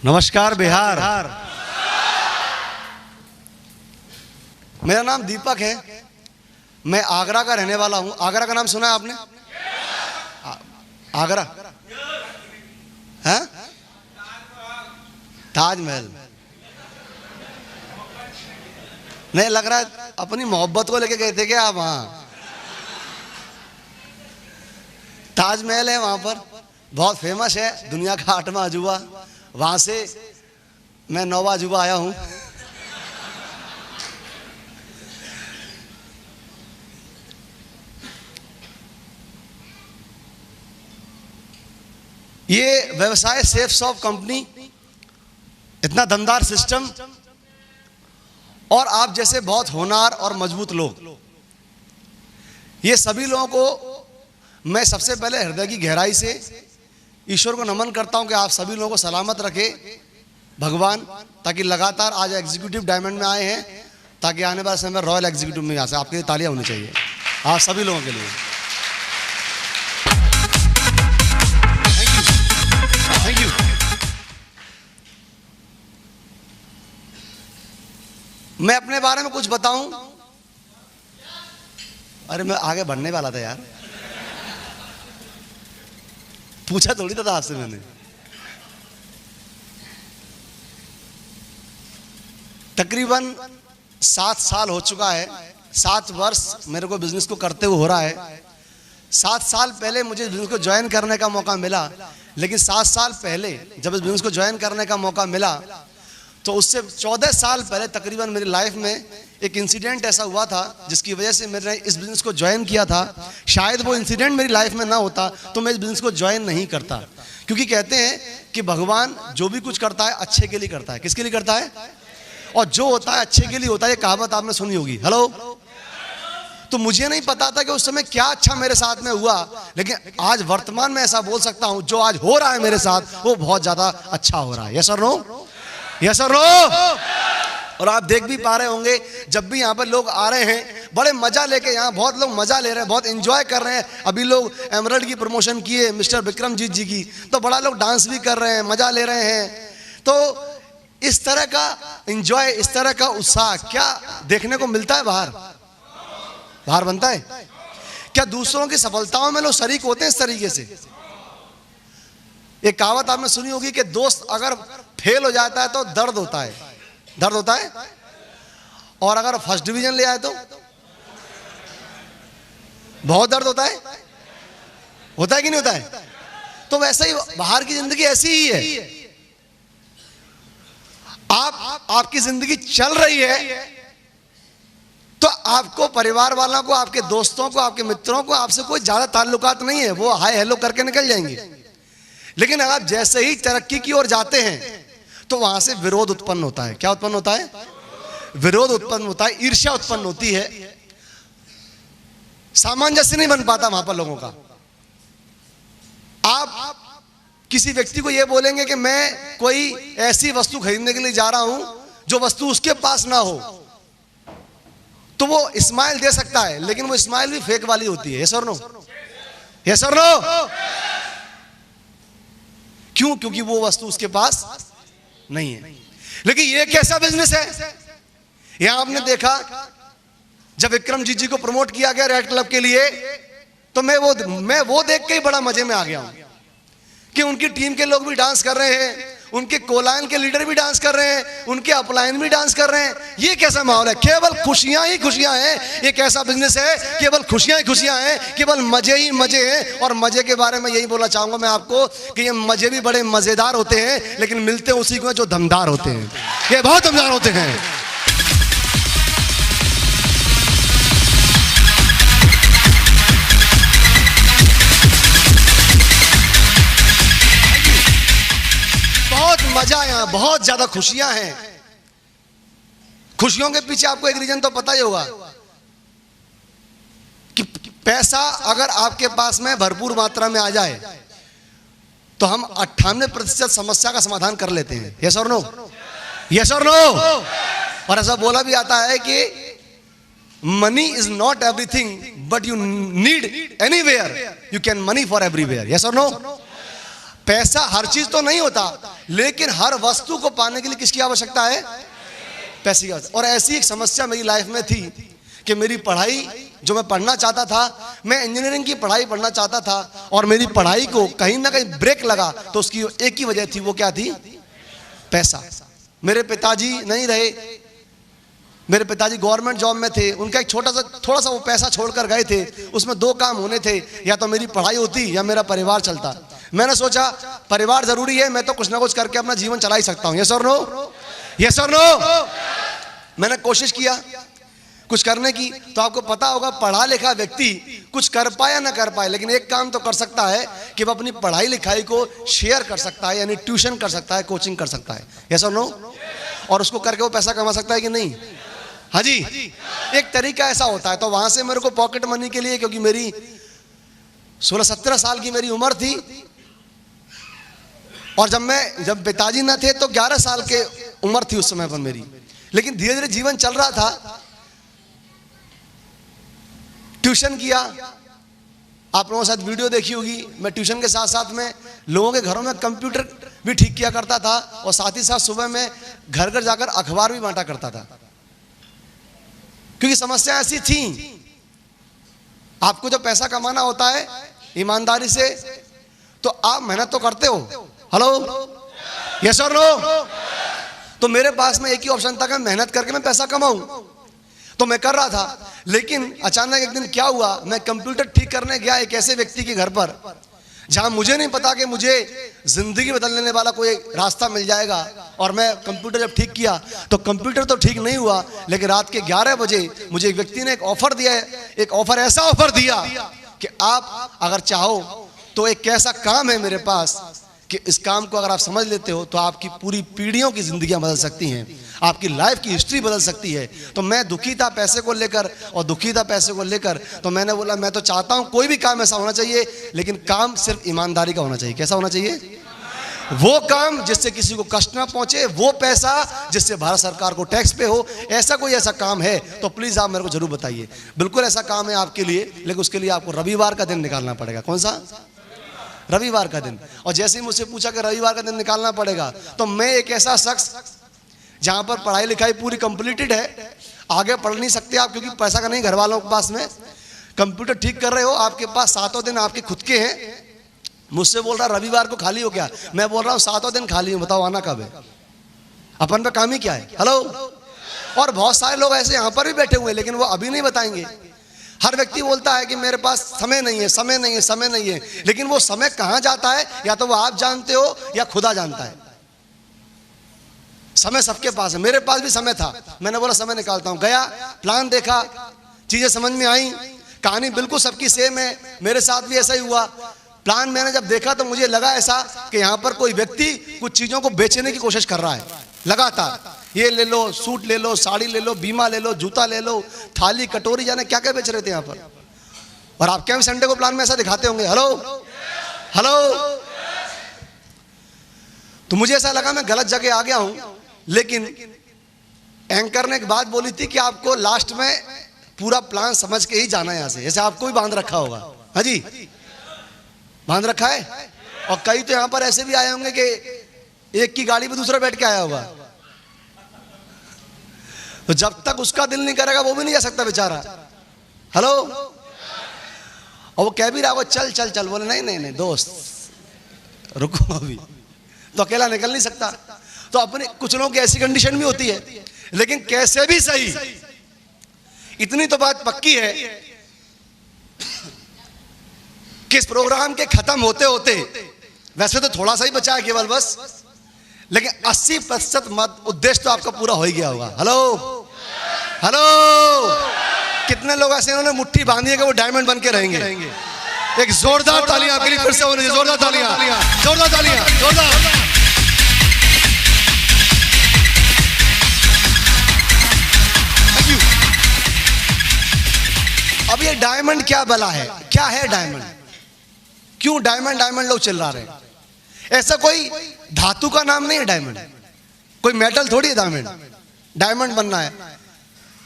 नमस्कार बिहार। मेरा नाम दीपक है, मैं आगरा का रहने वाला हूं। आगरा का नाम सुना है आपने? आगरा है ताजमहल नहीं लग रहा है, अपनी मोहब्बत को लेके गए थे क्या आप? वहां ताजमहल है, वहां पर बहुत फेमस है, दुनिया का 8वां अजूबा। वहां से मैं 9वां अजूबा आया हूं। ये व्यवसाय सेफ शॉप कंपनी, इतना दमदार सिस्टम और आप जैसे बहुत होनहार और मजबूत लोग, ये सभी लोगों को मैं सबसे पहले हृदय की गहराई से ईश्वर को नमन करता हूं कि आप सभी लोगों को सलामत रखे भगवान, ताकि लगातार आज एग्जीक्यूटिव डायमंड में आए हैं, ताकि आने वाले समय में रॉयल एग्जीक्यूटिव में आ सके। आपके लिए तालियां होनी चाहिए आप सभी लोगों के लिए। Thank you. मैं अपने बारे में कुछ बताऊं? अरे मैं आगे बढ़ने वाला था यार, पूछा थोड़ी था आपसे मैंने। तकरीबन 7 साल हो चुका है, 7 वर्ष मेरे को बिजनेस को करते हुए हो रहा है। 7 साल पहले मुझे बिजनेस को ज्वाइन करने का मौका मिला, लेकिन 7 साल पहले जब इस बिजनेस को ज्वाइन करने का मौका मिला तो उससे 14 साल पहले तकरीबन मेरी लाइफ में एक इंसिडेंट ऐसा हुआ था जिसकी वजह से मैंने इस बिजनेस को ज्वाइन किया था। शायद वो इंसिडेंट मेरी लाइफ में ना होता तो मैं इस बिजनेस को ज्वाइन नहीं करता, क्योंकि कहते हैं कि भगवान जो भी कुछ करता है अच्छे के लिए करता है। किसके लिए करता है? और जो होता है अच्छे के लिए होता है, ये कहावत आपने सुनी होगी। हेलो। तो मुझे नहीं पता था कि उस समय क्या अच्छा मेरे साथ में हुआ, लेकिन आज वर्तमान में ऐसा बोल सकता हूं जो आज हो रहा है मेरे साथ वो बहुत ज्यादा अच्छा हो रहा है। यस और नो? यस और नो? और आप देख भी पा रहे होंगे, जब भी यहाँ पर लोग आ रहे हैं बड़े मजा लेके, यहाँ बहुत लोग मजा ले रहे हैं, बहुत एंजॉय कर रहे हैं। अभी लोग एमरल्ड की प्रमोशन किए मिस्टर विक्रमजीत जी की, तो बड़ा लोग डांस भी कर रहे हैं, मजा ले रहे हैं। तो इस तरह का एंजॉय, इस तरह का उत्साह क्या देखने को मिलता है बाहर बनता है क्या? दूसरों की सफलताओं में लोग शरीक होते हैं इस तरीके से। एक कहावत आपने सुनी होगी कि दोस्त अगर फेल हो जाता है तो दर्द होता है, दर्द होता है, और अगर फर्स्ट डिवीजन ले आए तो बहुत दर्द होता है। होता है कि नहीं होता है? तो वैसे ही बाहर की जिंदगी ऐसी ही है। आपकी जिंदगी चल रही है तो आपको, परिवार वालों को, आपके दोस्तों को, आपके मित्रों को आपसे कोई ज्यादा ताल्लुकात नहीं है, वो हाय हेलो करके निकल जाएंगे। लेकिन अगर आप जैसे ही तरक्की की ओर जाते हैं तो वहां से विरोध उत्पन्न होता है। क्या उत्पन्न होता है? विरोध उत्पन्न होता है, ईर्ष्या उत्पन्न होती है, सामंजस्य नहीं बन पाता वहां पर लोगों का। आप किसी व्यक्ति को यह बोलेंगे कि मैं कोई ऐसी वस्तु खरीदने के लिए जा रहा हूं जो वस्तु उसके पास ना हो, तो वो स्माइल दे सकता है, लेकिन वो स्माइल भी फेक वाली होती है। यस और नो? यस और नो? क्यों? क्योंकि वो वस्तु उसके पास नहीं है। लेकिन ये कैसा बिजनेस है? यहां आपने देखा जब विक्रमजीत जी को प्रमोट किया गया रेड क्लब के लिए, तो मैं वो देख के ही बड़ा मजे में आ गया हूं कि उनकी टीम के लोग भी डांस कर रहे हैं, उनके कोलाइन के लीडर भी डांस कर रहे हैं, उनके अपलाइन भी डांस कर रहे हैं। ये कैसा माहौल है? केवल खुशियां ही खुशियां हैं। ये कैसा बिजनेस है? केवल खुशियां ही खुशियां हैं, केवल मजे ही मजे हैं। और मजे के बारे में यही बोलना चाहूंगा मैं आपको कि ये मजे भी बड़े मजेदार होते हैं, लेकिन मिलते उसी को जो दमदार होते हैं। ये बहुत दमदार होते हैं। बहुत मजा, यहां बहुत ज्यादा खुशियां हैं। खुशियों के पीछे आपको एक रीजन तो पता ही होगा कि पैसा अगर आपके पास में भरपूर मात्रा में आ जाए तो हम 98% समस्या का समाधान कर लेते हैं। यस और नो? यस और नो? और ऐसा बोला भी आता है कि money is not everything but you need anywhere, you can money for everywhere. Yes और नो? पैसा हर चीज तो नहीं होता, लेकिन हर वस्तु को पाने के लिए किसकी आवश्यकता है? पैसे की आवश्यकता। और ऐसी एक समस्या मेरी लाइफ में थी कि मेरी पढ़ाई जो मैं पढ़ना चाहता था, मैं इंजीनियरिंग की पढ़ाई पढ़ना चाहता था, और मेरी पढ़ाई को कहीं ना कहीं ब्रेक लगा। तो उसकी एक ही वजह थी, वो क्या थी? पैसा। मेरे पिताजी नहीं रहे, मेरे पिताजी गवर्नमेंट जॉब में थे, उनका एक थोड़ा सा वो पैसा छोड़कर गए थे, उसमें दो काम होने थे, या तो मेरी पढ़ाई होती या मेरा परिवार चलता। मैंने सोचा परिवार जरूरी है, मैं तो कुछ ना कुछ करके अपना जीवन चला ही सकता हूँ। यस और नो? यस और नो? मैंने कोशिश किया कुछ करने की। तो आपको पता होगा पढ़ा लिखा व्यक्ति कुछ कर पाए या ना कर पाए, लेकिन एक काम तो कर सकता है कि वह अपनी पढ़ाई लिखाई को शेयर कर सकता है, यानी ट्यूशन कर सकता है, कोचिंग कर सकता है। यस और नो? और उसको करके वो पैसा कमा सकता है कि नहीं? हाँ जी, एक तरीका ऐसा होता है। तो वहां से मेरे को पॉकेट मनी के लिए, क्योंकि मेरी 16-17 साल की मेरी उम्र थी, और जब पिताजी न थे तो 11 साल के उम्र थी उस समय पर मेरी। लेकिन धीरे धीरे जीवन चल रहा था। ट्यूशन किया, आप लोगों के साथ वीडियो देखी होगी, मैं ट्यूशन के साथ साथ में लोगों के घरों में कंप्यूटर भी ठीक किया करता था, और साथ ही साथ सुबह में घर घर जाकर अखबार भी बांटा करता था, क्योंकि समस्या ऐसी थी। आपको जब पैसा कमाना होता है ईमानदारी से, तो आप मेहनत तो करते हो। हेलो, यस और नो? तो मेरे पास में एक ही ऑप्शन था कि मेहनत करके मैं पैसा कमाऊं, तो मैं कर रहा था। लेकिन अचानक एक दिन क्या हुआ, मैं कंप्यूटर ठीक करने गया एक ऐसे व्यक्ति के घर पर, जहां मुझे नहीं पता कि मुझे जिंदगी बदलने वाला कोई रास्ता मिल जाएगा। और मैं कंप्यूटर जब ठीक किया तो कंप्यूटर तो ठीक नहीं हुआ, लेकिन रात के 11 बजे मुझे एक व्यक्ति ने एक ऑफर दिया, एक ऑफर ऐसा ऑफर दिया कि आप अगर चाहो तो एक ऐसा काम है मेरे पास कि इस काम को अगर आप समझ लेते हो तो आपकी पूरी पीढ़ियों की जिंदगियां बदल सकती हैं, आपकी लाइफ की हिस्ट्री बदल सकती है। तो मैं दुखी था पैसे को लेकर, और दुखी था पैसे को लेकर, तो मैंने बोला मैं तो चाहता हूं कोई भी काम ऐसा होना चाहिए, लेकिन काम सिर्फ ईमानदारी का होना चाहिए। कैसा होना चाहिए? वो काम जिससे किसी को कष्ट ना पहुंचे, वो पैसा जिससे भारत सरकार को टैक्स पे हो। ऐसा कोई ऐसा काम है तो प्लीज आप मेरे को जरूर बताइए। बिल्कुल ऐसा काम है आपके लिए, लेकिन उसके लिए आपको रविवार का दिन निकालना पड़ेगा। कौन सा? रविवार का दिन। और जैसे ही मुझसे पूछा कि रविवार का दिन निकालना पड़ेगा, तो मैं एक ऐसा शख्स जहां पर पढ़ाई लिखाई पूरी कंप्लीटेड है, आगे पढ़ नहीं सकते आप क्योंकि पैसा का नहीं, घर वालों के पास में कंप्यूटर ठीक कर रहे हो, आपके पास 7 दिन आपके खुद के हैं। मुझसे बोल रहा रविवार को खाली हो क्या? मैं बोल रहा हूँ 7 दिन खाली हूँ, बताओ आना कब है? अपन पे काम ही क्या है? हेलो। और बहुत सारे लोग ऐसे यहाँ पर भी बैठे हुए हैं, लेकिन वो अभी नहीं बताएंगे। हर व्यक्ति बोलता है कि मेरे पास समय नहीं है, समय नहीं है, समय नहीं है, लेकिन वो समय कहाँ जाता है या तो वो आप जानते हो या खुदा जानता है। समय सबके पास है, मेरे पास भी समय था, मैंने बोला समय निकालता हूँ, गया, प्लान देखा, चीजें समझ में आई, कहानी बिल्कुल सबकी सेम है, मेरे साथ भी ऐसा ही हुआ। प्लान मैंने जब देखा तो मुझे लगा ऐसा कि यहाँ पर कोई व्यक्ति कुछ चीजों को बेचने की कोशिश कर रहा है लगातार। ये ले लो, सूट ले लो, साड़ी ले लो, बीमा ले लो, जूता ले लो, थाली कटोरी, जाने क्या क्या बेच रहे थे यहाँ पर। और आप क्या संडे को प्लान में ऐसा दिखाते होंगे? Hello hello. तो मुझे ऐसा लगा मैं गलत जगह आ गया हूं, लेकिन एंकर ने एक बात बोली थी कि आपको लास्ट में पूरा प्लान समझ के ही जाना है यहाँ से। जैसे आपको भी बांध रखा होगा। हाँ जी, बांध रखा है। और कई तो यहाँ पर ऐसे भी आए होंगे कि एक की गाड़ी पे दूसरा बैठ के आया होगा, तो जब तक उसका दिल नहीं करेगा वो भी नहीं जा सकता बेचारा। हेलो। और वो कह भी रहा होगा चल चल चल, बोले नहीं नहीं नहीं दोस्त रुको, अभी तो अकेला निकल नहीं सकता। तो अपने कुछ लोगों की ऐसी कंडीशन भी होती है, लेकिन कैसे भी सही, इतनी तो बात पक्की है कि इस प्रोग्राम के खत्म होते होते, वैसे तो थोड़ा सा ही बचा है केवल बस, लेकिन 80% मत उद्देश्य तो आपका पूरा हो ही गया होगा। Hello hello. कितने लोग ऐसे इन्होंने मुट्ठी बांधी है कि वो डायमंड बन के रहेंगे? एक जोरदार तालियां आपके लिए फिर से होनी चाहिए। जोरदार तालियां, जोरदार तालियां, जोरदार। अब ये डायमंड क्या बला है? क्या है डायमंड? क्यों डायमंड डायमंड लोग चिल्ला रहे हैं? ऐसा कोई धातु का नाम नहीं है डायमंड, कोई मेटल थोड़ी है डायमंड। डायमंड बनना है,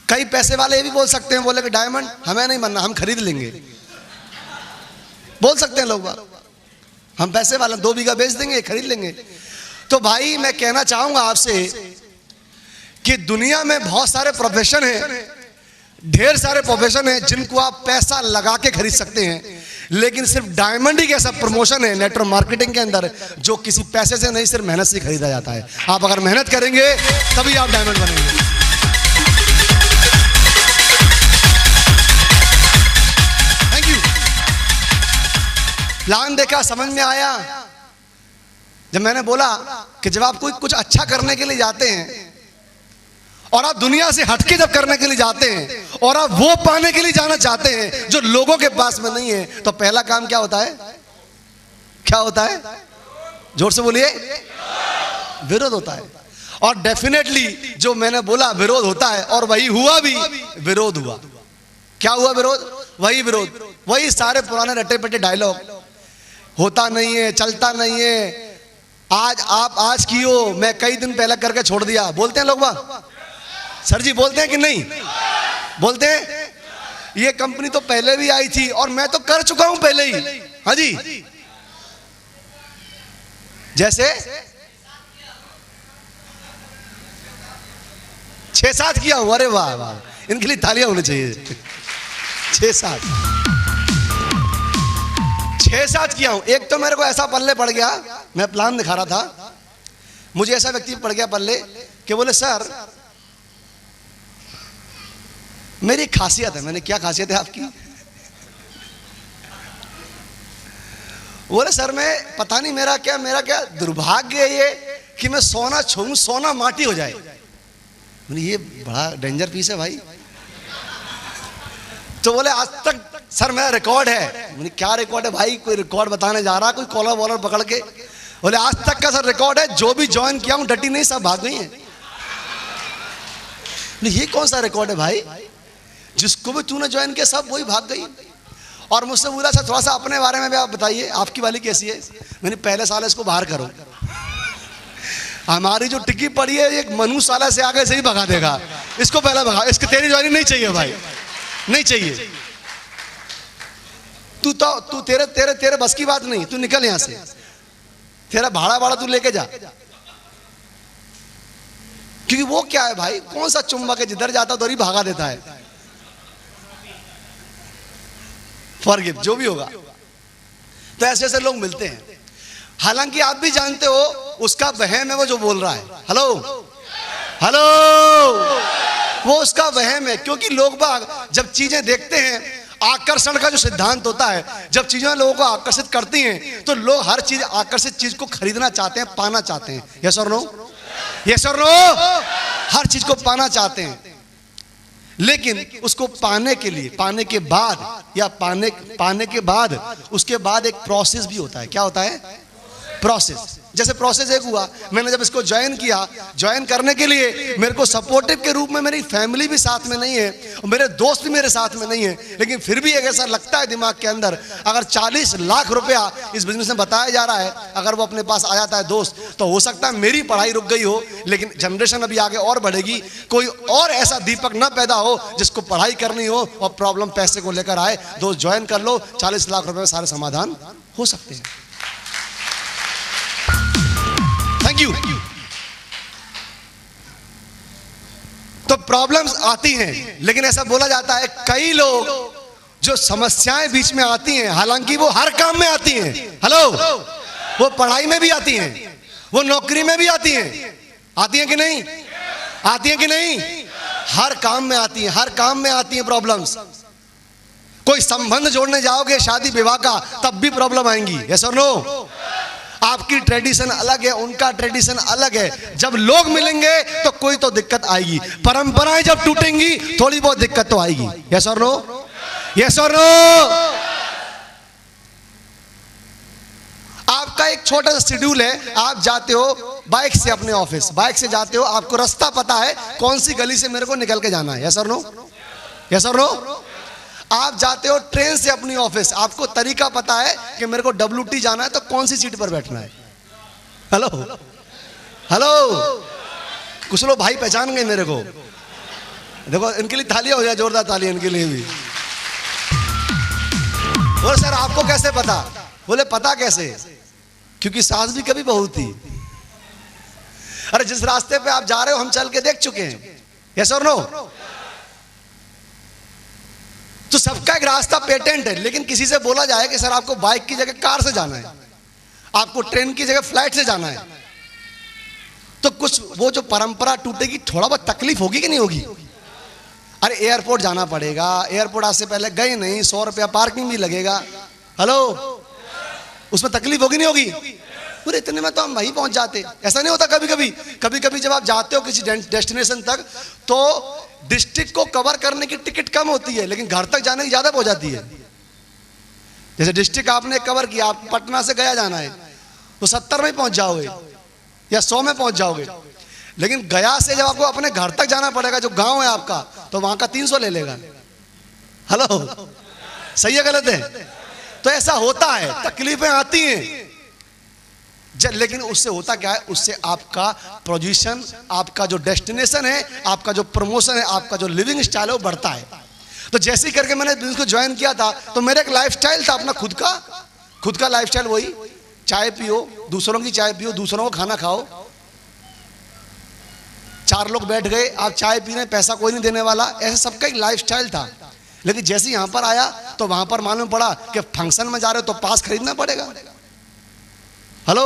कई पैसे वाले ये भी बोल सकते हैं, बोले कि डायमंड हमें नहीं बनना, हम खरीद लेंगे। बोल सकते हैं लोग, हम पैसे वाले 2 बीघा बेच देंगे, खरीद लेंगे। तो भाई मैं कहना चाहूंगा आपसे कि दुनिया में बहुत सारे प्रोफेशन हैं, ढेर सारे प्रोफेशन हैं जिनको आप पैसा लगा के खरीद सकते हैं, लेकिन सिर्फ डायमंड ही ऐसा प्रमोशन है नेटवर्क मार्केटिंग के अंदर जो किसी पैसे से नहीं, सिर्फ मेहनत से खरीदा जाता है। आप अगर मेहनत करेंगे तभी आप डायमंड बनेंगे। Thank you. प्लान देखा, समझ में आया। जब मैंने बोला कि जब आप कोई कुछ अच्छा करने के लिए जाते हैं और आप दुनिया से हटके जब करने के लिए जाते हैं और आप वो पाने के लिए जाना चाहते हैं जो लोगों के पास में नहीं है, तो पहला काम क्या होता है? क्या होता है? जोर से बोलिए। विरोध होता है। और डेफिनेटली जो मैंने बोला विरोध होता है, और वही हुआ भी। विरोध हुआ। क्या हुआ? विरोध। वही विरोध, वही सारे पुराने रटे पटे डायलॉग। होता नहीं है, चलता नहीं है, आज की हो, मैं कई दिन पहले करके छोड़ दिया, बोलते हैं लोग। वाह सर जी, बोलते हैं कि नहीं बोलते हैं? ये कंपनी तो पहले भी आई थी और मैं तो कर चुका हूं पहले ही। हाँ जी, जैसे 6-7 किया हूं। अरे वाह वाह, इनके लिए तालियां होनी चाहिए। 6-7 किया हूं। एक तो मेरे को ऐसा पल्ले पड़ गया, मैं प्लान दिखा रहा था, मुझे ऐसा व्यक्ति पड़ गया पल्ले कि बोले सर मेरी खासियत है। मैंने क्या खासियत है आपकी? बोले सर मैं पता नहीं मेरा क्या दुर्भाग्य है ये कि मैं सोना छूऊं सोना माटी हो जाए। बोले ये बड़ा डेंजर पीस है भाई। तो बोले आज तक सर मेरा रिकॉर्ड है। मैंने क्या रिकॉर्ड है भाई? कोई रिकॉर्ड बताने जा रहा, कोई कॉलर वॉलर पकड़ के। बोले आज तक का सर रिकॉर्ड है, जो भी ज्वाइन किया हूं डटी नहीं, सब भाग गई हैं। ये कौन सा रिकॉर्ड है भाई? जिसको भी तूने ज्वाइन किया सब वही भाग गई। और मुझसे बोला सर थोड़ा सा अपने बारे में भी आप बताइए, आपकी वाली कैसी है? मैंने पहले साल इसको बाहर करो, हमारी जो टिक्की पड़ी है एक मनु साला से आगे से ही भगा देगा, इसको पहले भगा, इसकी तेरी ज्वाइनिंग नहीं चाहिए भाई, नहीं चाहिए। तू तेरे बस की बात नहीं, तू निकल यहां से, तेरा भाड़ा तू लेके जा। क्योंकि वो क्या है भाई, कौन सा चुंबक है जिधर जाता उधर ही भागा देता है। फॉरगिव, जो भी होगा। तो ऐसे ऐसे लोग मिलते हैं, हालांकि आप भी जानते हो उसका वहम है वो जो बोल रहा है। हेलो, वो उसका वहम है। क्योंकि लोग बाग जब चीजें देखते हैं, आकर्षण का जो सिद्धांत होता है, जब चीजें लोगों को आकर्षित करती हैं तो लोग हर चीज आकर्षित चीज को खरीदना चाहते हैं, पाना चाहते हैं। यस और नो? यस और नो? हर चीज को पाना चाहते हैं, लेकिन उसको पाने के लिए, पाने के बाद उसके बाद एक प्रोसेस भी होता है। क्या होता है? प्रोसेस। जैसे प्रोसेस एक हुआ, मैंने जब इसको ज्वाइन किया, ज्वाइन करने के लिए मेरे को सपोर्टिव के रूप में मेरी फैमिली भी साथ में नहीं है और मेरे दोस्त भी मेरे साथ में नहीं है, लेकिन फिर भी एक ऐसा लगता है दिमाग के अंदर, अगर 40 लाख रुपया इस बिजनेस में बताया जा रहा है, अगर वो अपने पास आ जाता है दोस्त, तो हो सकता है मेरी पढ़ाई रुक गई हो, लेकिन जनरेशन अभी आगे और बढ़ेगी, कोई और ऐसा दीपक न पैदा हो जिसको पढ़ाई करनी हो और प्रॉब्लम पैसे को लेकर आए। दोस्त ज्वाइन कर लो, 40 लाख रुपए में सारे समाधान हो सकते हैं। Thank you. तो प्रॉब्लम्स आती हैं, लेकिन ऐसा बोला जाता है कई लोग जो समस्याएं बीच में आती हैं, हालांकि वो हर काम में आती हैं। हेलो, वो पढ़ाई में भी आती हैं, वो नौकरी में भी आती हैं। आती हैं कि नहीं? आती हैं कि नहीं? हर काम में आती हैं, हर काम में आती हैं प्रॉब्लम्स। कोई संबंध जोड़ने जाओगे शादी विवाह का, तब भी प्रॉब्लम आएंगी। यस और नो? आपकी ट्रेडिशन अलग है, उनका ट्रेडिशन अलग है। जब लोग मिलेंगे तो कोई तो दिक्कत आएगी, परंपराएं जब टूटेंगी थोड़ी बहुत दिक्कत तो आएगी। यस और नो? यस और नो? आपका एक छोटा सा शेड्यूल है, आप जाते हो बाइक से अपने ऑफिस, बाइक से जाते हो, आपको रास्ता पता है कौन सी गली से मेरे को निकल के जाना है। यस और नो? यस और नो? आप जाते हो ट्रेन से अपनी ऑफिस, आपको तरीका पता है कि मेरे को WT जाना है तो कौन सी सीट पर बैठना है। हेलो हेलो, कुछ लोग भाई पहचान गए मेरे को, देखो इनके लिए तालियां हो जाए, जोरदार तालियां इनके लिए भी। बोले सर आपको कैसे पता? बोले पता कैसे? क्योंकि सास भी कभी बहू थी। अरे जिस रास्ते पे आप जा रहे हो हम चल के देख चुके हैं, यस और नो। तो सबका एक रास्ता पेटेंट है, लेकिन किसी से बोला जाए कि सर आपको बाइक की जगह कार से जाना है, आपको ट्रेन की जगह फ्लाइट से जाना है, तो कुछ वो जो परंपरा टूटेगी, थोड़ा बहुत तकलीफ होगी कि नहीं होगी? अरे एयरपोर्ट जाना पड़ेगा, एयरपोर्ट आज से पहले गए नहीं, 100 रुपया पार्किंग भी लगेगा, हेलो, उसमें तकलीफ होगी नहीं होगी? पूरे इतने में तो हम वहीं पहुंच जाते। ऐसा नहीं होता कभी कभी जब आप जाते हो किसी डेस्टिनेशन तक, तो डिस्ट्रिक्ट को कवर करने की टिकट कम होती है, लेकिन घर तक जाने की ज्यादा हो जाती है। जैसे डिस्ट्रिक्ट आपने कवर किया, आप पटना से गया जाना है तो 70 में पहुंच जाओगे या 100 में पहुंच जाओगे, लेकिन गया से जब आपको अपने घर तक जाना पड़ेगा, जो गांव है आपका, तो वहां का 300 ले लेगा। हेलो, सही है गलत है? तो ऐसा होता है, तकलीफें आती हैं, लेकिन उससे होता क्या है, उससे आपका पोजीशन, आपका जो डेस्टिनेशन है, आपका जो प्रमोशन है, आपका जो लिविंग स्टाइल है वो बढ़ता है। तो जैसे ही करके मैंने बिजनेस को ज्वाइन किया था, तो मेरा एक लाइफस्टाइल था अपना खुद का लाइफस्टाइल, वही चाय पियो, दूसरों की चाय पियो, दूसरों को खाना खाओ। 4 लोग बैठ गए, आप चाय पी रहे, पैसा कोई नहीं देने वाला, ऐसा सबका एक लाइफस्टाइल था। लेकिन जैसे यहाँ पर आया तो वहां पर मालूम पड़ा कि फंक्शन में जा रहे हो तो पास खरीदना पड़ेगा, हेलो,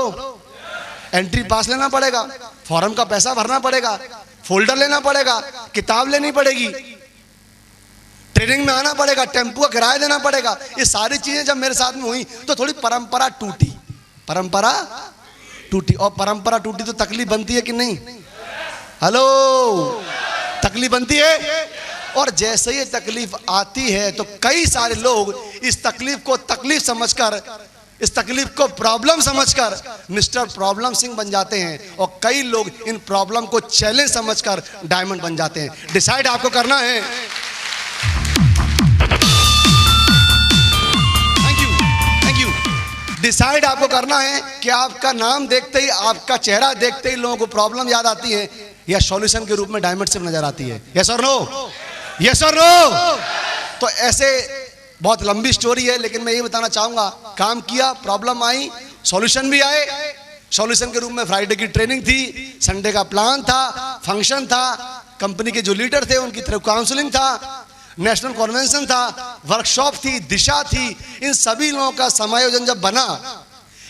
एंट्री पास लेना पड़ेगा, फॉर्म का पैसा भरना पड़ेगा, फोल्डर लेना पड़ेगा, किताब लेनी पड़ेगी, ट्रेनिंग में आना पड़ेगा, टेम्पो का किराया देना पड़ेगा। ये सारी चीजें जब मेरे साथ में हुई तो थोड़ी परंपरा टूटी, और परंपरा टूटी तो तकलीफ बनती है कि नहीं? हेलो, तकलीफ बनती है। और जैसे ये तकलीफ आती है तो कई सारे लोग इस तकलीफ को तकलीफ समझकर, इस तकलीफ को प्रॉब्लम समझकर मिस्टर प्रॉब्लम सिंह बन जाते हैं, और कई लोग इन प्रॉब्लम को चैलेंज समझकर डायमंड बन जाते हैं। डिसाइड आपको करना है, थैंक यू, डिसाइड आपको करना है कि आपका नाम देखते ही, आपका चेहरा देखते ही लोगों को प्रॉब्लम याद आती है या सॉल्यूशन के रूप में डायमंड सिर्फ नजर आती है? यस और नो? यस और नो? तो ऐसे बहुत लंबी स्टोरी है, लेकिन मैं ये बताना चाहूंगा, काम किया, प्रॉब्लम आई, सॉल्यूशन भी आए। सॉल्यूशन के रूप में फ्राइडे की ट्रेनिंग थी, संडे का प्लान था, फंक्शन था, कंपनी के जो लीडर थे उनकी तरफ काउंसलिंग था, नेशनल कन्वेंशन था, वर्कशॉप थी, दिशा थी। इन सभी लोगों का समायोजन जब बना,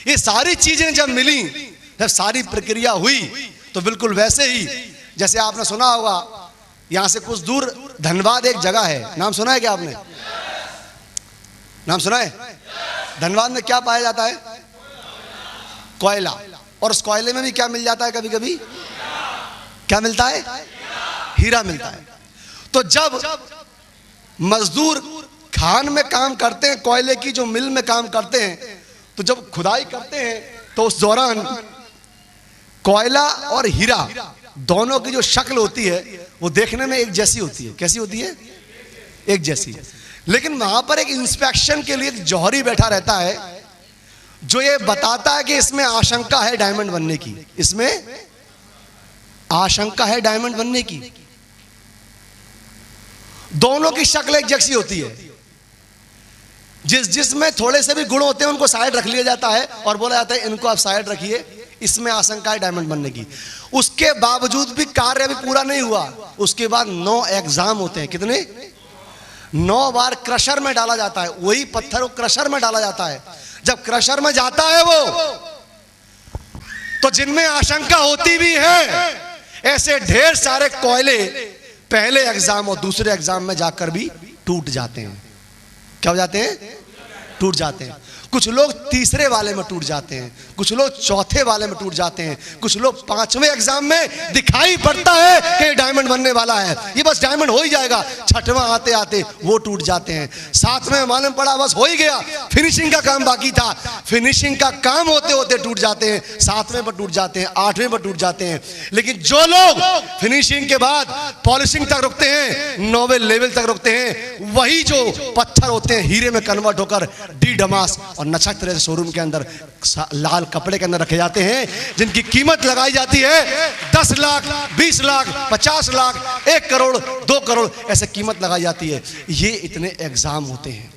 ये सारी चीजें जब मिली, जब सारी प्रक्रिया हुई, तो बिल्कुल वैसे ही जैसे आपने सुना होगा, यहां से कुछ दूर धनबाद एक जगह है, नाम सुना है क्या आपने? नाम सुना है? धनबाद में क्या पाया जाता है? कोयला। और उस कोयले में भी क्या मिल जाता है कभी कभी? क्या मिलता है? हीरा मिलता है। तो जब मजदूर खान में काम करते हैं, कोयले की जो मिल में काम करते हैं, तो जब खुदाई करते हैं तो उस दौरान कोयला और हीरा दोनों की जो शक्ल होती है वो देखने में एक जैसी होती है। कैसी होती है? एक जैसी। लेकिन वहां पर एक इंस्पेक्शन के लिए एक जौहरी बैठा रहता है जो ये बताता है कि इसमें आशंका है डायमंड बनने की, इसमें आशंका है डायमंड बनने की। दोनों की शक्ल एक जैसी होती है, जिसमें थोड़े से भी गुण होते हैं उनको साइड रख लिया जाता है और बोला जाता है इनको आप साइड रखिए, इसमें आशंका है डायमंड बनने की। उसके बावजूद भी कार्य अभी पूरा नहीं हुआ, उसके बाद 9 एग्जाम होते हैं। कितने? 9 बार क्रशर में डाला जाता है, वही पत्थर को क्रशर में डाला जाता है। जब क्रशर में जाता है वो, तो जिनमें आशंका होती भी है, ऐसे ढेर सारे कोयले पहले एग्जाम और दूसरे एग्जाम में जाकर भी टूट जाते हैं। क्या हो जाते हैं? टूट जाते हैं। कुछ लोग तीसरे वाले में टूट जाते हैं, कुछ लोग चौथे वाले में टूट जाते हैं, कुछ लोग 5वें एग्जाम में दिखाई पड़ता है कि डायमंड बनने वाला है, ये बस डायमंड हो ही जाएगा, 6वां आते आते वो टूट जाते हैं। 7वें मालूम पड़ा बस हो ही गया, फिनिशिंग का काम बाकी था, फिनिशिंग का काम होते होते टूट जाते हैं, 7वें पर टूट जाते हैं, 8वें पर टूट जाते हैं। लेकिन जो लोग फिनिशिंग के बाद पॉलिशिंग तक रुकते हैं, 9वें लेवल तक रुकते हैं, वही जो पत्थर होते हैं हीरे में कन्वर्ट होकर डी डमास और नक्षत्र शोरूम के अंदर लाल कपड़े के अंदर रखे जाते हैं, जिनकी कीमत लगाई जाती है 10 लाख, 20 लाख, 50 लाख, 1 करोड़, 2 करोड़, ऐसे कीमत लगाई जाती है। ये इतने एग्जाम होते हैं।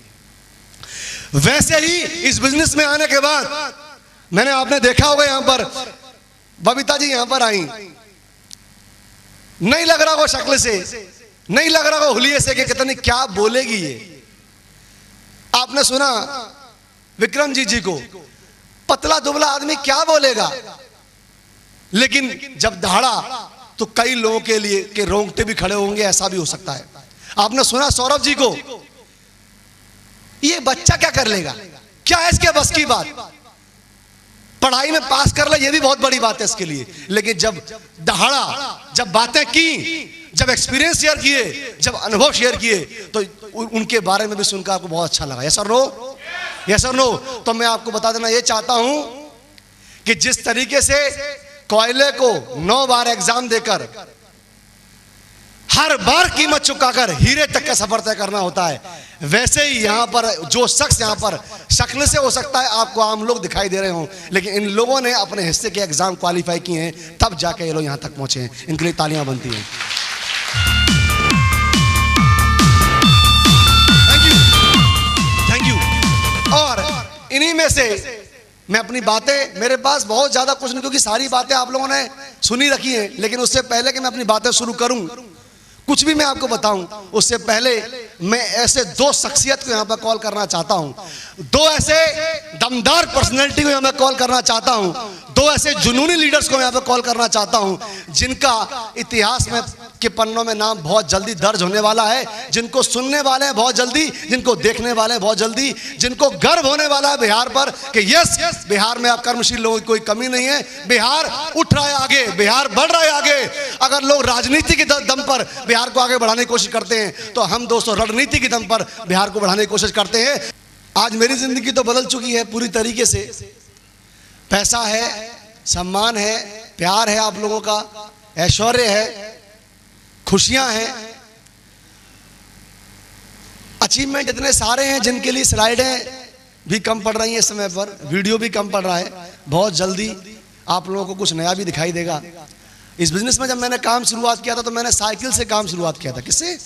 वैसे ही इस बिजनेस में आने के बाद मैंने, आपने देखा होगा यहां पर बबीता जी यहां पर आई, नहीं लग रहा वो शक्ल से, नहीं लग रहा वो हुलिये से कि कितनी क्या बोलेगी ये। आपने सुना विक्रम जी को, पतला दुबला आदमी क्या बोलेगा, लेकिन जब दहाड़ा तो कई लोगों के लिए के रोंगटे भी खड़े होंगे, ऐसा भी हो सकता है। आपने सुना सौरभ जी को, ये बच्चा क्या कर लेगा, क्या है इसके बस की बात, पढ़ाई में पास कर ले, ये भी बहुत बड़ी बात है इसके लिए। लेकिन जब दहाड़ा, जब बातें की, जब एक्सपीरियंस शेयर किए, जब अनुभव शेयर किए, तो उनके बारे में भी सुनकर आपको बहुत अच्छा लगा। यस और नो, यस और नो। तो मैं आपको बता देना ये चाहता हूं कि जिस तरीके से कोयले को 9 बार एग्जाम देकर हर बार कीमत चुकाकर हीरे तक का सफर तय करना होता है, वैसे ही यहां पर जो शख्स यहां पर शक्ल से हो सकता है आपको आम लोग दिखाई दे रहे हों, लेकिन इन लोगों ने अपने हिस्से के एग्जाम क्वालिफाई किए हैं, तब जाके ये लोग यहां तक पहुंचे हैं। इनके लिए तालियां बनती हैं। Thank you, thank you. और इन्हीं में से मैं अपनी बातें, मेरे पास बहुत ज्यादा कुछ नहीं, क्योंकि सारी बातें आप लोगों ने सुनी रखी हैं, लेकिन उससे पहले कि मैं अपनी बातें शुरू करूं, कुछ भी मैं आपको बताऊं, उससे पहले मैं ऐसे 2 शख्सियत को यहां पर कॉल करना चाहता हूं, 2 ऐसे दमदार पर्सनैलिटी को यहां पर कॉल करना चाहता हूं, 2 ऐसे जुनूनी लीडर्स को यहां पर कॉल करना चाहता हूं, जिनका इतिहास में के पन्नों में नाम बहुत जल्दी दर्ज होने वाला है, जिनको सुनने वाले हैं बहुत जल्दी, जिनको देखने वाले हैं बहुत जल्दी, जिनको गर्व होने वाला है बिहार पर कि यस, बिहार में अब कर्मशील लोगों की कोई कमी नहीं है, बिहार उठ रहा है आगे, बिहार बढ़ रहा है आगे। अगर लोग राजनीति के दम पर बिहार को आगे बढ़ाने की कोशिश करते हैं, तो हम दोस्तों रणनीति के दम पर बिहार को बढ़ाने की कोशिश करते हैं। आज मेरी जिंदगी तो बदल चुकी है पूरी तरीके से। पैसा है, सम्मान है, प्यार है, आप लोगों का ऐश्वर्य है, खुशियां हैं, अचीवमेंट इतने सारे हैं जिनके लिए स्लाइडें भी कम पड़ रही हैं इस समय पर, वीडियो भी कम पड़ रहा है। बहुत जल्दी आप लोगों को कुछ नया भी दिखाई देगा। इस बिजनेस में जब मैंने काम शुरुआत किया था तो मैंने साइकिल से काम शुरुआत किया था। किससे?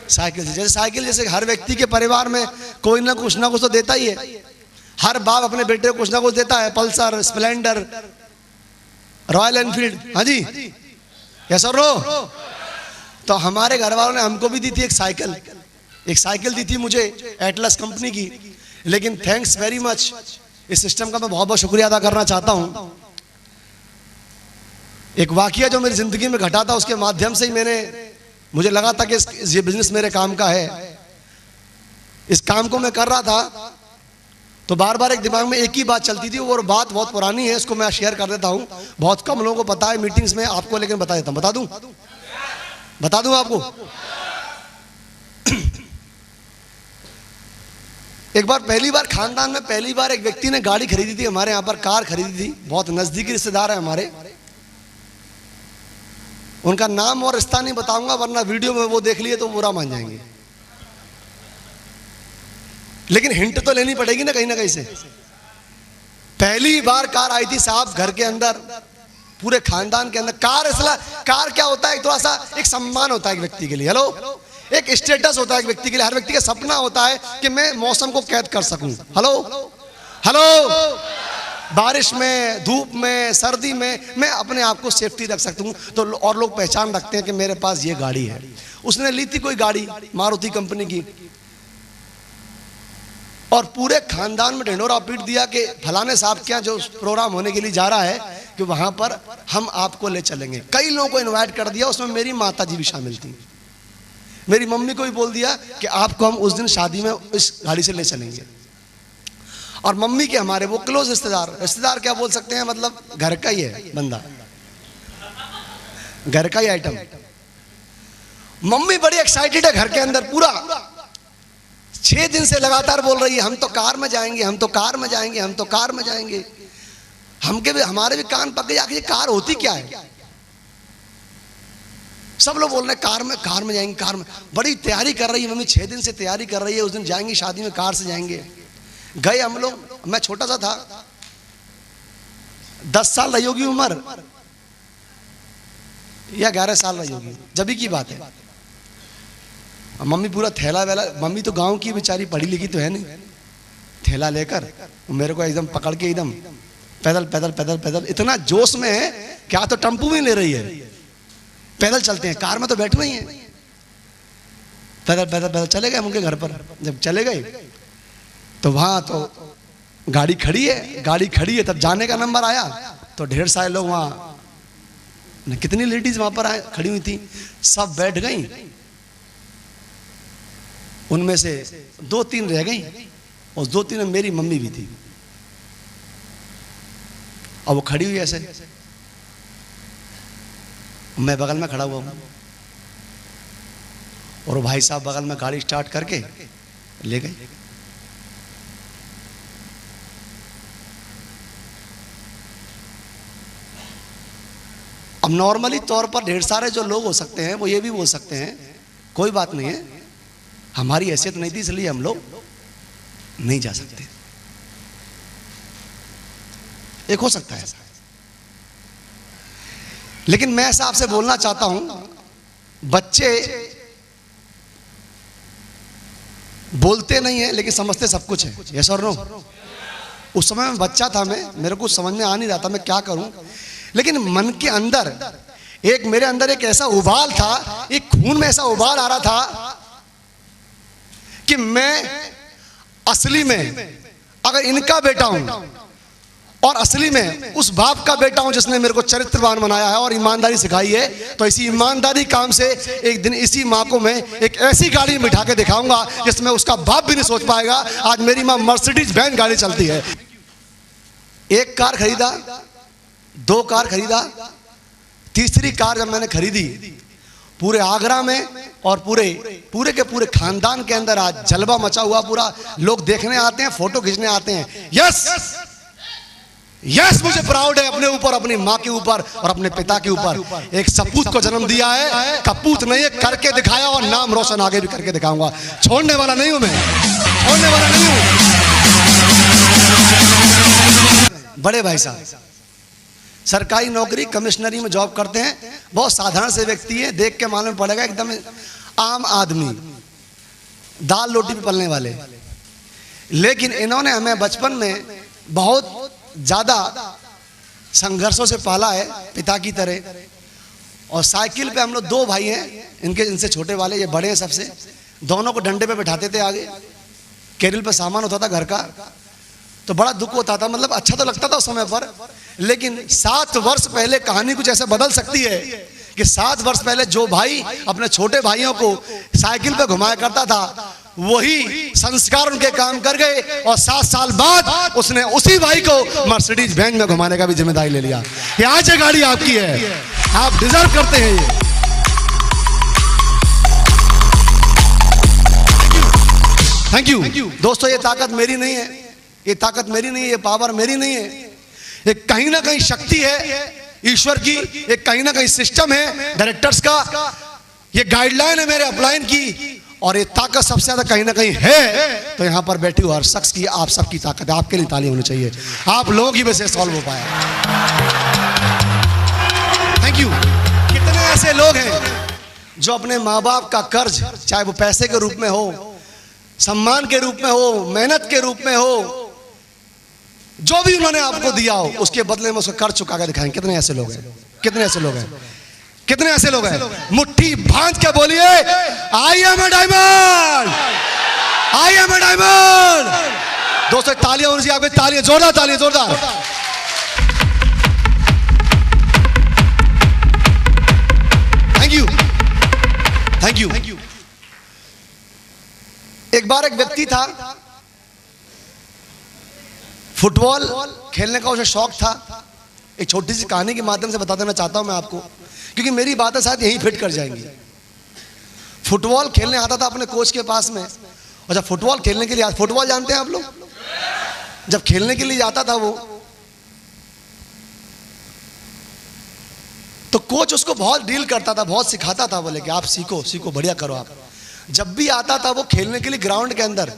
साइकिल से। जैसे साइकिल, जैसे हर व्यक्ति के परिवार में कोई ना कुछ तो देता ही है। हर बाप अपने बेटे को कुछ ना कुछ देता है, पल्सर, स्प्लेंडर, रॉयल एनफील्ड। हाँ जी, यस और नो। तो हमारे घर वालों ने हमको भी दी थी एक साइकिल दी थी मुझे, एटलस कंपनी की। लेकिन थैंक्स वेरी मच, इस सिस्टम का मैं बहुत बहुत शुक्रिया अदा करना चाहता हूं। एक वाकया जो मेरी जिंदगी में घटा था, उसके माध्यम से ही मुझे लगा था कि ये बिजनेस मेरे काम का है। इस काम को मैं कर रहा था तो बार बार एक दिमाग में एक ही बात चलती थी, वो बात बहुत पुरानी है, इसको मैं शेयर कर देता हूं। बहुत कम लोगों को पता है मीटिंग्स में, आपको लेकिन बता देता हूं। बता दूं आपको। एक बार, पहली बार खानदान में पहली बार एक व्यक्ति ने गाड़ी खरीदी थी, हमारे यहाँ पर कार खरीदी थी। बहुत नजदीकी रिश्तेदार है हमारे, उनका नाम और रिश्ता नहीं बताऊंगा वरना वीडियो में वो देख लिए तो बुरा मान जाएंगे, लेकिन हिंट तो लेनी पड़ेगी ना कहीं से। पहली बार कार आई थी साहब घर के अंदर, पूरे खानदान के अंदर कार। इसलिए कार क्या होता है, थोड़ा सा एक सम्मान होता है एक व्यक्ति के लिए। हेलो, एक स्टेटस होता है एक व्यक्ति के लिए। हर व्यक्ति का सपना होता है कि मैं मौसम को कैद कर सकूं। हेलो, बारिश में, धूप में, सर्दी में मैं अपने आप को सेफ्टी रख सकता हूं, तो और लोग पहचान रखते हैं कि मेरे पास ये गाड़ी है। उसने ली थी कोई गाड़ी मारुति कंपनी की, और पूरे खानदान में ढिंढोरा पीट दिया कि फलाने साहब के यहाँ जो प्रोग्राम होने के लिए जा रहा है कि वहां पर हम आपको ले चलेंगे। कई लोगों को इनवाइट कर दिया, उसमें मेरी माता जी भी शामिल थी। मेरी मम्मी को भी बोल दिया कि आपको हम उस दिन शादी में इस गाड़ी से ले चलेंगे। और मम्मी के हमारे वो क्लोज रिश्तेदार क्या बोल सकते हैं, मतलब घर का ही है बंदा, घर का ही आइटम। मम्मी बड़ी एक्साइटेड है घर के अंदर, पूरा 6 दिन से लगातार बोल रही है हम तो कार में जाएंगे, हम तो कार में जाएंगे, हम तो कार में जाएंगे। हमारे भी कान पक गए, आखिर ये कार होती क्या है। सब लोग बोल रहे हैं कार में जाएंगे, कार में। बड़ी तैयारी कर रही है मम्मी, 6 दिन से तैयारी कर रही है, उस दिन जाएंगी शादी में, कार से जाएंगे। गए हम लोग, मैं छोटा सा था, 10 साल रही होगी उम्र या 11 साल रही होगी, जब की बात है। मम्मी पूरा थैला वैला, मम्मी तो गांव की बेचारी, पढ़ी लिखी तो है नहीं, थैला लेकर मेरे को एकदम पकड़ के एकदम पैदल पैदल पैदल पैदल, इतना जोश में है क्या तो टेम्पू भी ले रही है, पैदल चलते हैं, कार में तो बैठ नहीं है, पैदल पैदल पैदल चले गए उनके घर पर। जब चले गए तो वहां तो गाड़ी खड़ी है, गाड़ी खड़ी है, तब जाने का नंबर आया तो ढेर सारे लोग वहां, कितनी लेडीज वहां पर आए खड़ी हुई थी, सब बैठ गई, उनमें से 2-3 रह गई और 2-3 में मेरी मम्मी भी थी। और वो खड़ी हुई ऐसे, मैं बगल में खड़ा हुआ हूं और वो भाई साहब बगल में गाड़ी स्टार्ट करके ले गए। अब नॉर्मली तौर पर ढेर सारे जो लोग हो सकते हैं वो ये भी बोल सकते हैं कोई बात नहीं है, हमारी हैसियत नहीं थी इसलिए हम लोग नहीं जा सकते, एक हो सकता है। लेकिन मैं ऐसा आपसे बोलना चाहता हूं, बच्चे बोलते नहीं है लेकिन समझते सब कुछ है, यस और नो। उस समय में बच्चा था मैं, मेरे को समझ में आ नहीं रहा था मैं क्या करूं, लेकिन मन के अंदर एक, मेरे अंदर एक ऐसा उबाल था, एक खून में ऐसा उबाल आ रहा था कि मैं असली में अगर इनका बेटा हूं और असली में उस बाप का बेटा हूं जिसने मेरे को चरित्रवान बनाया है और ईमानदारी सिखाई है, तो इसी ईमानदारी काम से एक दिन इसी माँ को मैं एक ऐसी गाड़ी में बिठा के दिखाऊंगा जिसमें उसका बाप भी नहीं सोच पाएगा। आज मेरी माँ मर्सिडीज बैंज गाड़ी चलती है। एक कार खरीदा, 2 कार खरीदा, तीसरी कार जब मैंने खरीदी, पूरे आगरा में और पूरे के पूरे खानदान के अंदर आज जलवा मचा हुआ, पूरा लोग देखने आते हैं, फोटो खींचने आते हैं। यस यस, मुझे प्राउड है अपने ऊपर, अपनी माँ के ऊपर और अपने पिता के ऊपर। एक सपूत को जन्म दिया है, कपूत नहीं है, करके दिखाया और नाम रोशन आगे भी करके दिखाऊंगा। छोड़ने वाला नहीं हूं मैं, छोड़ने वाला नहीं हूं। बड़े भाई साहब सरकारी नौकरी कमिश्नरी में जॉब करते हैं, बहुत साधारण से व्यक्ति है, देख के मालूम पड़ेगा एकदम आम आदमी, दाल रोटी पे पलने वाले। लेकिन इन्होंने हमें बचपन में बहुत ज्यादा संघर्षों से पाला है पिता की तरह। और साइकिल पे हम लोग 2 भाई हैं, इनसे छोटे वाले, ये बड़े हैं सबसे, दोनों को डंडे पे बैठाते थे आगे, कैरियर पे सामान होता था घर का, तो बड़ा दुख होता था, मतलब अच्छा तो लगता था उस समय पर। लेकिन 7 वर्ष पहले कहानी कुछ ऐसे बदल सकती है कि 7 वर्ष पहले जो भाई अपने छोटे भाइयों को साइकिल पे घुमाया करता था, वही संस्कार उनके काम कर गए और 7 साल बाद उसने उसी भाई को मर्सिडीज बैंज में घुमाने का भी जिम्मेदारी ले लिया कि आज ये गाड़ी आपकी है, आप डिजर्व करते हैं ये। थैंक यू दोस्तों, ये ताकत मेरी नहीं है, ये ताकत मेरी नहीं है, ये पावर मेरी नहीं है, ये कहीं ना कहीं शक्ति है ईश्वर की, एक कहीं ना कहीं सिस्टम है डायरेक्टर्स का, ये गाइडलाइन है मेरे अपलाइन की, और ये ताकत सबसे ज्यादा कहीं ना कहीं है तो यहां पर बैठी हुई हर शख्स की, आप सबकी ताकत है। आपके लिए ताली होनी चाहिए, आप लोगों की वजह से सॉल्व हो पाया। Thank you. कितने ऐसे लोग हैं जो अपने माँ बाप का कर्ज, चाहे वो पैसे के रूप में हो, सम्मान के रूप में हो, मेहनत के रूप में हो, जो भी उन्होंने आपको दिया हो, उसके बदले में उसको कर्ज चुका के दिखाएं। कितने ऐसे लोग हैं, कितने ऐसे लोग हैं, कितने ऐसे लोग हैं? मुट्ठी भांज के बोलिए, I am a diamond, I am a diamond. दोस्तों तालियां होनी चाहिए, आपकी तालियां, जोरदार तालियां, जोरदार। Thank you, thank you. एक बार एक व्यक्ति था, फुटबॉल खेलने का उसे शौक था। एक छोटी सी कहानी के माध्यम से बता देना चाहता हूं मैं आपको, क्योंकि मेरी बातें शायद यहीं फिट कर जाएंगी। फुटबॉल खेलने आता था अपने कोच के पास में, और जब फुटबॉल खेलने के लिए, फुटबॉल जानते हैं आप लोग, जब खेलने के लिए जाता था वो, तो कोच उसको बहुत डील करता था, बहुत सिखाता था, बोले कि आप सीखो सीखो, बढ़िया करो आप। जब भी आता था वो खेलने के लिए ग्राउंड के अंदर,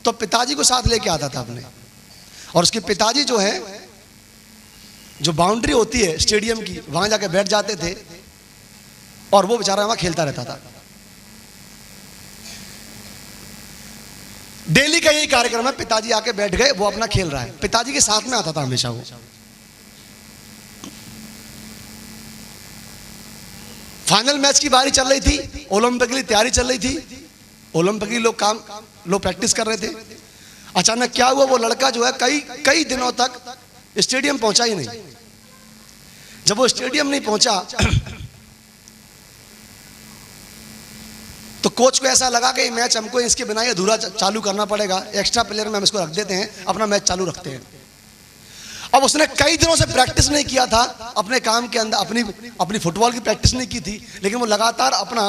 तो पिताजी को साथ लेके आता था अपने, और उसके पिताजी जो है, जो बाउंड्री होती है स्टेडियम की, वहां जाके बैठ जाते थे और वो बेचारा वहां खेलता रहता था। डेली का यही कार्यक्रम है, पिताजी आके बैठ गए, वो अपना खेल रहा है, पिताजी के साथ में आता था हमेशा वो। फाइनल मैच की बारी चल रही थी, ओलंपिक के लिए तैयारी चल रही थी, ओलंपिक के लोग प्रैक्टिस कर रहे थे। अचानक क्या हुआ, वो लड़का जो है कई दिनों तक स्टेडियम पहुंचा ही नहीं। जब वो स्टेडियम नहीं पहुंचा तो कोच को ऐसा लगा कि मैच हमको इसके बिना ही अधूरा चालू करना पड़ेगा, एक्स्ट्रा प्लेयर में हम इसको रख देते हैं, अपना मैच चालू रखते हैं। अब उसने कई दिनों से प्रैक्टिस नहीं किया था अपने काम के अंदर, अपनी फुटबॉल की प्रैक्टिस नहीं की थी, लेकिन वो लगातार अपना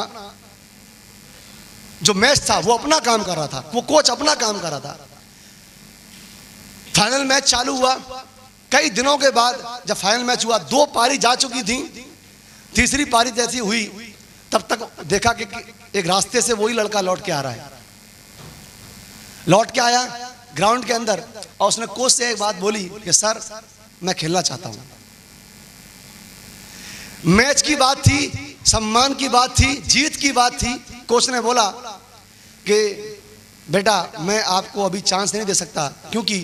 जो मैच था वो अपना काम कर रहा था, वो कोच अपना काम कर रहा था। फाइनल मैच चालू हुआ, कई दिनों के बाद जब फाइनल मैच हुआ, 2 पारी जा चुकी थी, तीसरी पारी जैसी हुई तब तक देखा कि एक रास्ते से वही लड़का लौट के आ रहा है। लौट के आया ग्राउंड के अंदर और उसने कोच से एक बात बोली कि सर मैं खेलना चाहता हूं। मैच की बात थी, सम्मान की बात थी, जीत की बात थी। कोच ने बोला कि बेटा मैं आपको अभी चांस नहीं दे सकता, क्योंकि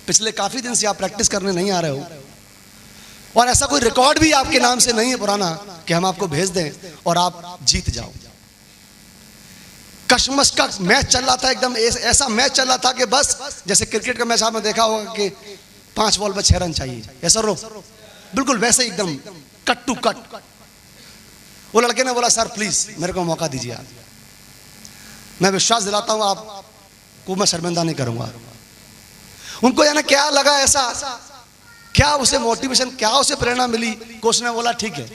पिछले काफी दिन से आप प्रैक्टिस करने नहीं आ रहे हो और ऐसा कोई रिकॉर्ड भी आपके नाम से नहीं है पुराना कि हम आपको भेज दें और आप जीत जाओ। कशमकश का मैच चल रहा था, एकदम ऐसा मैच चल रहा था कि बस जैसे क्रिकेट का मैच आपने देखा होगा कि 5 बॉल पर 6 रन चाहिए, ऐसा रो बिल्कुल वैसे एकदम कट टू कट। वो लड़के ने बोला सर प्लीज मेरे को मौका दीजिए, आप मैं विश्वास दिलाता हूं आपको मैं शर्मिंदा नहीं करूंगा। उनको यानी क्या लगा, ऐसा क्या उसे मोटिवेशन, क्या उसे प्रेरणा मिली। कोच ने बोला ठीक है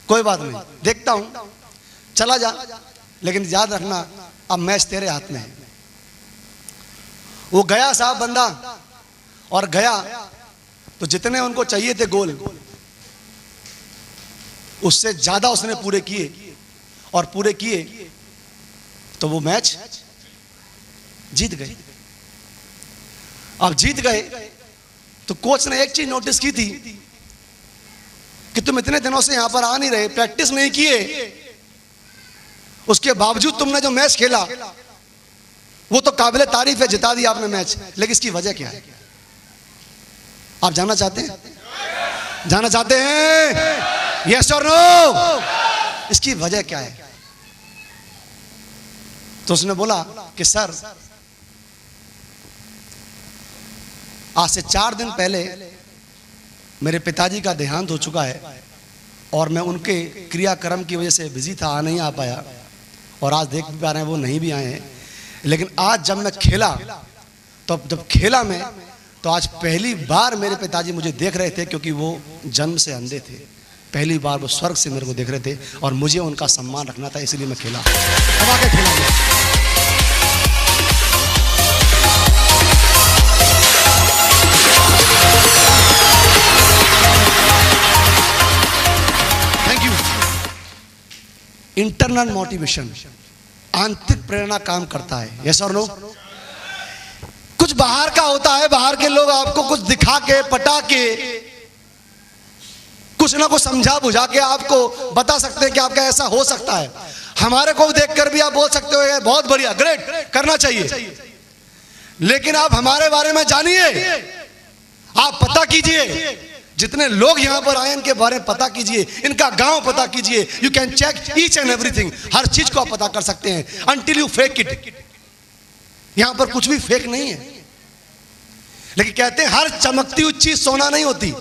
कोई बात नहीं, देखता हूं, चला जा, लेकिन याद रखना अब मैच तेरे हाथ में है। वो गया साहब बंदा, और गया तो जितने उनको चाहिए थे गोल उससे ज्यादा उसने पूरे किए, और पूरे किए तो वो मैच जीत गए। अब जीत गए तो कोच ने एक चीज नोटिस की थी कि तुम इतने दिनों से यहां पर आ नहीं रहे, प्रैक्टिस नहीं किए, उसके बावजूद तुमने जो मैच खेला वो तो काबिल तारीफ है, जिता दिया आपने मैच, लेकिन इसकी वजह क्या है? आप जानना चाहते हैं? जानना चाहते हैं? यस और नो? इसकी वजह क्या है? तो उसने बोला कि सर आज से 4 दिन पहले मेरे पिताजी का देहांत हो चुका है और मैं उनके क्रियाक्रम की वजह से बिजी था, नहीं आ पाया, और आज देख भी पा रहे हैं वो नहीं भी आए हैं। लेकिन आज जब मैं खेला तो जब खेला मैं तो आज पहली बार मेरे पिताजी मुझे देख रहे थे, क्योंकि वो जन्म से अंधे थे। पहली बार वो स्वर्ग से मेरे को देख रहे थे और मुझे उनका सम्मान रखना था, इसलिए मैं खेला। अब आके खेला इंटरनल मोटिवेशन, आंतरिक प्रेरणा काम करता है। यस और नो? कुछ बाहर का होता है, बाहर के लोग आपको कुछ दिखा के पटा के कुछ ना कुछ समझा बुझा के आपको बता सकते हैं कि आपका ऐसा हो सकता है। हमारे को देखकर भी आप बोल सकते हो बहुत बढ़िया, ग्रेट, करना चाहिए, लेकिन आप हमारे बारे में जानिए, आप पता कीजिए, जितने लोग यहां पर आए इनके बारे में पता कीजिए, इनका गांव पता कीजिए। You can check each and everything, हर चीज को आप पता कर सकते हैं, अनटिल यू फेक इट। यहां पर कुछ भी फेक नहीं है, लेकिन कहते हैं हर चमकती हुई चीज सोना नहीं होती,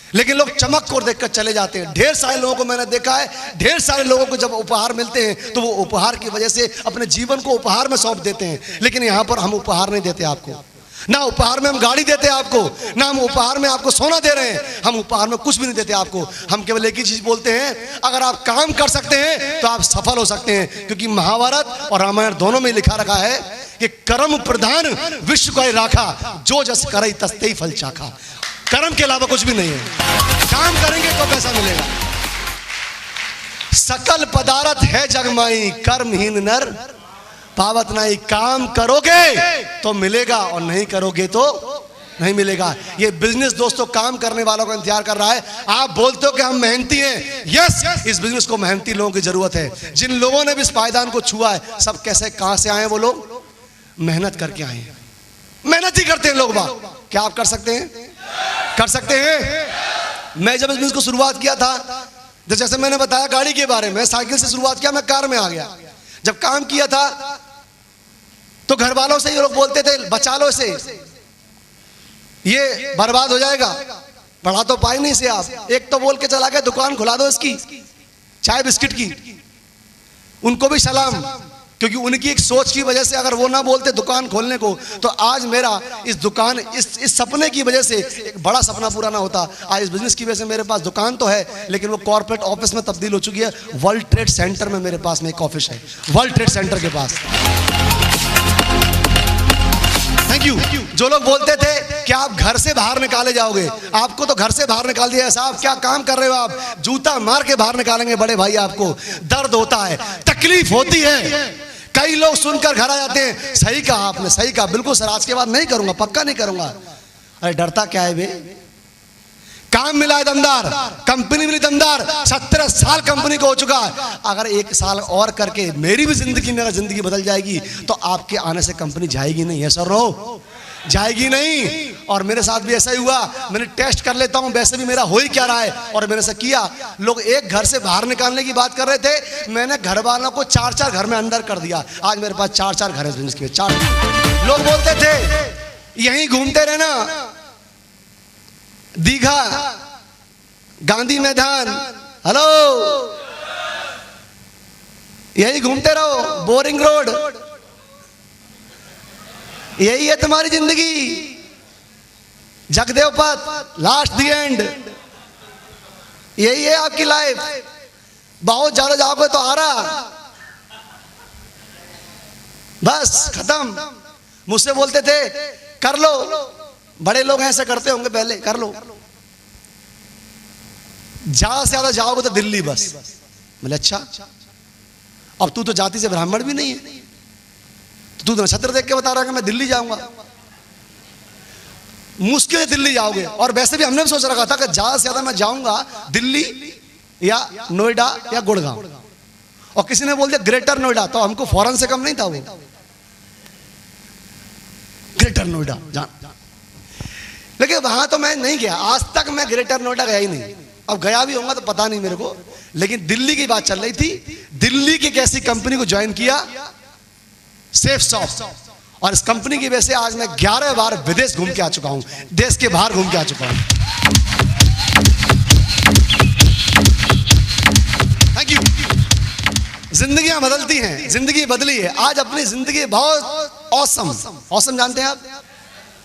लेकिन लोग चमक को देखकर चले जाते हैं। ढेर सारे लोगों को मैंने देखा है, ढेर सारे लोगों को जब उपहार मिलते हैं तो वो उपहार की वजह से अपने जीवन को उपहार में सौंप देते हैं, लेकिन यहां पर हम उपहार नहीं देते आपको, ना उपहार में हम गाड़ी देते हैं आपको, ना हम उपहार में आपको सोना दे रहे हैं, हम उपहार में कुछ भी नहीं देते आपको। हम केवल एक ही चीज बोलते हैं, अगर आप काम कर सकते हैं तो आप सफल हो सकते हैं, क्योंकि महाभारत और रामायण दोनों में लिखा रखा है कि कर्म प्रधान विश्व को राखा, जो जस करे तस्ते ही फल चाखा। कर्म के अलावा कुछ भी नहीं है, काम करेंगे तो पैसा मिलेगा। सकल पदार्थ है जगमाई, कर्महीन नर पावत नहीं। काम करोगे तो मिलेगा और नहीं करोगे तो नहीं मिलेगा। ये बिजनेस दोस्तों काम करने वालों का इंतजार कर रहा है। आप बोलते हो कि हम मेहनती हैं, यस, इस बिजनेस को मेहनती लोगों की जरूरत है। जिन लोगों ने भी इस पायदान को छुआ है, सब कैसे कहां से आए? वो लोग मेहनत करके आए हैं, मेहनत ही करते हैं लोग। बात क्या आप कर सकते हैं? कर सकते हैं। मैं जब इस बिजनेस को शुरुआत किया था तो जैसे मैंने बताया गाड़ी के बारे में, साइकिल से शुरुआत किया, मैं कार में आ गया। जब काम किया था तो घर वालों से ये लोग बोलते थे बचा लो इसे, ये बर्बाद हो जाएगा, पढ़ा तो पाए नहीं से आप। एक तो बोल के चला गया दुकान खुला दो इसकी, चाय बिस्किट की। उनको भी सलाम, क्योंकि उनकी एक सोच की वजह से अगर वो ना बोलते दुकान खोलने को, तो आज मेरा इस दुकान इस सपने की वजह से एक बड़ा सपना पूरा ना होता। आज इस बिजनेस की वजह से मेरे पास दुकान तो है, लेकिन वो कॉर्पोरेट ऑफिस में तब्दील हो चुकी है। वर्ल्ड ट्रेड सेंटर में मेरे पास में एक ऑफिस है, वर्ल्ड ट्रेड सेंटर के पास। Thank you. जो लोग बोलते थे कि आप घर से बाहर निकाले जाओगे, आपको तो घर से बाहर निकाल दिया साहब, क्या काम कर रहे हो आप, जूता मार के बाहर निकालेंगे बड़े भाई। आपको दर्द होता है, तकलीफ होती है, कई लोग सुनकर घर आ जाते हैं। सही कहा आपने, सही कहा, बिल्कुल सर, आज के बाद नहीं करूंगा, पक्का नहीं करूंगा। अरे डरता क्या है बे, काम मिला है दमदार, कंपनी मिली दमदार, 17 साल कंपनी को हो चुका है। अगर 1 साल और करके मेरी भी जिंदगी, मेरा जिंदगी बदल जाएगी, तो आपके आने से कंपनी जाएगी नहीं है सर, रो जाएगी नहीं। और मेरे साथ भी ऐसा ही हुआ। मैंने टेस्ट कर लेता हूं वैसे भी मेरा हो ही क्या रहा है, और मैंने से किया। लोग एक घर से बाहर निकालने की बात कर रहे थे, मैंने घर वालों को 4-4 घर में अंदर कर दिया। आज मेरे पास 4-4 घर है बिजनेस के, 4। लोग बोलते थे यहीं घूमते रहना, दीघा, गांधी मैदान, हेलो, यही घूमते रहो, बोरिंग रोड, यही है तुम्हारी जिंदगी, जगदेव पथ, लास्ट दी एंड, यही है आपकी लाइफ। बहुत ज्यादा जाओगे तो हारा, बस खत्म। मुझसे बोलते थे कर लो, बड़े लोग ऐसे करते होंगे पहले, कर लो, ज्यादा से ज्यादा जाओगे तो दिल्ली बस। बोले अच्छा, अब तू तो जाति से ब्राह्मण भी नहीं है, तू तो नक्षत्र देख के बता रहा है कि मैं दिल्ली जाऊंगा। मुश्किल है दिल्ली जाओगे। और वैसे भी हमने भी सोच रखा था कि ज्यादा से ज्यादा मैं जाऊंगा दिल्ली या नोएडा या गुड़गांव, और किसी ने बोल दिया ग्रेटर नोएडा, तो हमको फौरन से कम नहीं था वो, ग्रेटर नोएडा जान। लेकिन वहां तो मैं नहीं गया, आज तक मैं ग्रेटर नोएडा गया ही नहीं। अब गया भी होगा तो पता नहीं मेरे को, लेकिन दिल्ली की बात चल रही थी। दिल्ली की कैसी कंपनी को ज्वाइन किया, सेफ सॉफ्ट, और इस कंपनी की वजह से आज मैं 11 बार विदेश घूम के आ चुका हूं, देश के बाहर घूम के आ चुका हूं। Thank you. जिंदगियां बदलती हैं, जिंदगी बदली है। आज अपनी जिंदगी बहुत ऑसम, ऑसम जानते हैं आप,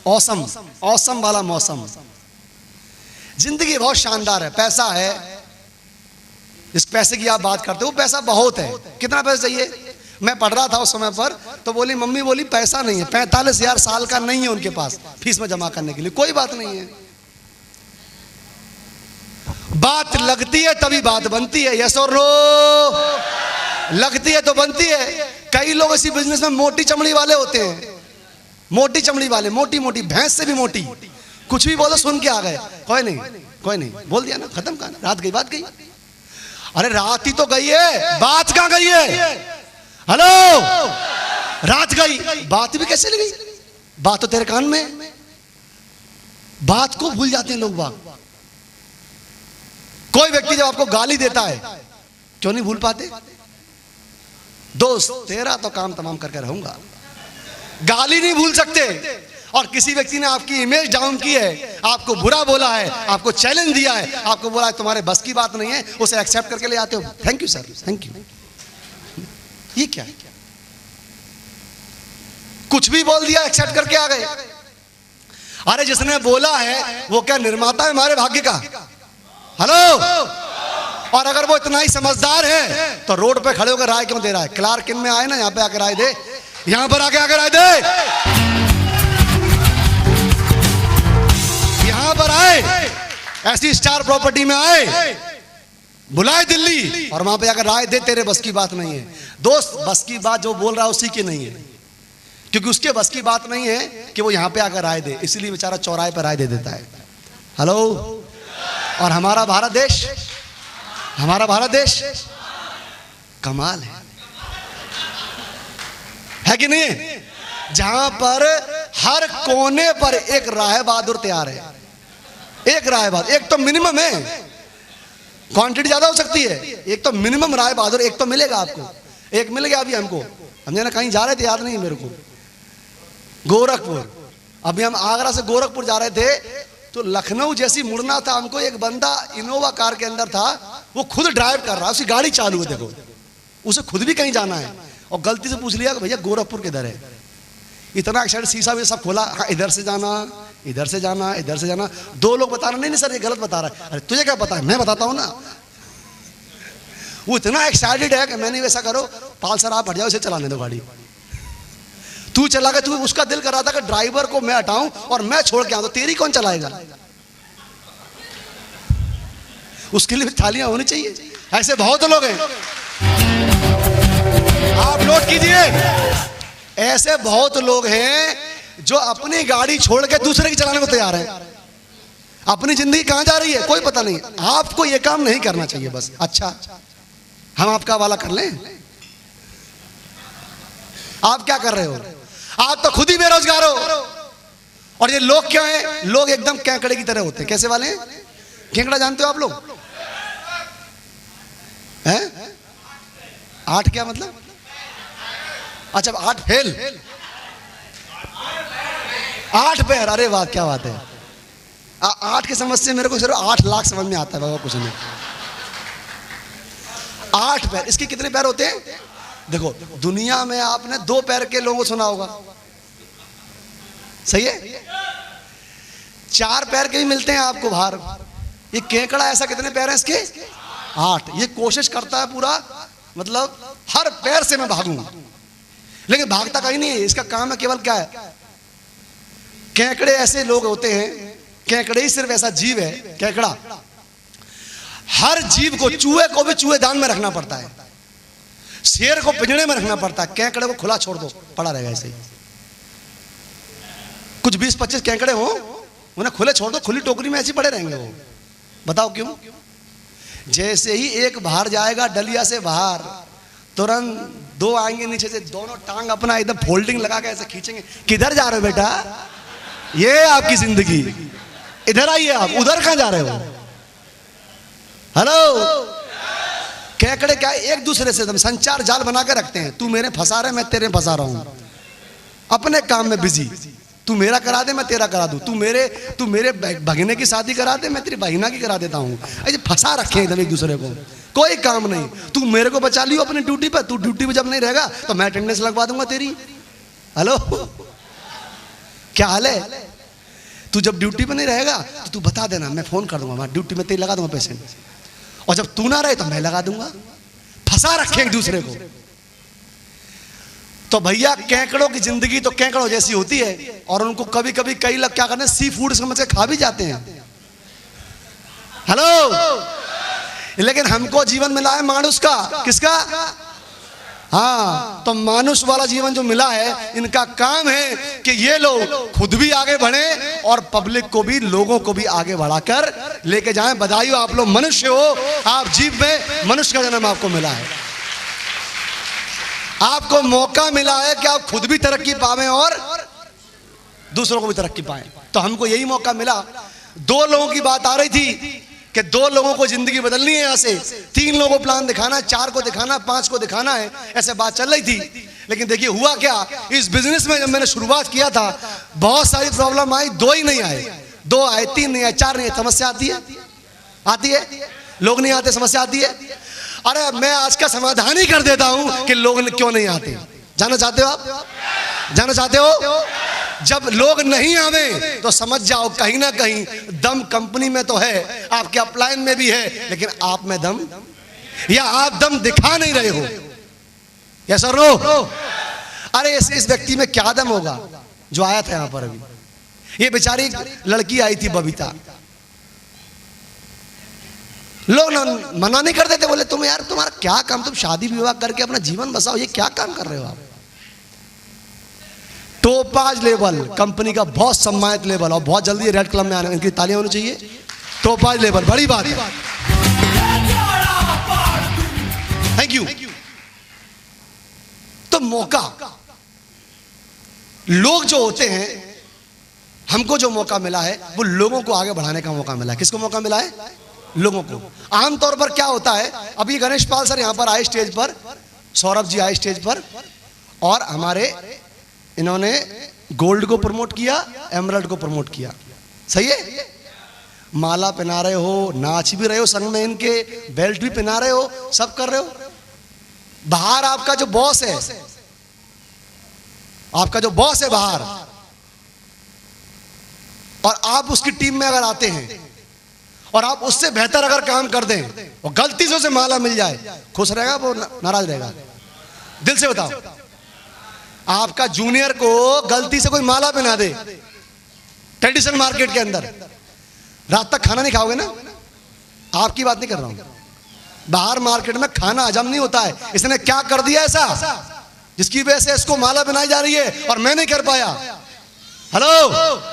ऑसम, ऑसम वाला मौसम, जिंदगी बहुत शानदार है। पैसा है, जिस पैसे की आप बात करते हो वो पैसा बहुत है। कितना पैसा चाहिए? मैं पढ़ रहा था उस समय पर, तो बोली मम्मी, बोली पैसा नहीं है, 45,000 साल का नहीं है उनके पास फीस में जमा करने के लिए। कोई बात नहीं है, बात लगती है तभी बात बनती है। यस और नो, लगती है तो बनती है। कई लोग इसी बिजनेस में मोटी चमड़ी वाले होते हैं, मोटी चमड़ी वाले, मोटी मोटी, भैंस से भी मोटी। कुछ भी बोलो सुन के आ गए, कोई नहीं, कोई नहीं, बोल दिया ना, खत्म कहानी, रात गई, बात गई। अरे रात ही तो गई है, बात कहां गई है? हेलो, रात गई, बात भी कैसे लगी? बात तो तेरे कान में। बात को भूल जाते हैं लोग बाग। कोई व्यक्ति जब आपको गाली देता है, क्यों नहीं भूल पाते? दोस्त तेरा तो काम तमाम करके रहूंगा, गाली नहीं भूल सकते। और किसी व्यक्ति ने आपकी इमेज डाउन की है, आपको बुरा बोला है, आपको चैलेंज दिया है, आपको बोला है तुम्हारे बस की बात नहीं है, उसे एक्सेप्ट करके ले आते हो। Thank you sir, thank you. ये क्या है? कुछ भी बोल दिया, एक्सेप्ट करके आ गए। अरे जिसने बोला है वो क्या निर्माता है हमारे भाग्य का? हेलो। और अगर वो इतना ही समझदार है तो रोड पे खड़े होकर राय क्यों दे रहा है? क्लार्क इन में आए ना, यहां पे आकर राय दे, यहां पर आके आकर राय दे, यहां पर आए, ऐसी स्टार प्रॉपर्टी में आए, बुलाए दिल्ली, और वहां पे जाकर राय दे तेरे बस की बात नहीं है। दोस्त, बस की बात जो बोल रहा है उसी की नहीं है, क्योंकि उसके बस की बात नहीं है कि वो यहां पे आकर राय दे, इसलिए बेचारा चौराहे पर राय दे देता है। हेलो। और हमारा भारत देश, हमारा भारत देश कमाल है कि नहीं? जहां पर हर कोने पर एक राय बहादुर तैयार है, एक राय बहादुर, एक तो मिनिमम है। क्वांटिटी ज्यादा हो सकती है। एक तो मिनिमम राय बहादुर एक तो मिलेगा आपको, एक मिल गया अभी हमको। हम ना कहीं जा रहे थे, याद नहीं मेरे को, गोरखपुर। अभी हम आगरा से गोरखपुर जा रहे थे, तो लखनऊ जैसी मुड़ना था हमको, एक बंदा इनोवा कार के अंदर था, वो खुद ड्राइव कर रहा है, उसकी गाड़ी चालू है, देखो उसे खुद भी कहीं जाना है, और गलती से पूछ लिया कि भैया गोरखपुर किधर है। इतना एक्साइटेड, शीशा भी सब खोला, हाँ इधर से जाना, इधर से जाना, इधर से जाना। दो लोग बता रहे नहीं सर ये गलत बता रहा है। अरे तुझे क्या पता है, मैं बताता हूँ ना। वो इतना एक्साइटेड है कि मैंने वैसा करो पाल सर आप हट जाओ, इसे चलाने दो गाड़ी। तू चला गया, तू उसका दिल कर रहा था कि ड्राइवर को मैं हटाऊं और मैं छोड़ के आऊं, तो तेरी कौन चलाएगा? उसके लिए भी थालियां होनी चाहिए। ऐसे बहुत लोग हैं, आप नोट कीजिए, ऐसे बहुत लोग हैं जो अपनी गाड़ी छोड़ के दूसरे की चलाने को तैयार है। अपनी जिंदगी कहां जा रही है कोई पता नहीं। आपको यह काम नहीं करना चाहिए बस। अच्छा हम आपका हवाला कर लें, आप क्या कर रहे हो? आप तो खुद ही बेरोजगार हो। और ये लोग क्या है, लोग एकदम केकड़े की तरह होते हैं। कैसे वाले हैं? केकड़ा जानते हो आप लोग? हैं? 8 क्या मतलब? अच्छा 8 फेल, 8 पैर। अरे वाह क्या बात है। 8 की समझ से मेरे को सिर्फ 8 लाख समझ में आता है बाबा, कुछ नहीं। 8 पैर, इसके कितने पैर होते हैं? देखो दुनिया में आपने 2 पैर के लोगों को सुना होगा, सही है? 4 पैर के भी मिलते हैं आपको बाहर। ये केकड़ा ऐसा कितने पैर हैं इसके? 8। ये कोशिश करता है पूरा, मतलब हर पैर से मैं भागूं, लेकिन भागता कहीं नहीं है। इसका काम है केवल क्या है, केकड़े ऐसे लोग होते हैं, केकड़े ही सिर्फ ऐसा जीव है, केकड़ा हर जीव को, चूहे को भी चूहेदान में रखना पड़ता है, शेर को पिंजड़े में रखना पड़ता है, केकड़े को खुला छोड़ दो पड़ा रहेगा ऐसे ही। कुछ 20-25 केकड़े हो, उन्हें खुले छोड़ दो, खुली टोकरी में ऐसे पड़े रहेंगे वो। बताओ क्यों? जैसे ही एक बाहर जाएगा डलिया से बाहर, तुरंत 2 आएंगे नीचे से, दोनों टांग अपना एकदम फोल्डिंग लगा के ऐसे खींचेंगे। किधर जा रहे हो बेटा? ये आपकी जिंदगी, इधर आइए आप, उधर कहां जा रहे हो? हेलो। केकड़े क्या एक दूसरे से संचार जाल बना के रखते हैं। तू मेरे फंसा रहे, मैं तेरे फंसा रहा हूं, अपने काम में बिजी। तू मेरा करा दे, मैं तेरा करा दूं। तू मेरे भगीने की शादी करा दे, मैं तेरी बहिना की करा देता हूं। ऐसे फंसा रखे हैं एकदम एक दूसरे को, कोई काम नहीं। तू मेरे को बचा लियो अपनी ड्यूटी पर, तू ड्यूटी पे जब नहीं रहेगा तो मैं अटेंडेंस लगवा दूंगा तेरी। हेलो क्या हाल है? तू जब ड्यूटी पे नहीं रहेगा तो तू बता देना, मैं फोन कर दूंगा, मैं ड्यूटी में तेरी लगा दूंगा पेशेंट, और जब तू ना रहे तो मैं लगा दूंगा। फंसा रखे एक दूसरे को। तो भैया केकड़ों की जिंदगी तो केकड़ों जैसी होती है, और उनको कभी कभी कई लोग क्या करते हैं, सी फूड समझ के खा भी जाते हैं। हेलो। लेकिन हमको जीवन मिला है मानुष का। किसका? हाँ, तो मानुष वाला जीवन जो मिला है, इनका काम है कि ये लोग खुद भी आगे बढ़े और पब्लिक को भी, लोगों को भी आगे बढ़ाकर लेके जाएं। बधाई हो, आप लोग मनुष्य हो, आप जीव में मनुष्य का जन्म आपको मिला है। आपको मौका मिला है कि आप खुद भी तरक्की पाएं और दूसरों को भी तरक्की पाएं। तो हमको यही मौका मिला। 2 लोगों की बात आ रही थी कि 2 लोगों को जिंदगी बदलनी है, यहाँ से 3 लोगों को प्लान दिखाना है, 4 को दिखाना, 5 को दिखाना है, ऐसे बात चल रही थी। लेकिन देखिए हुआ क्या, इस बिजनेस में जब मैंने शुरुआत किया था, बहुत सारी प्रॉब्लम आई। 2 ही नहीं आए, 2 आए, 3 नहीं आए, 4 नहीं आए। समस्या आती है, आती है, लोग नहीं आते, समस्या आती है। अरे मैं आज का समाधान ही कर देता हूं कि लोग क्यों नहीं आते। जानना चाहते हो आप? जानना चाहते हो? जब लोग नहीं आवे तो समझ जाओ कहीं ना कहीं दम कंपनी में तो है, आपके अपलाइन में भी है, लेकिन आप में दम, या आप दम दिखा नहीं रहे हो। यस और नो? अरे इस व्यक्ति में क्या दम होगा जो आया था यहां पर अभी। ये बेचारी लड़की आई थी बबीता, लोग मना नहीं करते थे, बोले तुम यार तुम्हारा क्या काम, तुम शादी विवाह करके अपना जीवन बसाओ, ये क्या काम कर रहे हो आप। टोपाज लेबल कंपनी का बहुत सम्मानित लेबल, और बहुत जल्दी रेड क्लब में आने, इनकी तालियां होनी चाहिए। टोपाज लेबल बड़ी बात है, थैंक यू। तो मौका, लोग जो होते हैं, हमको जो मौका मिला है वो लोगों को आगे बढ़ाने का मौका मिला है। किसको मौका मिला है? लोगों को। आमतौर पर क्या होता है, अभी गणेश पाल सर यहाँ पर आए स्टेज पर, सौरभ जी आए स्टेज पर, और हमारे इन्होंने गोल्ड को प्रमोट किया, एमरल्ड को प्रमोट किया, सही है। माला पहना रहे हो, नाच भी रहे हो संग में इनके, बेल्ट भी पहना रहे हो, सब कर रहे हो। बाहर आपका जो बॉस है, आपका जो बॉस है बाहर, और आप उसकी टीम में अगर आते हैं और आप उससे बेहतर अगर काम कर दें और गलती से उसे माला मिल जाए, खुश रहेगा वो नाराज रहेगा? दिल से बताओ। आपका जूनियर को गलती से कोई माला पहना दे ट्रेडिशनल मार्केट के अंदर, रात तक खाना नहीं खाओगे ना? आपकी बात नहीं कर रहा हूं, बाहर मार्केट में खाना हजम नहीं होता है। इसने क्या कर दिया ऐसा जिसकी वजह से इसको माला बनाई जा रही है और मैं नहीं कर पाया? हेलो।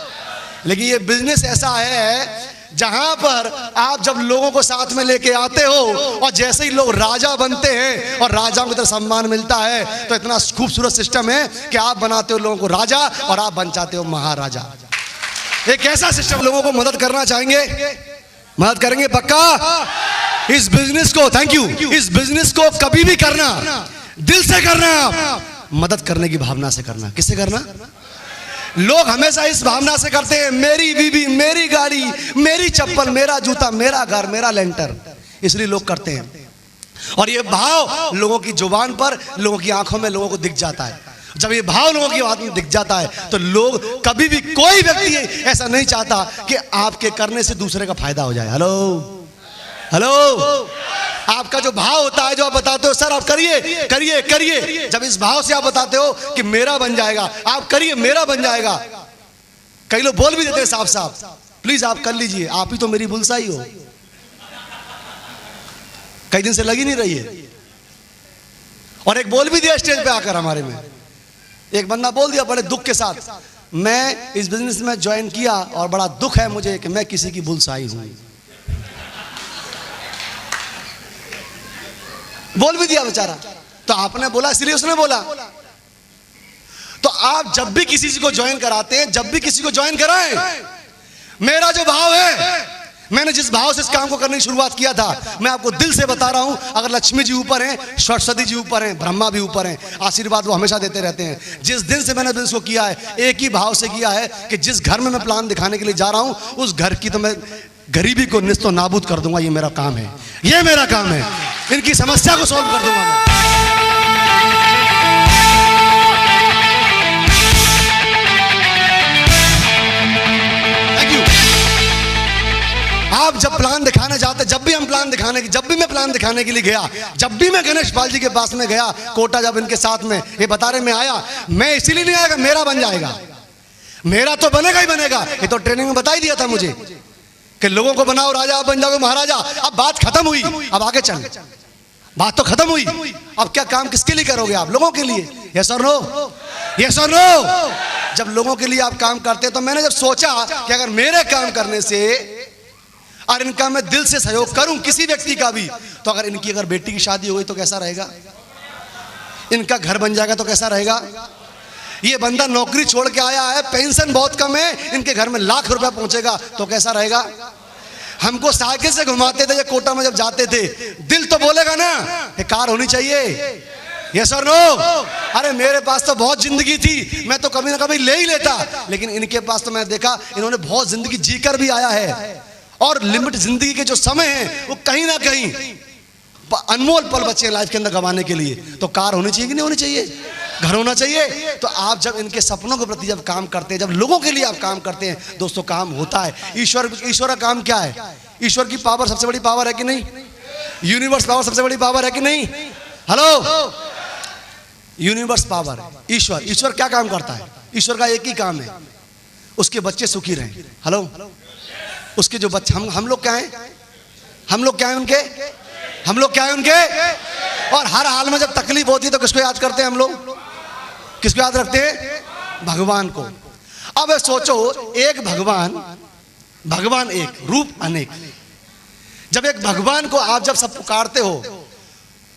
लेकिन ये बिजनेस ऐसा है जहां पर आप जब लोगों को साथ में लेके आते हो और जैसे ही लोग राजा बनते हैं और राजाओं को तरफ सम्मान मिलता है, तो इतना खूबसूरत सिस्टम है कि आप बनाते हो लोगों को राजा और आप बन जाते हो महाराजा। एक ऐसा सिस्टम, लोगों को मदद करना चाहेंगे, मदद करेंगे पक्का। इस बिजनेस को, थैंक यू, इस बिजनेस को कभी भी करना दिल से करना, मदद करने की भावना से करना। किससे करना? लोग हमेशा इस भावना से करते हैं, मेरी बीवी, मेरी गाड़ी, मेरी चप्पल, मेरा जूता, मेरा घर, मेरा लेंटर, इसलिए लोग करते हैं। और ये भाव लोगों की जुबान पर, लोगों की आंखों में लोगों को दिख जाता है। जब ये भाव लोगों की बात में दिख जाता है तो लोग कभी भी, कोई व्यक्ति ऐसा नहीं चाहता कि आपके करने से दूसरे का फायदा हो जाए। Hello hello. आपका जो भाव होता है, जो आप बताते हो सर आप करिए करिए करिए, जब इस भाव से आप बताते हो कि मेरा बन जाएगा, आप करिए मेरा बन जाएगा। कई लोग बोल भी देते हैं साफ साफ, प्लीज आप कर लीजिए, आप ही तो मेरी बुलसाई हो। कई दिन से लगी नहीं रही है। और एक बोल भी दिया स्टेज पे आकर हमारे में, एक बंदा बोल दिया बड़े दुख के साथ, मैं इस बिजनेस में ज्वाइन किया और बड़ा दुख है मुझे कि मैं किसी की बुलसाई हूं। बोल भी दिया बेचारा। तो आपने बोला इसलिए उसने बोला। तो आप जब भी किसी को ज्वाइन कराते हैं, जब भी किसी को ज्वाइन कराएं, मेरा जो भाव है, मैंने जिस भाव से इस काम को करने की शुरुआत किया था, मैं आपको दिल से बता रहा हूं, अगर लक्ष्मी जी ऊपर हैं, सरस्वती जी ऊपर हैं, ब्रह्मा भी ऊपर हैं, आशीर्वाद वो हमेशा देते रहते हैं। जिस दिन से मैंने बिजनेस को किया है, एक ही भाव से किया है कि जिस घर में मैं प्लान दिखाने के लिए जा रहा हूं, उस घर की तो मैं गरीबी को निस्तो नाबूद कर दूंगा। ये मेरा काम है, ये मेरा काम है, इनकी समस्या को सॉल्व कर दूंगा मैं। Thank you. आप जब प्लान दिखाने जाते, जब भी हम प्लान दिखाने की, जब भी मैं प्लान दिखाने के लिए गया, जब भी मैं गणेश पाल जी के पास में गया, कोटा जब इनके साथ में ये बता रहे मैं आया, मैं इसीलिए नहीं आया मेरा बन जाएगा, मेरा तो बनेगा ही बनेगा। ये तो ट्रेनिंग में बता ही दिया था मुझे कि लोगों को बनाओ राजा, आप बन जाओगे महाराजा। अब बात खत्म हुई, अब आगे चल, बात तो खत्म हुई। अब क्या काम किसके लिए करोगे आप? लोगों के लिए। यस और नो? यस और नो? जब लोगों के लिए आप काम करते हैं, तो मैंने जब सोचा कि अगर मेरे काम करने से और इनका मैं दिल से सहयोग करूं किसी व्यक्ति का भी, तो अगर इनकी अगर बेटी की शादी हो गई तो कैसा रहेगा, इनका घर बन जाएगा तो कैसा रहेगा। ये बंदा नौकरी छोड़ के आया है, पेंशन बहुत कम है, इनके घर में लाख रुपया पहुंचेगा तो कैसा रहेगा। हमको साइकिल से घुमाते थे ये कोटा में जब जाते थे, दिल तो बोलेगा ना ये कार होनी चाहिए। यस और नो? अरे मेरे पास तो बहुत जिंदगी थी, मैं तो कभी ना कभी ले ही लेता, लेकिन इनके पास तो मैं देखा इन्होंने बहुत जिंदगी जीकर भी आया है, और लिमिट जिंदगी के जो समय है वो कहीं ना कहीं अनमोल पल बचे लाइफ के अंदर गंवाने के लिए। तो कार होनी चाहिए कि नहीं होनी चाहिए, घर होना चाहिए। तो आप जब इनके सपनों के प्रति जब काम करते हैं, जब लोगों के लिए आप काम करते हैं, दोस्तों काम होता है। ईश्वर का काम क्या है? ईश्वर की पावर सबसे बड़ी पावर है कि नहीं? यूनिवर्स पावर सबसे बड़ी पावर है कि नहीं? हेलो, यूनिवर्स पावर, ईश्वर क्या काम करता है? ईश्वर का एक ही काम है, उसके बच्चे सुखी रहें। हेलो, उसके जो बच्चे, हम लोग क्या हैं? हम लोग क्या हैं उनके? हम लोग क्या है उनके? और हर हाल में जब तकलीफ होती है तो किसको याद करते हैं हम लोग? किसको याद रखते हैं? भगवान को। अब सोचो, एक भगवान एक, रूप अनेक। जब एक भगवान को आप जब सब पुकारते हो,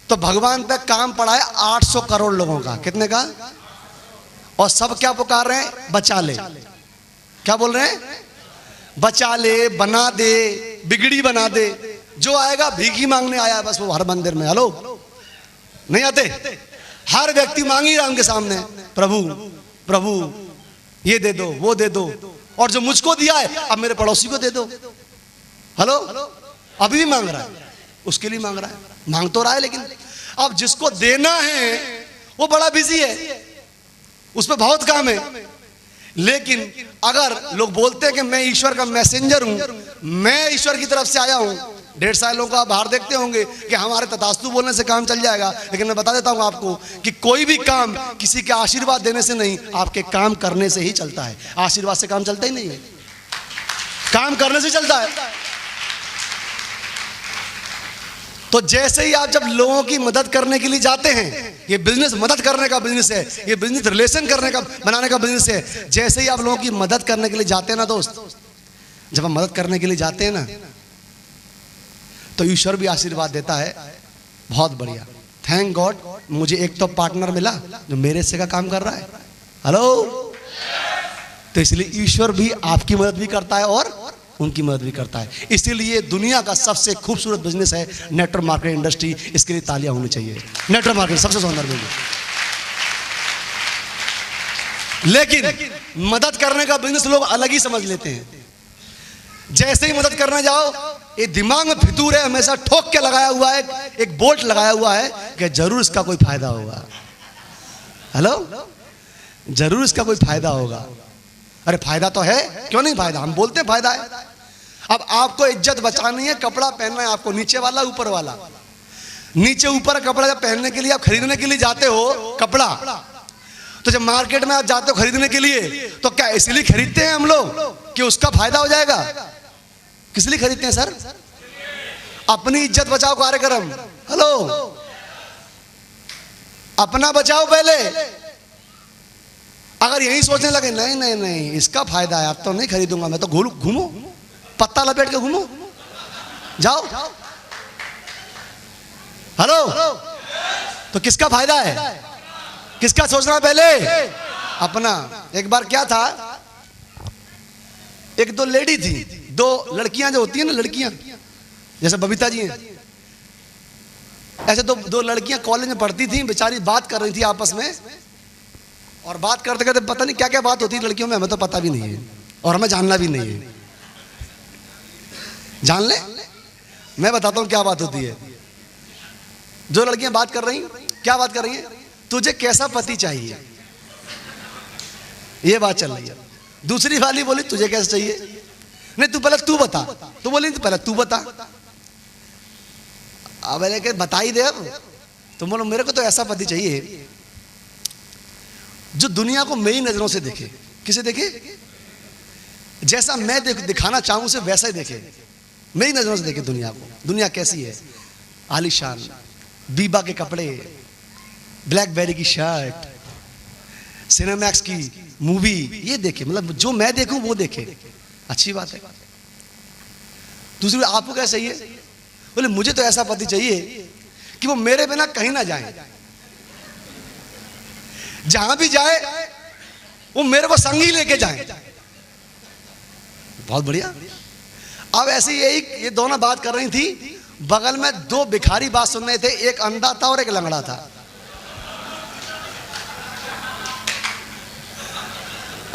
तो भगवान पे काम पड़ा है 800 करोड़ लोगों का। कितने का? और सब क्या पुकार रहे हैं? बचा ले। क्या बोल रहे हैं? बचा ले, बना दे, बिगड़ी बना दे। जो आएगा भीख मांगने आया है बस, वो हर मंदिर में हेलो नहीं आते, हर व्यक्ति मांग ही रहा उनके सामने, प्रभु प्रभु ये दे दो वो दे दो, और जो मुझको दिया है अब मेरे पड़ोसी को दे दो। हेलो, अभी भी मांग रहा है, उसके लिए मांग रहा है, मांग तो रहा है, लेकिन अब जिसको देना है वो बड़ा बिजी है, उस पर बहुत काम है। लेकिन अगर लोग बोलते हैं कि मैं ईश्वर का मैसेंजर हूं, मैं ईश्वर की तरफ से आया हूं, ढेर सारे लोग आप बाहर देखते होंगे कि हमारे तथास्तु बोलने से काम चल जाएगा, लेकिन मैं बता देता हूं आपको कि कोई भी काम किसी के आशीर्वाद देने से नहीं, आपके काम करने से ही चलता है। आशीर्वाद से काम चलता ही नहीं है, काम करने से चलता है। तो जैसे ही आप जब लोगों की मदद करने के लिए जाते हैं, ये बिजनेस मदद करने का बिजनेस है, ये बिजनेस रिलेशन करने का बनाने का बिजनेस है। जैसे ही आप लोगों की मदद करने के लिए जाते हैं ना दोस्त, जब हम मदद करने के लिए जाते हैं ना, तो ईश्वर भी आशीर्वाद देता है, बहुत बढ़िया, थैंक गॉड मुझे एक तो पार्टनर मिला जो मेरे से का काम कर रहा है। हेलो, तो इसलिए ईश्वर भी आपकी मदद भी करता है और उनकी मदद भी करता है। इसीलिए दुनिया का सबसे खूबसूरत बिजनेस है नेटवर्क मार्केटिंग इंडस्ट्री। इसके लिए तालियां होनी चाहिए। नेटवर्क मार्केटिंग सबसे सुंदर बिजनेस, लेकिन मदद करने का बिजनेस लोग अलग ही समझ लेते हैं। जैसे ही मदद करने जाओ, ये दिमाग में फितूर है, हमेशा ठोक के लगाया हुआ है, एक बोल्ट लगाया हुआ है कि जरूर इसका कोई फायदा होगा। हेलो, जरूर इसका कोई फायदा होगा। अरे फायदा तो है, क्यों नहीं फायदा, हम बोलते हैं फायदा है। अब आपको इज्जत बचानी है, कपड़ा पहनना है आपको, नीचे वाला ऊपर वाला। नीचे ऊपर कपड़ा जब पहनने के लिए आप खरीदने के लिए जाते हो कपड़ा, तो जब मार्केट में आप जाते हो खरीदने के लिए, तो क्या इसलिए खरीदते हैं हम लोग कि उसका फायदा हो जाएगा? किस लिए खरीदते हैं सर? अपनी इज्जत बचाओ कार्यक्रम। हेलो, अपना बचाओ पहले। अगर यही सोचने लगे नहीं नहीं नहीं इसका फायदा है, अब तो नहीं खरीदूंगा, मैं तो घूमो पत्ता लपेट के घूमो, जाओ। हेलो, तो किसका फायदा है, किसका सोचना पहले? अपना। एक बार क्या था, एक दो लेडी थी, दो लड़कियां जो होती है ना, लड़कियां जैसे बबीता जी हैं, ऐसे दो लड़कियां कॉलेज में पढ़ती थी, बेचारी बात कर रही थी आपस में, और बात करते करते पता नहीं क्या क्या बात होती है लड़कियों में, हमें तो पता भी नहीं है और हमें जानना भी नहीं है। जान ले, मैं बताता हूं क्या बात होती है। जो लड़कियां बात कर रही, क्या बात कर रही हैं? तुझे कैसा पति चाहिए, ये बात चल रही है। दूसरी वाली बोली तुझे कैसा चाहिए, नहीं तू पहले तू बता, तो बोली तो पहले तू बता। अब लेके बता ही दे। अब तुम बोलो मेरे को तो ऐसा पति चाहिए जो दुनिया को मेरी नजरों से देखे। किसे देखे? जैसा मैं दिखाना चाहूं उसे वैसा ही देखे, मेरी नजरों से देखे दुनिया को। दुनिया कैसी है, आलीशान, बीबा के कपड़े, ब्लैकबेरी की शर्ट, सिनेमैक्स की मूवी, ये देखे, मतलब जो मैं देखूं वो देखे, अच्छी बात है। दूसरी आपको क्या चाहिए? बोले मुझे तो ऐसा पति चाहिए कि वो मेरे बिना कहीं ना जाए, जहां भी जाए वो मेरे को संग ही लेके जाए। बहुत बढ़िया। अब ऐसे ये दोनों बात कर रही थी, बगल में दो भिखारी बात सुन रहे थे, एक अंधा था और एक लंगड़ा था।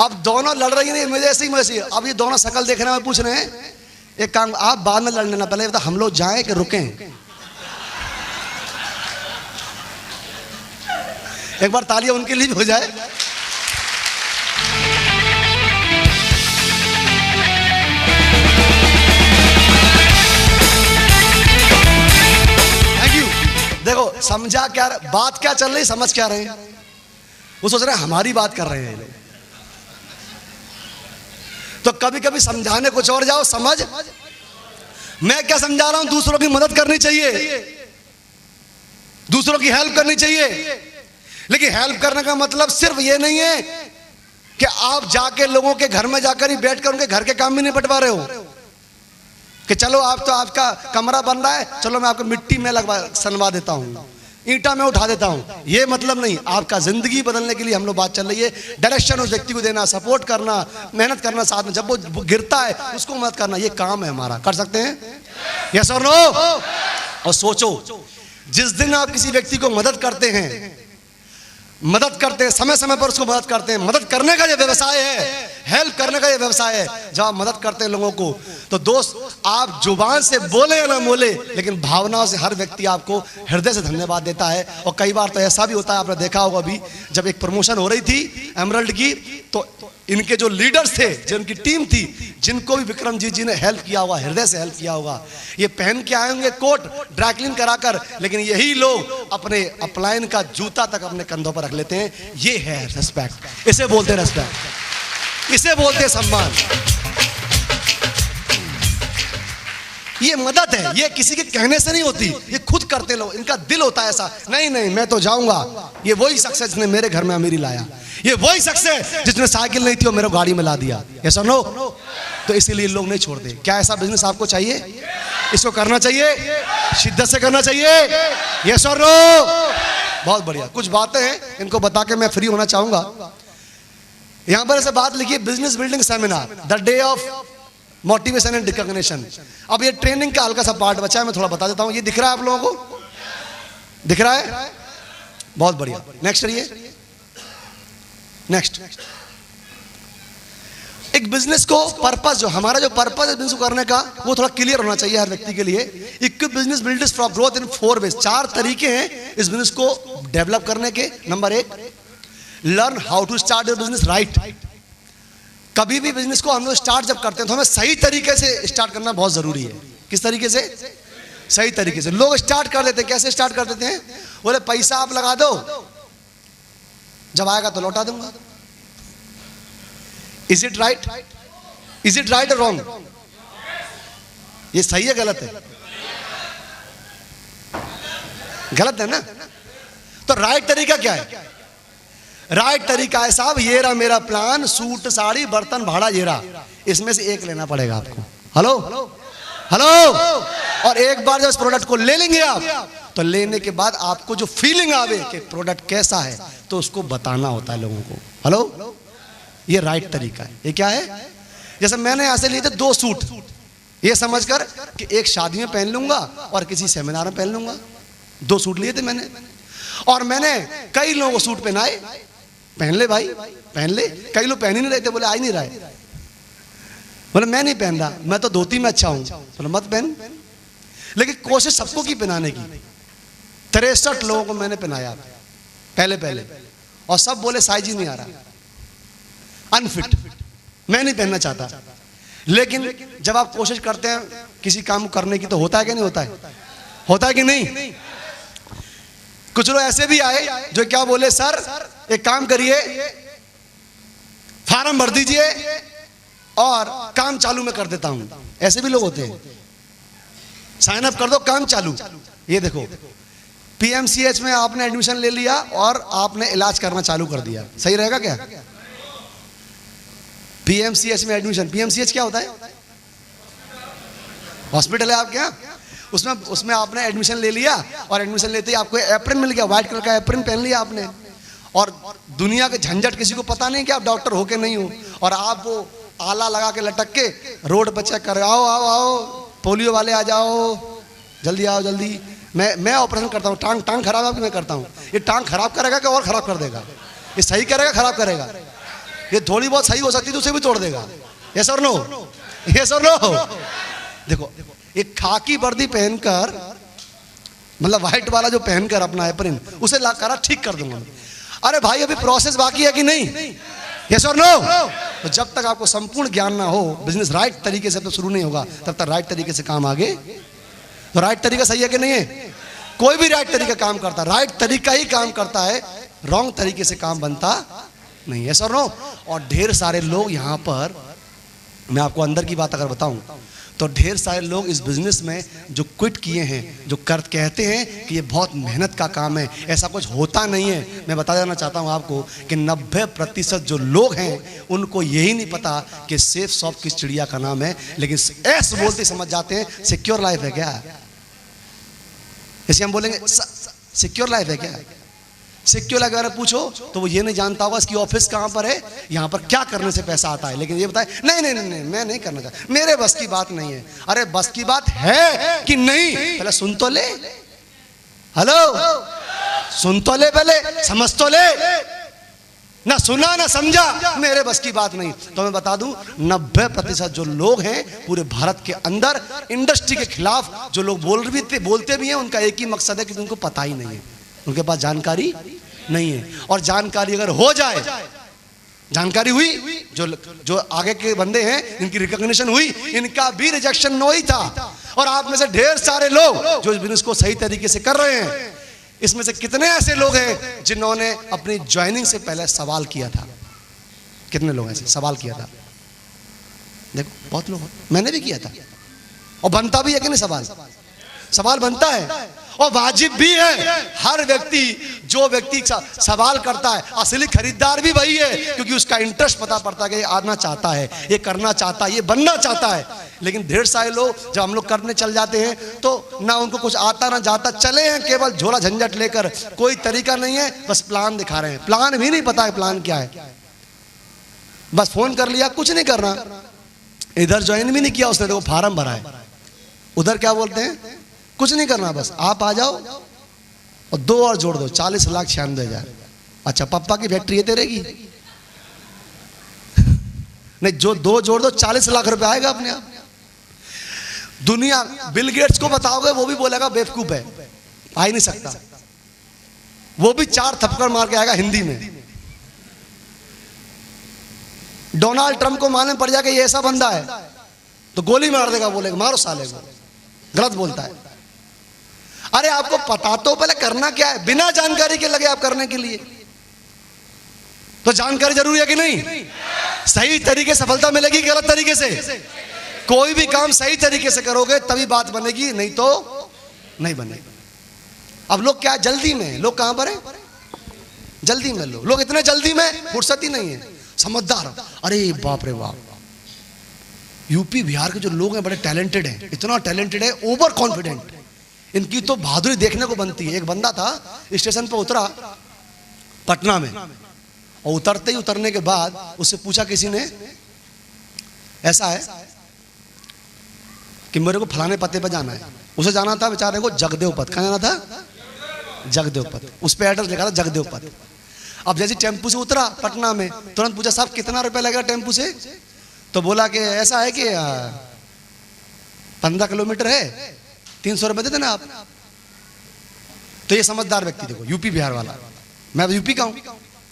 अब दोनों लड़ रही नहीं, मुझे ऐसे ही। अब ये दोनों शकल देखने में पूछ रहे हैं, एक काम आप बाद में लड़ लेना, पहले बता हम लोग जाएं कि रुकें? एक बार तालियां उनके लिए भी हो जाए। Thank you. देखो समझा क्या, बात क्या चल रही, समझ क्या रहे हैं? वो सोच रहे हैं हमारी बात कर रहे हैं। तो कभी कभी समझाने कुछ और जाओ, समझ मैं क्या समझा रहा हूं, दूसरों की मदद करनी चाहिए, दूसरों की हेल्प करनी चाहिए। लेकिन हेल्प करने का मतलब सिर्फ ये नहीं है कि आप जाके लोगों के घर में जाकर ही बैठकर उनके घर के काम भी नहीं बंटवा रहे हो कि चलो आप तो आपका कमरा बन रहा है, चलो मैं आपको मिट्टी में सनवा देता हूं, ईंटा में उठा देता हूं। ये मतलब नहीं। आपका जिंदगी बदलने के लिए हम लोग बात चल रही है, डायरेक्शन उस व्यक्ति को देना, सपोर्ट करना, मेहनत करना, साथ में जब वो गिरता है उसको मदद करना, ये काम है हमारा। कर सकते हैं? यस और नो? और सोचो, जिस दिन आप किसी व्यक्ति को मदद करते हैं, समय समय पर उसको मदद करते हैं, मदद करने का ये व्यवसाय है, हेल्प करने का ये व्यवसाय है। जब आप मदद करते हैं लोगों को, तो दोस्त आप जुबान से बोले या ना बोले, लेकिन भावनाओं से हर व्यक्ति आपको हृदय से धन्यवाद देता है। और कई बार तो ऐसा भी होता है, आपने देखा होगा अभी जब एक प्रमोशन हो रही थी एमरल्ड की, तो इनके जो लीडर्स थे, जो इनकी टीम थी, जिनको भी विक्रमजीत जी ने हेल्प किया होगा, हृदय से हेल्प किया होगा, ये पहन के आए होंगे कोट ड्राइक्लीन कराकर, लेकिन यही लोग अपने अपलाइन का जूता तक अपने कंधों पर रख लेते हैं। ये है रिस्पेक्ट, इसे बोलते हैं रिस्पेक्ट, इसे बोलते हैं सम्मान। ये मदद है, ये किसी के कहने से नहीं होती, ये खुद करते लोग, इनका दिल होता है ऐसा। नहीं नहीं, मैं तो जाऊंगा। ये वही शख्स है जिसने मेरे घर में अमीरी लाया, ये वही शख्स है जिसने साइकिल नहीं थी और मेरे गाड़ी में ला दिया। ऐसा नो? तो इसीलिए लोग नहीं छोड़ते। क्या ऐसा बिजनेस आपको चाहिए? इसको करना चाहिए, शिद्दत से करना चाहिए। यस और नो? बहुत बढ़िया। कुछ बातें हैं, इनको बता के मैं फ्री होना चाहूंगा। यहां पर ऐसे बात लिखी है, business building seminar, the day of motivation and recognition. अब ये ट्रेनिंग का हल्का सा पार्ट बचा है, मैं थोड़ा बता देता हूं। ये दिख रहा है आप लोगों को? दिख रहा है? बहुत बढ़िया। नेक्स्ट रहिए। नेक्स्ट, एक बिजनेस को पर्पस, जो हमारा जो पर्पस है बिजनेस को करने का, वो थोड़ा क्लियर होना चाहिए हर व्यक्ति के लिए। Equip business builders for growth in 4 ways. 4 तरीके हैं इस बिजनेस को डेवलप करने के। Number 1, learn how to start your business right. कभी भी बिजनेस को हम लोग स्टार्ट जब करते हैं तो हमें सही तरीके से स्टार्ट करना बहुत जरूरी है। किस तरीके से? सही तरीके से। लोग स्टार्ट कर देते हैं, कैसे स्टार्ट कर देते हैं? बोले पैसा आप लगा दो, जब आएगा तो लौटा दूंगा। Is it right? Is it right और रॉन्ग? ये सही है गलत है? गलत है ना? तो राइट तरीका क्या है? राइट तरीका है साहब, ये रहा मेरा प्लान, सूट साड़ी बर्तन भाड़ा ये रहा, इसमें से एक लेना पड़ेगा आपको। Hello hello. और एक बार जब इस प्रोडक्ट को ले लेंगे आप, तो लेने के बाद आपको जो फीलिंग आवे कि प्रोडक्ट कैसा है, तो उसको बताना होता है लोगों को। हेलो, ये राइट तरीका है। ये क्या है? जैसे मैंने यहां से लिए थे 2 सूट, ये समझकर कि एक शादी में पहन लूंगा और किसी सेमिनार में पहन लूंगा। 2 सूट लिए थे मैंने, और मैंने कई लोगों को सूट पहनाए। पहन ले भाई, पहन ले। कई लोग पहन ही नहीं रहे थे, बोले आ ही नहीं रहे, बोले मैं नहीं पहन रहा, मैं तो धोती में अच्छा हूं। बोले मत पहन। लेकिन कोशिश सबको की पहनाने की। 63 लोगों को मैंने पहनाया पहले, और सब बोले साइज ही नहीं आ रहा, अनफिट, मैं नहीं पहनना चाहता। लेकिन जब आप कोशिश करते हैं किसी काम करने की, तो होता है कि नहीं होता है? होता है कि नहीं? कुछ लोग ऐसे भी आए जो क्या बोले, सर एक काम करिए, फॉर्म भर दीजिए और काम चालू मैं कर देता हूं। ऐसे भी लोग होते हैं, साइन अप कर दो, काम चालू। ये देखो, पीएमसीएच में आपने एडमिशन ले लिया और आपने इलाज करना चालू कर दिया, सही रहेगा क्या? पीएमसीएच में एडमिशन, पीएमसीएच क्या होता है? हॉस्पिटल है आपके यहाँ। उसमें आपने एडमिशन ले लिया, और एडमिशन लेते ही आपको एप्रिन मिल गया, व्हाइट कलर का एप्रिन पहन लिया आपने, और दुनिया के झंझट किसी को पता नहीं कि आप डॉक्टर हो के नहीं हो, और आप वो आला लगा के लटक के रोड पर चेक कर, आओ आओ आओ पोलियो वाले आ जाओ, जल्दी आओ जल्दी, मैं ऑपरेशन करता हूँ, टांग खराब है आपकी, मैं करता हूँ। ये टांग खराब करेगा कि और खराब कर देगा? ये सही करेगा खराब करेगा? ये थोड़ी बहुत सही हो सकती है, उसे भी तोड़ देगा। यस और नो? यस और नो? देखो, एक खाकी वर्दी पहनकर, मतलब व्हाइट वाला जो पहनकर अपना एप्रिन, उसे ला करा ठीक कर दूंगा। अरे भाई अभी प्रोसेस बाकी है कि नहीं? यस और नो? तो जब तक आपको संपूर्ण ज्ञान ना हो, बिजनेस राइट तरीके से तो शुरू नहीं होगा, तब तक राइट तरीके से काम आगे। तो राइट तरीका सही है कि नहीं है? कोई भी राइट तरीका काम करता है, राइट तरीका ही काम करता है, रॉन्ग तरीके से काम बनता नहीं। यस और नो? और ढेर सारे लोग यहाँ पर, मैं आपको अंदर की बात अगर बताऊं, तो ढेर सारे लोग इस बिजनेस में जो क्विट किए हैं, जो कहते हैं कि ये बहुत मेहनत का काम है, ऐसा कुछ होता नहीं है। मैं बता देना चाहता हूँ आपको कि 90% जो लोग हैं उनको यही नहीं पता कि सेफ शॉप किस चिड़िया का नाम है, लेकिन ऐसे बोलते समझ जाते हैं सिक्योर लाइफ है क्या। ऐसे हम बोलेंगे सिक्योर लाइफ है क्या? सिक्योरिटी के बारे में पूछो तो वो ये नहीं जानता होगा इसकी ऑफिस कहाँ पर है, यहाँ पर क्या करने से पैसा आता है, लेकिन ये बताए नहीं नहीं नहीं, नहीं मैं नहीं करना चाहता, मेरे बस की बात नहीं है। अरे बस की बात है कि नहीं, पहले सुन तो ले। हेलो, सुन तो ले, पहले समझ तो ले। ना सुना ना समझा, मेरे बस की बात नहीं। तो मैं बता दूं 90% जो लोग हैं पूरे भारत के अंदर इंडस्ट्री के खिलाफ जो लोग बोलते भी हैं, उनका एक ही मकसद है कि उनको पता ही नहीं है, उनके पास जानकारी नहीं है। और जानकारी अगर हो जाए, जानकारी हुई, जो आगे के बंदे हैं इनकी रिकॉग्निशन हुई, इनका भी रिजेक्शन नो ही था। और आप में से ढेर सारे लोग जो इस बिजनेस को सही तरीके से कर रहे हैं, इसमें से कितने ऐसे लोग हैं जिन्होंने अपनी ज्वाइनिंग से पहले सवाल किया था? कितने लोग ऐसे सवाल किया था? देखो बहुत लोग, मैंने भी किया था। और बनता भी है कि नहीं सवाल? सवाल बनता है और वाजिब भी है। हर व्यक्ति, जो व्यक्ति सवाल करता है, असली खरीदार भी वही है, क्योंकि उसका इंटरेस्ट पता पड़ता है कि ये आना चाहता है, ये करना चाहता है, ये बनना चाहता है। लेकिन ढेर सारे लोग जब हम लोग करने चल जाते हैं तो ना उनको कुछ आता ना जाता, चले हैं केवल झोला झंझट लेकर, कोई तरीका नहीं है, बस प्लान दिखा रहे हैं। प्लान भी नहीं पता है प्लान क्या है, बस फोन कर लिया, कुछ नहीं करना, इधर ज्वाइन भी नहीं किया उसने, देखो फार्म भरा है, उधर क्या बोलते हैं कुछ नहीं करना, बस आप आ जाओ और 2 और जोड़ दो, 40,96,000। अच्छा पप्पा की फैक्ट्री है तेरे की? नहीं, जो 2 जोड़ दो 40 लाख रुपए आएगा अपने आप। दुनिया बिल गेट्स को बताओगे वो भी बोलेगा बेवकूफ है, आ ही नहीं सकता, वो भी 4 थप्पड़ मार के आएगा हिंदी में। डोनाल्ड ट्रंप को मालूम पड़ जाएगा ये ऐसा बंदा है तो गोली मार देगा, बोलेगा मारो साले को, गलत बोलता है। अरे आपको पता तो पहले करना क्या है, बिना जानकारी के लगे आप करने के लिए, तो जानकारी जरूरी है कि नहीं? सही तरीके से सफलता मिलेगी, गलत तरीके से? कोई भी काम सही तरीके से करोगे तभी बात बनेगी, नहीं तो नहीं बनेगी। अब लोग क्या जल्दी में, लोग कहां पर है जल्दी में, लोग इतने जल्दी में फुर्सत ही नहीं है, समझदार। अरे बाप रे बाप, यूपी बिहार के जो लोग हैं बड़े टैलेंटेड हैं, इतना टैलेंटेड है, ओवर कॉन्फिडेंट, इनकी तो बहादुरी देखने को बनती है। एक बंदा था स्टेशन पर उतरा पटना में, और उतरने के बाद उससे पूछा किसी ने, ऐसा है कि मेरे को फलाने पते पे जाना है। उसे जाना था बेचारे को जगदेव पथ, कहाँ जाना था? जगदेव पथ, उस पे एड्रेस लिखा था जगदेव पथ। अब जैसे टेम्पू से उतरा पटना में, तुरंत पूछा साहब कितना रुपया लगेगा टेम्पू से? तो बोला कि ऐसा है कि 15 किलोमीटर है, 300 रुपये दे देना आप। तो ये समझदार व्यक्ति, देखो यूपी बिहार वाला, मैं यूपी का हूं,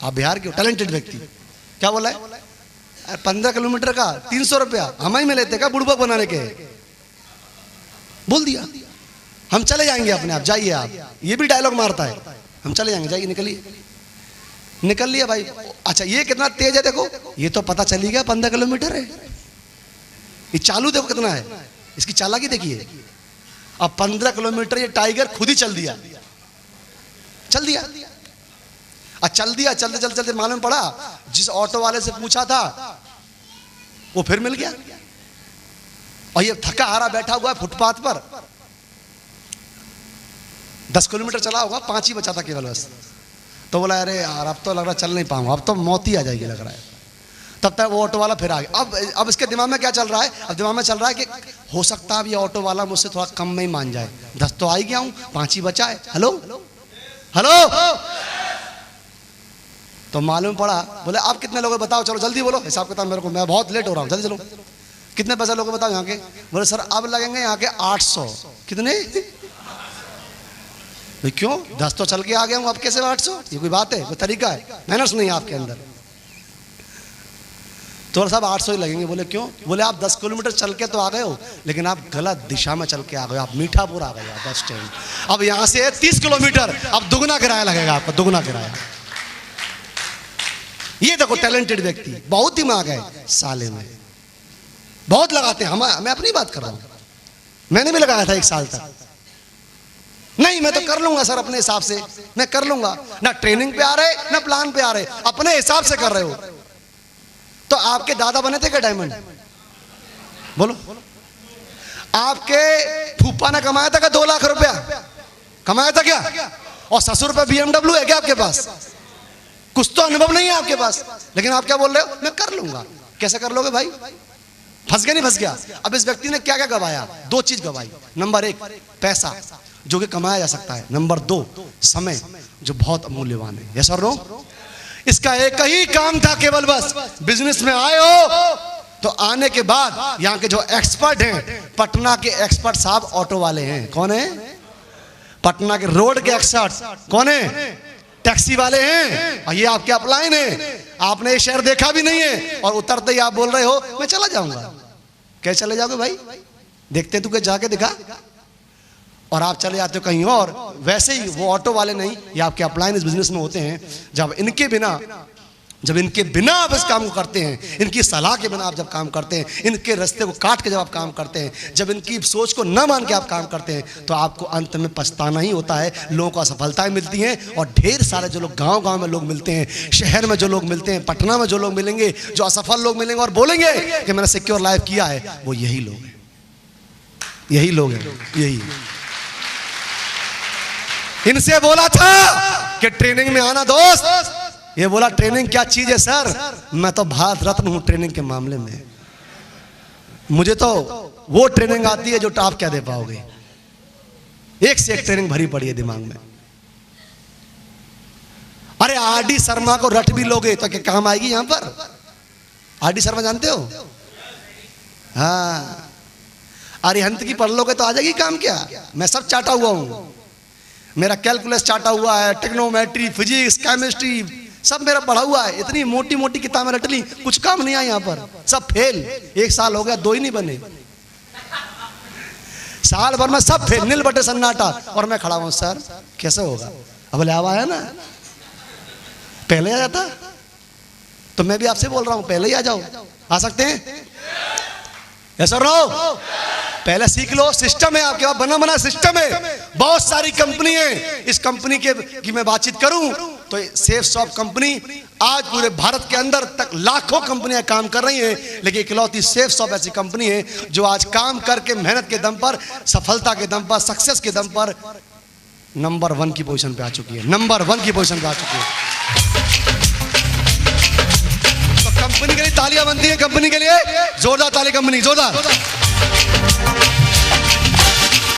आप बिहार के हो, टैलेंटेड व्यक्ति, क्या बोला है? 15 किलोमीटर का 300 रुपया हम ही में लेते का बुड़बक बनाने के, बोल दिया हम चले जाएंगे अपने आप, जाइए आप। ये भी डायलॉग मारता है, हम चले जाएंगे, जाइए निकलिए। निकल लिया भाई। अच्छा ये कितना तेज है देखो, ये तो पता चली गया 15 किलोमीटर है, ये चालू देखो कितना है, इसकी चालाकी देखिए। अब 15 किलोमीटर ये टाइगर खुद ही चल दिया, चल दिया। चलते चलते मालूम पड़ा जिस ऑटो वाले से पूछा था वो फिर मिल गया, और ये थका हारा बैठा हुआ है फुटपाथ पर। 10 किलोमीटर चला होगा, 5 ही बचा था केवल बस। तो बोला अरे यार अब तो लग रहा चल नहीं पाऊंगा, अब तो मौत ही आ जाएगी लग रहा है। तब तक वो ऑटो वाला फिर आ गया। अब इसके दिमाग में क्या चल रहा है? अब दिमाग में चल रहा है कि हो सकता है अब ये ऑटो वाला मुझसे थोड़ा कम में ही मान जाए, 10 तो आ ही गया हूं, 5 ही बचा है। हेलो हेलो, तो मालूम पड़ा, बोले आप कितने लोग बताओ, चलो जल्दी बोलो, हिसाब किताब मेरे को, मैं बहुत लेट हो रहा हूँ, जल्दी चलो। कितने पैसे लोग बताओ यहाँ के? बोले सर अब लगेंगे यहाँ के 800। कितने? क्यों? 10 तो चल के आ गया हूँ, अब कैसे 800? ये कोई बात है? कोई तरीका है? मैनर्स नहीं है आपके अंदर। तो साहब 800 ही लगेंगे। बोले क्यों? बोले आप 10 किलोमीटर चल के तो आ गए हो, लेकिन आप गलत दिशा में चल के आ गए, आप मीठापुर आ गए बस स्टैंड। अब यहाँ से 30 किलोमीटर, अब दुगना किराया लगेगा आपका, दुगना किराया। ये देखो टैलेंटेड व्यक्ति, बहुत दिमाग है साले में, बहुत लगाते हैं। मैं अपनी बात कर रहा हूं, मैंने भी लगाया था 1 साल तक। नहीं मैं तो कर लूंगा सर अपने हिसाब से, मैं कर लूंगा। ना ट्रेनिंग पे आ रहे ना प्लान पे आ रहे, अपने हिसाब से कर रहे हो। तो आपके दादा बने थे क्या डायमंड? बोलो। आपके फूफा ने कमाया था क्या 2 लाख रुपया? कमाया था क्या? और ससुर पे BMW है क्या आपके पास? कुछ तो अनुभव नहीं है आपके पास, लेकिन आप क्या बोल रहे हो, मैं कर लूंगा। कैसे कर लोगे भाई? फंस गया नहीं फंस गया? अब इस व्यक्ति ने क्या क्या गवाया? दो चीज गवाई। नंबर एक, पैसा जो कि कमाया जा सकता है। नंबर दो, समय जो बहुत अमूल्यवान है। यस और नो? इसका एक ही काम था केवल, बस बिजनेस में आए हो तो आने के बाद यहाँ के जो एक्सपर्ट हैं, पटना के एक्सपर्ट साहब ऑटो वाले हैं। कौन है? पटना के रोड के एक्सपर्ट कौन है? टैक्सी वाले हैं। और ये आपके अपलाइन है, आपने ये शहर देखा भी नहीं है और उतरते ही आप बोल रहे हो मैं चला जाऊंगा। कैसे चले जाओगे भाई? देखते तू के जाके दिखा, और आप चले जाते हो कहीं और। वैसे ही वो ऑटो वाले नहीं, ये आपके अपलाइन इस बिजनेस में होते हैं। जब इनके बिना आप इस काम को करते हैं, इनकी सलाह के बिना आप जब काम करते हैं, इनके रास्ते को काट के जब आप काम करते हैं, जब इनकी सोच को न मान के आप काम करते हैं, तो आपको अंत में पछताना ही होता है। लोगों को असफलताएं मिलती हैं और ढेर सारे जो लोग गांव-गांव में लोग मिलते हैं, शहर में जो लोग मिलते हैं, पटना में जो लोग मिलेंगे, जो असफल लोग मिलेंगे और बोलेंगे कि मैंने सिक्योर लाइफ किया है, वो यही लोग हैं, यही लोग हैं, यही। इनसे बोला था कि ट्रेनिंग में आना दोस्त, ये बोला ट्रेनिंग क्या चीज है सर, मैं तो भारत रत्न हूं ट्रेनिंग के मामले में, मुझे तो वो ट्रेनिंग आती है जो आप क्या दे पाओगे। एक से एक ट्रेनिंग भरी पड़ी है दिमाग में। अरे आरडी शर्मा को रट भी लोगे तो क्या काम आएगी यहां पर? आरडी शर्मा जानते हो? हाँ, अरिहंत की पढ़ लोगे तो आ जाएगी काम क्या? मैं सब चाटा हुआ हूं, मेरा कैलकुलस चाटा हुआ है, टेक्नोमेट्री, फिजिक्स, केमिस्ट्री सब मेरा पढ़ा हुआ है। इतनी मोटी मोटी किताबें रट ली, कुछ काम नहीं आया यहाँ पर, सब फेल। एक साल हो गया, दो ही नहीं बने, साल भर में सब फेल, नील बटे सन्नाटा। और मैं खड़ा हूं सर कैसे होगा? अब ले आवा है ना, पहले आ जाता। तो मैं भी आपसे बोल रहा हूं पहले ही आ जाओ। आ सकते हैं? यस और नो? पहले सीख लो, सिस्टम है आपके पास, बना बना सिस्टम है। बहुत सारी कंपनी है, इस कंपनी के की मैं बातचीत करूं तो सेफ शॉप कंपनी आज पूरे भारत के अंदर तक लाखों कंपनियां काम कर रही हैं, लेकिन इकलौती सेफ शॉप ऐसी कंपनी है जो आज काम करके मेहनत के दम पर, सफलता के दम पर, सक्सेस के दम पर नंबर 1 की पोजीशन पे आ चुकी है। नंबर 1 की पोजीशन पे आ चुकी है। तो कंपनी के लिए तालियां बनती है, कंपनी के लिए जोरदार ताली, कंपनी जोरदार।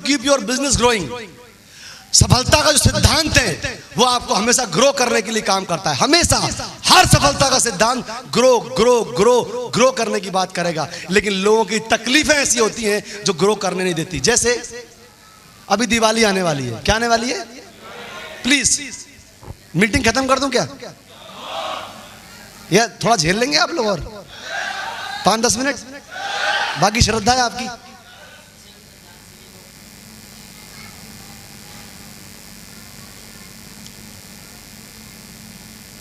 Keep your business growing. सफलता का जो सिद्धांत है वो आपको हमेशा ग्रो करने के लिए काम करता है। हमेशा हर सफलता का सिद्धांत ग्रो ग्रो ग्रो ग्रो करने की बात करेगा, लेकिन लोगों की तकलीफें ऐसी होती हैं जो ग्रो करने नहीं देती। जैसे अभी दिवाली आने वाली है, क्या आने वाली है? प्लीज मीटिंग खत्म कर दूं क्या? या थोड़ा झेल लेंगे आप लोग और 5-10 मिनट? बाकी श्रद्धा है आपकी।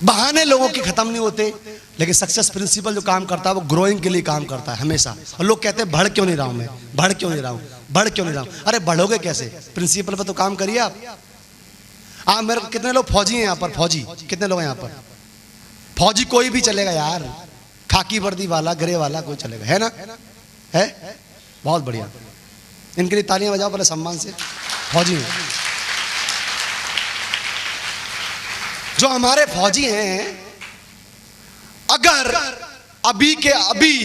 बहाने लोगों के खत्म नहीं होते, लेकिन सक्सेस प्रिंसिपल जो काम करता है वो ग्रोइंग के लिए काम करता है हमेशा। और लोग कहते हैं बढ़ क्यों नहीं रहा हूं मैं, बढ़ क्यों नहीं रहा हूं, बढ़ क्यों नहीं रहा हूं। अरे बढ़ोगे कैसे? प्रिंसिपल पर तो काम करिए आप। मेरे को कितने लोग फौजी हैं यहाँ पर? फौजी कितने लोग हैं यहाँ पर? फौजी कोई भी चलेगा यार, खाकी वर्दी वाला, ग्रे वाला, कोई चलेगा, है ना? है, बहुत बढ़िया। इनके लिए तालियां बजाओ पहले सम्मान से। फौजी हैं जो हमारे फौजी हैं, अगर अभी के अभी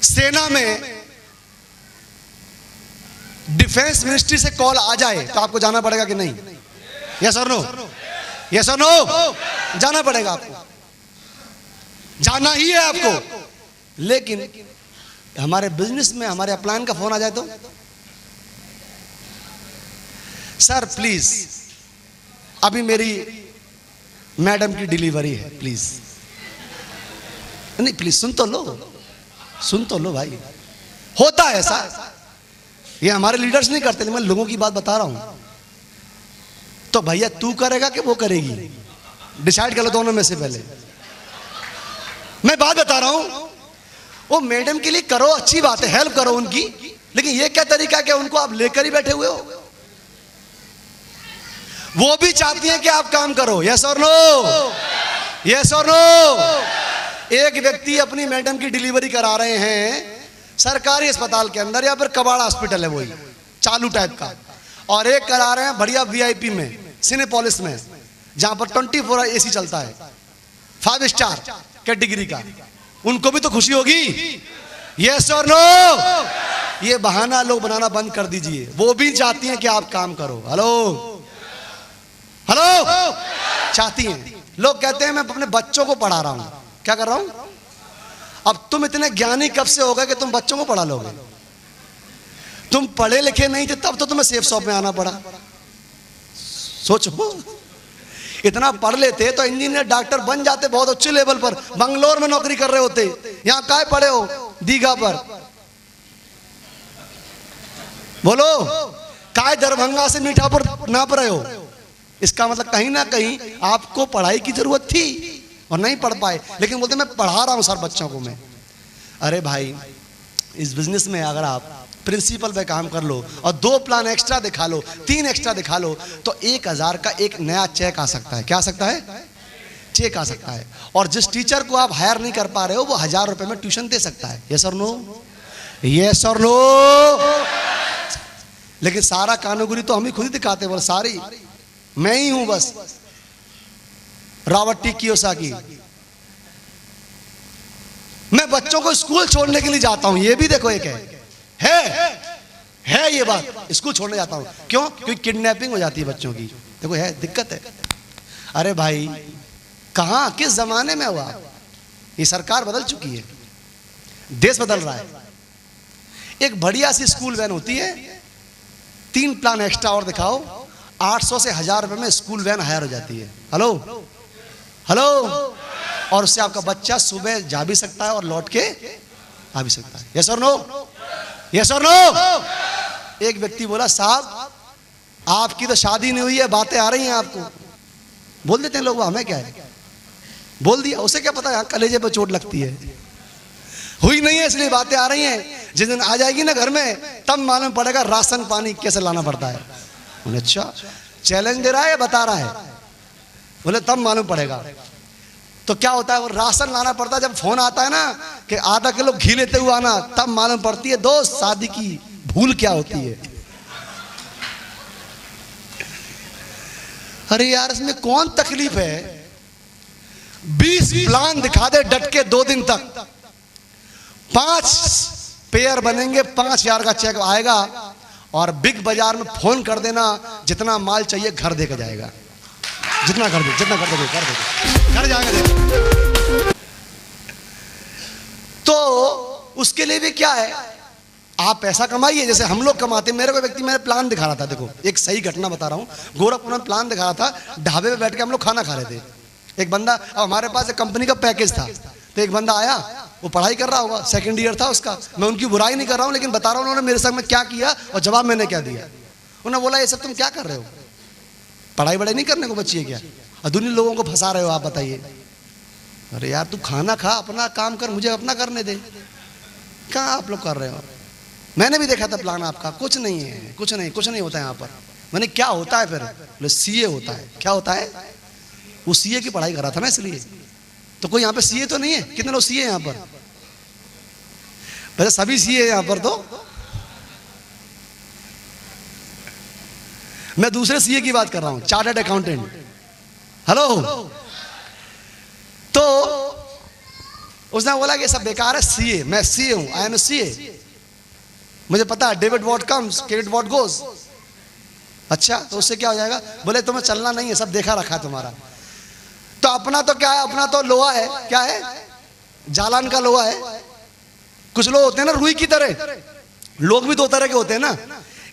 सेना में डिफेंस मिनिस्ट्री से कॉल आ जाए तो आपको जाना पड़ेगा कि नहीं? यस और नो? यस और नो? जाना पड़ेगा आपको, जाना ही है आपको। लेकिन हमारे बिजनेस में हमारे अपलाइन का फोन आ जाए तो सर प्लीज अभी मेरी मैडम की डिलीवरी है, प्लीज। नहीं प्लीज सुन तो लो, सुन तो लो भाई। होता है ऐसा, ये हमारे लीडर्स नहीं करते, मैं लोगों की बात बता रहा हूं। तो भैया तू करेगा कि वो करेगी? डिसाइड कर लो दोनों में से पहले। मैं बात बता रहा हूं, वो मैडम के लिए करो, अच्छी बात है, हेल्प करो उनकी, लेकिन ये क्या तरीका क्या उनको आप लेकर ही बैठे हुए हो? वो भी चाहती हैं कि आप काम करो। यस और नो? यस और नो? एक व्यक्ति अपनी मैडम की डिलीवरी करा रहे हैं सरकारी अस्पताल के अंदर, या फिर कबाड़ा हॉस्पिटल है वही चालू टाइप का, और एक करा रहे हैं बढ़िया वीआईपी में, सिनेपोलिस में, जहां पर 24 आवर एसी चलता है, 5 स्टार कैटेगरी का। उनको भी तो खुशी होगी, यस और नो? ये बहाना लोग बनाना बंद कर दीजिए। वो भी चाहती हैं कि आप काम करो। हेलो हेलो, चाहती हैं। लोग कहते हैं मैं अपने बच्चों को पढ़ा रहा हूं। क्या कर रहा हूं? अब तुम इतने ज्ञानी कब से हो गए कि तुम बच्चों को पढ़ा लोगे? तुम पढ़े लिखे नहीं थे तब तो तुम्हें सेफ शॉप में आना पड़ा। सोचो, इतना पढ़ लेते तो इंजीनियर डॉक्टर बन जाते बहुत अच्छे लेवल पर, बंगलोर में नौकरी कर रहे होते। यहां काय पढ़े हो? दीघा पर। बोलो, काय दरभंगा से मीठापुर नाप रहे हो? इसका मतलब कहीं ना कहीं आपको पढ़ाई की जरूरत थी और नहीं पढ़ पाए। लेकिन बोलते मैं पढ़ा रहा हूं सर बच्चों को मैं। अरे भाई, इस बिजनेस में अगर आप प्रिंसिपल पे काम कर लो और 2 प्लान एक्स्ट्रा दिखा लो, 3 एक्स्ट्रा दिखा लो, तो 1000 का एक नया चेक आ सकता है। क्या आ सकता है? चेक आ सकता है। और जिस टीचर को आप हायर नहीं कर पा रहे हो वो 1000 रुपए में ट्यूशन दे सकता है। यस और नो? यस और नो? लेकिन सारा कानूगिरी तो हम ही खुद ही दिखाते हैं। बोल सारी मैं ही हूं बस, रॉबर्ट टी कियोसाकी। मैं बच्चों को स्कूल छोड़ने के लिए जाता हूं। ये भी देखो, एक है ये बात, स्कूल छोड़ने जाता हूं। क्यों? क्योंकि किडनैपिंग हो जाती है बच्चों की। देखो है दिक्कत है। अरे भाई, कहां किस जमाने में हुआ? ये सरकार बदल चुकी है, देश बदल रहा है। एक बढ़िया सी स्कूल वैन होती है, 3 प्लान एक्स्ट्रा और दिखाओ, 800 से 1000 रुपए में स्कूल वैन हायर हो जाती है। हेलो हेलो, और उससे आपका बच्चा सुबह जा भी सकता है और लौट के आ भी सकता है। यस और नो? यस और नो? एक व्यक्ति बोला साहब आपकी तो शादी नहीं हुई है, बातें आ रही हैं आपको। बोल देते हैं लोग, हमें क्या है, बोल दिया। उसे क्या पता कलेजे पे चोट लगती है। हुई नहीं है इसलिए बातें आ रही हैं। जिस दिन आ जाएगी ना घर में, तब मालूम पड़ेगा राशन पानी कैसे लाना पड़ता है। अच्छा, चैलेंज दे रहा है या बता रहा है? बोले तब मालूम पड़ेगा। तो क्या होता है, वो राशन लाना पड़ता है। जब फोन आता है ना कि आधा किलो घी लेते हुए आना, तब मालूम पड़ती है दोस्त शादी की भूल क्या होती है। अरे यार, इसमें कौन तकलीफ है? 20 प्लान दिखा दे डट के 2 दिन तक, 5 पेयर बनेंगे, 5000 का चेक आएगा और बिग बाजार में फोन कर देना, जितना माल चाहिए घर देकर जाएगा। जितना कर दे, जितना कर दे, घर जाएगा। तो उसके लिए भी क्या है, आप पैसा कमाइए जैसे हम लोग कमाते। मेरे को व्यक्ति, मैंने प्लान दिखा रहा था, देखो एक सही घटना बता रहा हूँ। गोरखपुर में प्लान दिखा रहा था, ढाबे पे बैठ के हम लोग खाना खा रहे थे। एक बंदा, अब हमारे पास एक कंपनी का पैकेज था, तो एक बंदा आया, वो पढ़ाई कर रहा होगा, 2nd ईयर था उसका। मैं उनकी बुराई नहीं कर रहा हूँ, लेकिन बता रहा हूँ उन्होंने मेरे साथ में क्या किया और जवाब मैंने क्या दिया। उन्होंने बोला ये सब तुम क्या कर रहे हो, पढ़ाई वढ़ाई नहीं करने को बच्ची है क्या, और दुनिया लोगों को फंसा रहे हो आप, बताइए। अरे यार तू खाना खा, अपना काम कर, मुझे अपना करने दे। कहाँ आप लोग कर रहे हो? मैंने भी देखा था प्लान आपका, कुछ नहीं है, कुछ नहीं होता है यहाँ पर। मैंने क्या होता है फिर? बोले सीए होता है। क्या होता है? वो सीए की पढ़ाई कर रहा था ना, इसलिए। तो कोई यहाँ पे सीए तो नहीं है? कितने लोग सीए यहाँ पर? वैसे सभी सीए यहाँ पर। तो मैं दूसरे सीए की बात कर रहा हूं, चार्टर्ड अकाउंटेंट। हेलो। तो उसने बोला कि सब बेकार है, सीए। मैं सीए हूं, आई एम ए सीए। मुझे पता है debit what comes, credit what goes. अच्छा, तो उससे क्या हो जाएगा? बोले तुम्हें चलना नहीं है, सब देखा रखा है तुम्हारा। तो अपना तो क्या है, अपना तो लोहा है। क्या है? जालान का लोहा है। कुछ लोग होते हैं ना रुई की तरह, लोग भी 2 तरह के होते हैं ना।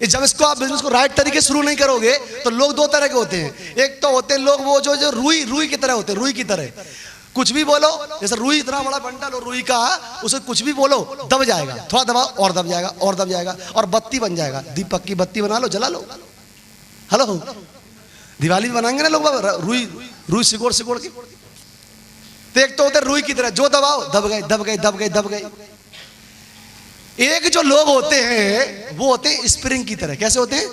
जब इसको आप बिजनेस को राइट तरीके से शुरू नहीं करोगे तो लोग 2 तरह के होते हैं। एक तो होते हैं लोग वो जो रुई की तरह होते हैं, रुई की तरह। कुछ भी बोलो, जैसे रुई इतना बड़ा बंडल हो रुई का, उसे कुछ भी बोलो दब जाएगा, थोड़ा दबाओ और दब जाएगा और दब जाएगा और बत्ती बन जाएगा। दीपक की बत्ती बना लो, जला लो। हेलो, दिवाली बनाएंगे ना लोग रुई सिकोड़ के। तो एक तो होते रुई की तरह, जो दबाओ दब गए दब गए दब गए दब गए। एक जो लोग होते हैं वो होते हैं स्प्रिंग की तरह। कैसे होते हैं?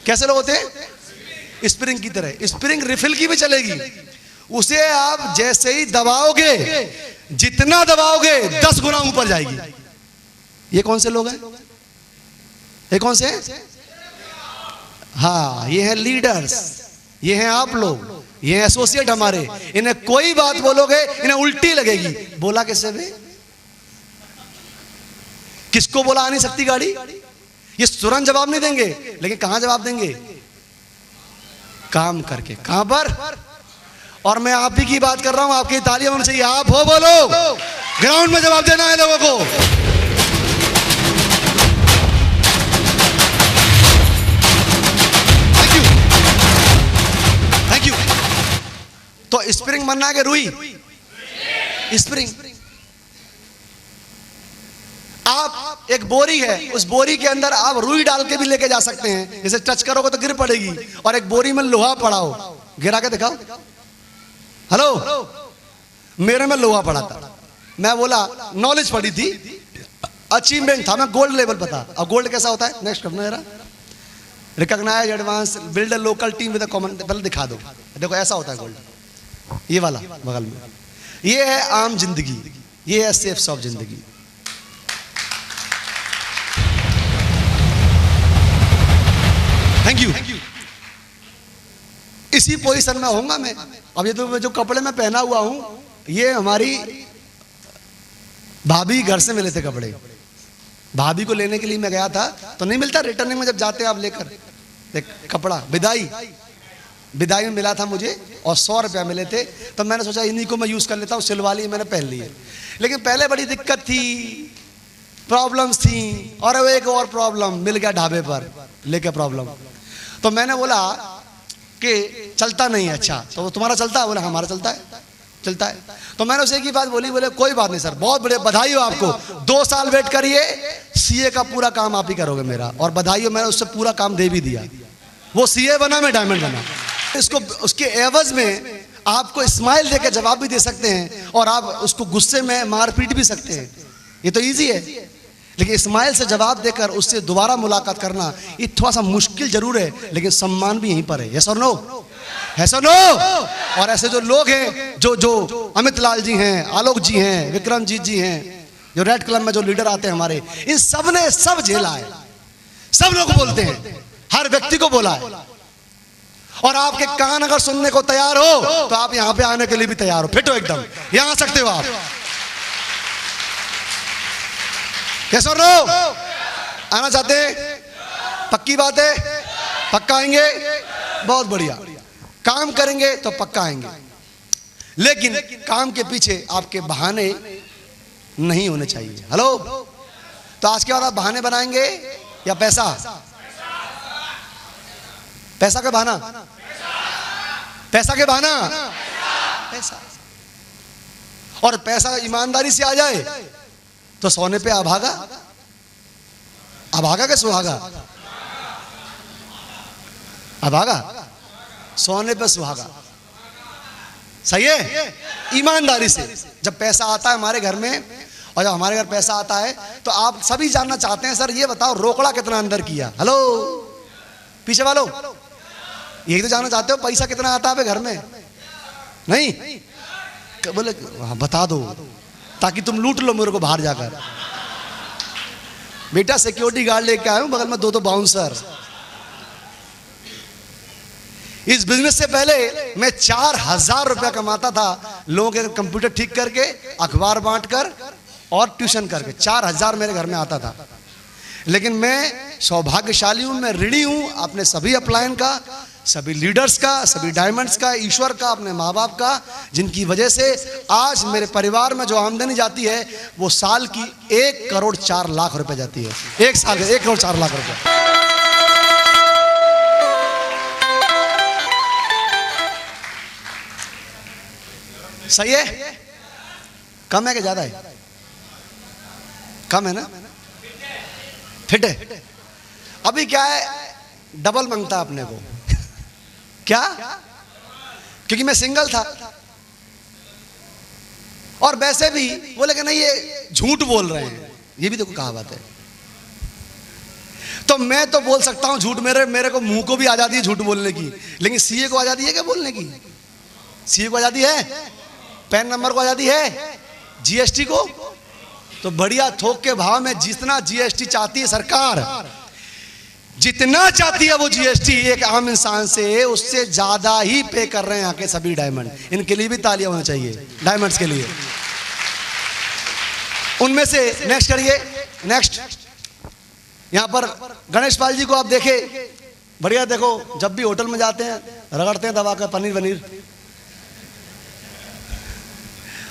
कैसे लोग होते हैं? स्प्रिंग की तरह। स्प्रिंग रिफिल की भी चलेगी, उसे आप जैसे ही दबाओगे, जितना दबाओगे 10 गुना ऊपर जाएगी। ये कौन से लोग हैं? ये कौन से हैं? हाँ, ये हैं लीडर्स, ये हैं आप लोग, ये हैं एसोसिएट हमारे। इन्हें कोई बात बोलोगे इन्हें उल्टी लगेगी। बोला किससे बे? किसको बोला आ नहीं सकती गाड़ी? ये तुरंत जवाब नहीं देंगे, लेकिन कहां जवाब देंगे? काम करके। कहां पर? और मैं आप ही की बात कर रहा हूं, आपकी तालियां होनी चाहिए। आप हो, बोलो, ग्राउंड में जवाब देना है लोगों को। Thank you. तो स्प्रिंग बनना है कि रुई? स्प्रिंग। आप एक बोरी है, उस बोरी के अंदर आप रुई डाल के भी लेके जा सकते हैं। जैसे टच करोगे तो गिर पड़ेगी। और एक बोरी में लोहा पड़ा हो, गिरा के दिखाओ। हेलो, मेरे में लोहा पड़ा था। मैं बोला, नॉलेज पड़ी थी, अचीवमेंट था, मैं गोल्ड लेवल पता। अब गोल्ड कैसा होता है? नेक्स्ट करना जरा। Recognise advance build a local team with a common. पहले दिखा दो। देखो ऐसा होता है गोल्ड। ये वाला बगल में, ये है आम जिंदगी, ये है सेफ सॉफ्ट जिंदगी। Thank you. इसी पोजीशन में होऊंगा मैं। अब ये तो जो कपड़े में पहना हुआ हूं, ये हमारी भाभी घर से मिले थे कपड़े। भाभी को लेने के लिए मैं गया था, तो नहीं मिलता रिटर्निंग में जब जाते हैं आप लेकर एक कपड़ा। विदाई में मिला था मुझे और 100 रुपया मिले थे। तो मैंने सोचा इन्हीं को मैं यूज कर लेता हूँ, सिलवा ली, मैंने पहन लिए। लेकिन पहले बड़ी दिक्कत थी, प्रॉब्लम्स थी। और वो एक और प्रॉब्लम मिल गया ढाबे पर लेके प्रॉब्लम। तो मैंने बोला कि चलता नहीं है। अच्छा, तो तुम्हारा चलता है? बोला हमारा चलता है। तो मैंने उसे एक ही बात बोली। बोले कोई बात नहीं सर, बहुत बड़े बधाई हो आपको, 2 साल वेट करिए, सीए का पूरा काम आप ही करोगे मेरा। और बधाई हो, मैंने उससे पूरा काम दे भी दिया। वो सीए बना, मैं डायमंड बना। इसको उसके एवज में आपको स्माइल देकर जवाब भी दे सकते हैं, और आप उसको गुस्से में मारपीट भी सकते हैं। ये तो ईजी है। लेकिन इस्माइल से जवाब देकर उससे दोबारा मुलाकात करना ये थोड़ा सा मुश्किल जरूर है, लेकिन सम्मान भी यहीं पर है। यस और नो? यस और नो? और ऐसे जो लोग हैं, जो अमित लाल जी हैं, आलोक जी हैं, विक्रमजीत जी हैं, जो रेड क्लब में जो लीडर आते हैं हमारे, इन सब ने सब झेला है। सब लोग बोलते हैं, हर व्यक्ति को बोला है। और आपके कान अगर सुनने को तैयार हो तो आप यहां पे आने के लिए भी तैयार हो। फिट हो एकदम, यहां आ सकते हो आप। यस और नो? आना चाहते हैं? पक्की बात है? पक्का आएंगे? बहुत बढ़िया। काम करेंगे तो पक्का आएंगे, लेकिन काम के पीछे आपके बहाने नहीं होने चाहिए। हेलो, तो आज के बाद आप बहाने बनाएंगे या पैसा? पैसा का बहाना? पैसा के बहाना? पैसा। और पैसा ईमानदारी से आ जाए तो सोने पे अभागा, अभागा के सुहागा? अभागा, सोने पे सुहागा। सही है? ईमानदारी से जब पैसा आता है हमारे घर में, और जब हमारे घर पैसा आता है तो आप सभी जानना चाहते हैं, सर ये बताओ रोकड़ा कितना अंदर किया। हेलो पीछे वालों, यही तो जानना चाहते हो, पैसा कितना आता है घर में? नहीं बोले हाँ बता दो, ताकि तुम लूट लो मेरे को बाहर जाकर। बेटा सिक्योरिटी गार्ड लेके आया हूं, बगल में 2 बाउंसर। इस बिजनेस से पहले मैं 4000 रुपया कमाता था, लोगों के कंप्यूटर ठीक करके, अखबार बांटकर और ट्यूशन करके। 4000 मेरे घर में आता था। लेकिन मैं सौभाग्यशाली हूं, मैं ऋणी हूं अपने सभी अपलायन का, सभी लीडर्स का, सभी डायमंड्स का, ईश्वर का, अपने माँ बाप का, जिनकी वजह से आज मेरे परिवार में जो आमदनी जाती है वो साल की 1 करोड़ 4 लाख रुपए जाती है। एक साल के 1 करोड़ 4 लाख रुपए। सही है? कम है कि ज्यादा है? कम है ना? फिट है? अभी क्या है, डबल मांगता अपने को। क्या? क्योंकि मैं सिंगल था, और वैसे भी बोले कि नहीं ये झूठ बोल रहे हैं, ये भी देखो कहावत है। तो मैं तो बोल सकता हूं झूठ, मेरे को मुंह को भी आजादी है झूठ बोलने की, लेकिन सीए को आजादी है क्या बोलने की? सीए को आजादी है? पैन नंबर को आजादी है? जीएसटी को? तो बढ़िया थोक के भाव में जितना जीएसटी चाहती है सरकार, जितना चाहती है वो जीएसटी एक आम इंसान से, उससे ज्यादा ही पे कर रहे हैं यहाँ के सभी डायमंड। इनके लिए भी तालियां होना चाहिए, डायमंड्स के लिए। उनमें से नेक्स्ट करिए, नेक्स्ट। यहां पर गणेश पाल जी को आप देखे, बढ़िया। देखो जब भी होटल में जाते हैं रगड़ते हैं दबा कर पनीर वनीर।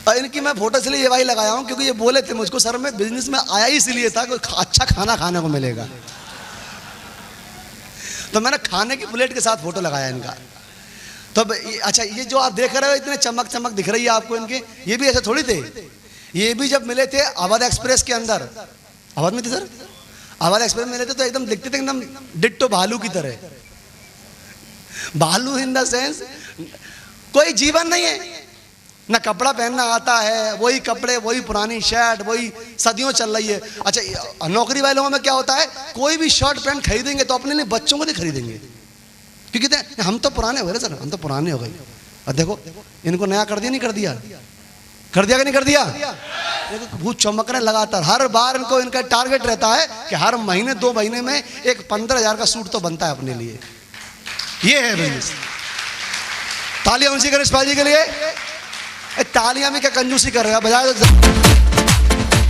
और इनकी मैं फोटो इसलिए ये भाई लगाया हूं क्योंकि ये बोले थे मुझको, सर मैं बिजनेस में आया ही इसलिए था कि अच्छा खाना खाने को मिलेगा, तो मैंने खाने की प्लेट के साथ फोटो लगाया इनका। तो अच्छा, ये जो आप देख रहे हो इतने चमक चमक दिख रही है आपको इनके, ये भी ऐसे थोड़ी थे। ये भी जब मिले थे अवध एक्सप्रेस के अंदर, अवध में थे सर, अवध एक्सप्रेस में मिले थे तो एकदम दिखते थे एकदम डिट्टो भालू की तरह। भालू इन द सेंस कोई जीवन नहीं है, ना कपड़ा पहनना आता है, वही कपड़े, वही पुरानी शर्ट, वही सदियों चल रही है। अच्छा, नौकरी वालों में क्या होता है, कोई भी शर्ट पैंट खरीदेंगे तो अपने लिए बच्चों को नहीं खरीदेंगे, क्योंकि हम तो पुराने हो गए सर, हम तो पुराने हो गए। और देखो इनको नया कर दिया, नहीं कर दिया, कर दिया कि नहीं कर दिया। बहुत चमक रहे लगातार, हर बार इनको इनका टारगेट रहता है कि हर महीने 2 महीने में एक 15,000 का सूट तो बनता है अपने लिए। ये है बिजनेस। तालियां उनसे गणेश पाल जी के लिए। तालियां भी क्या कंजूसी कर रहे हैं, बजाय तो।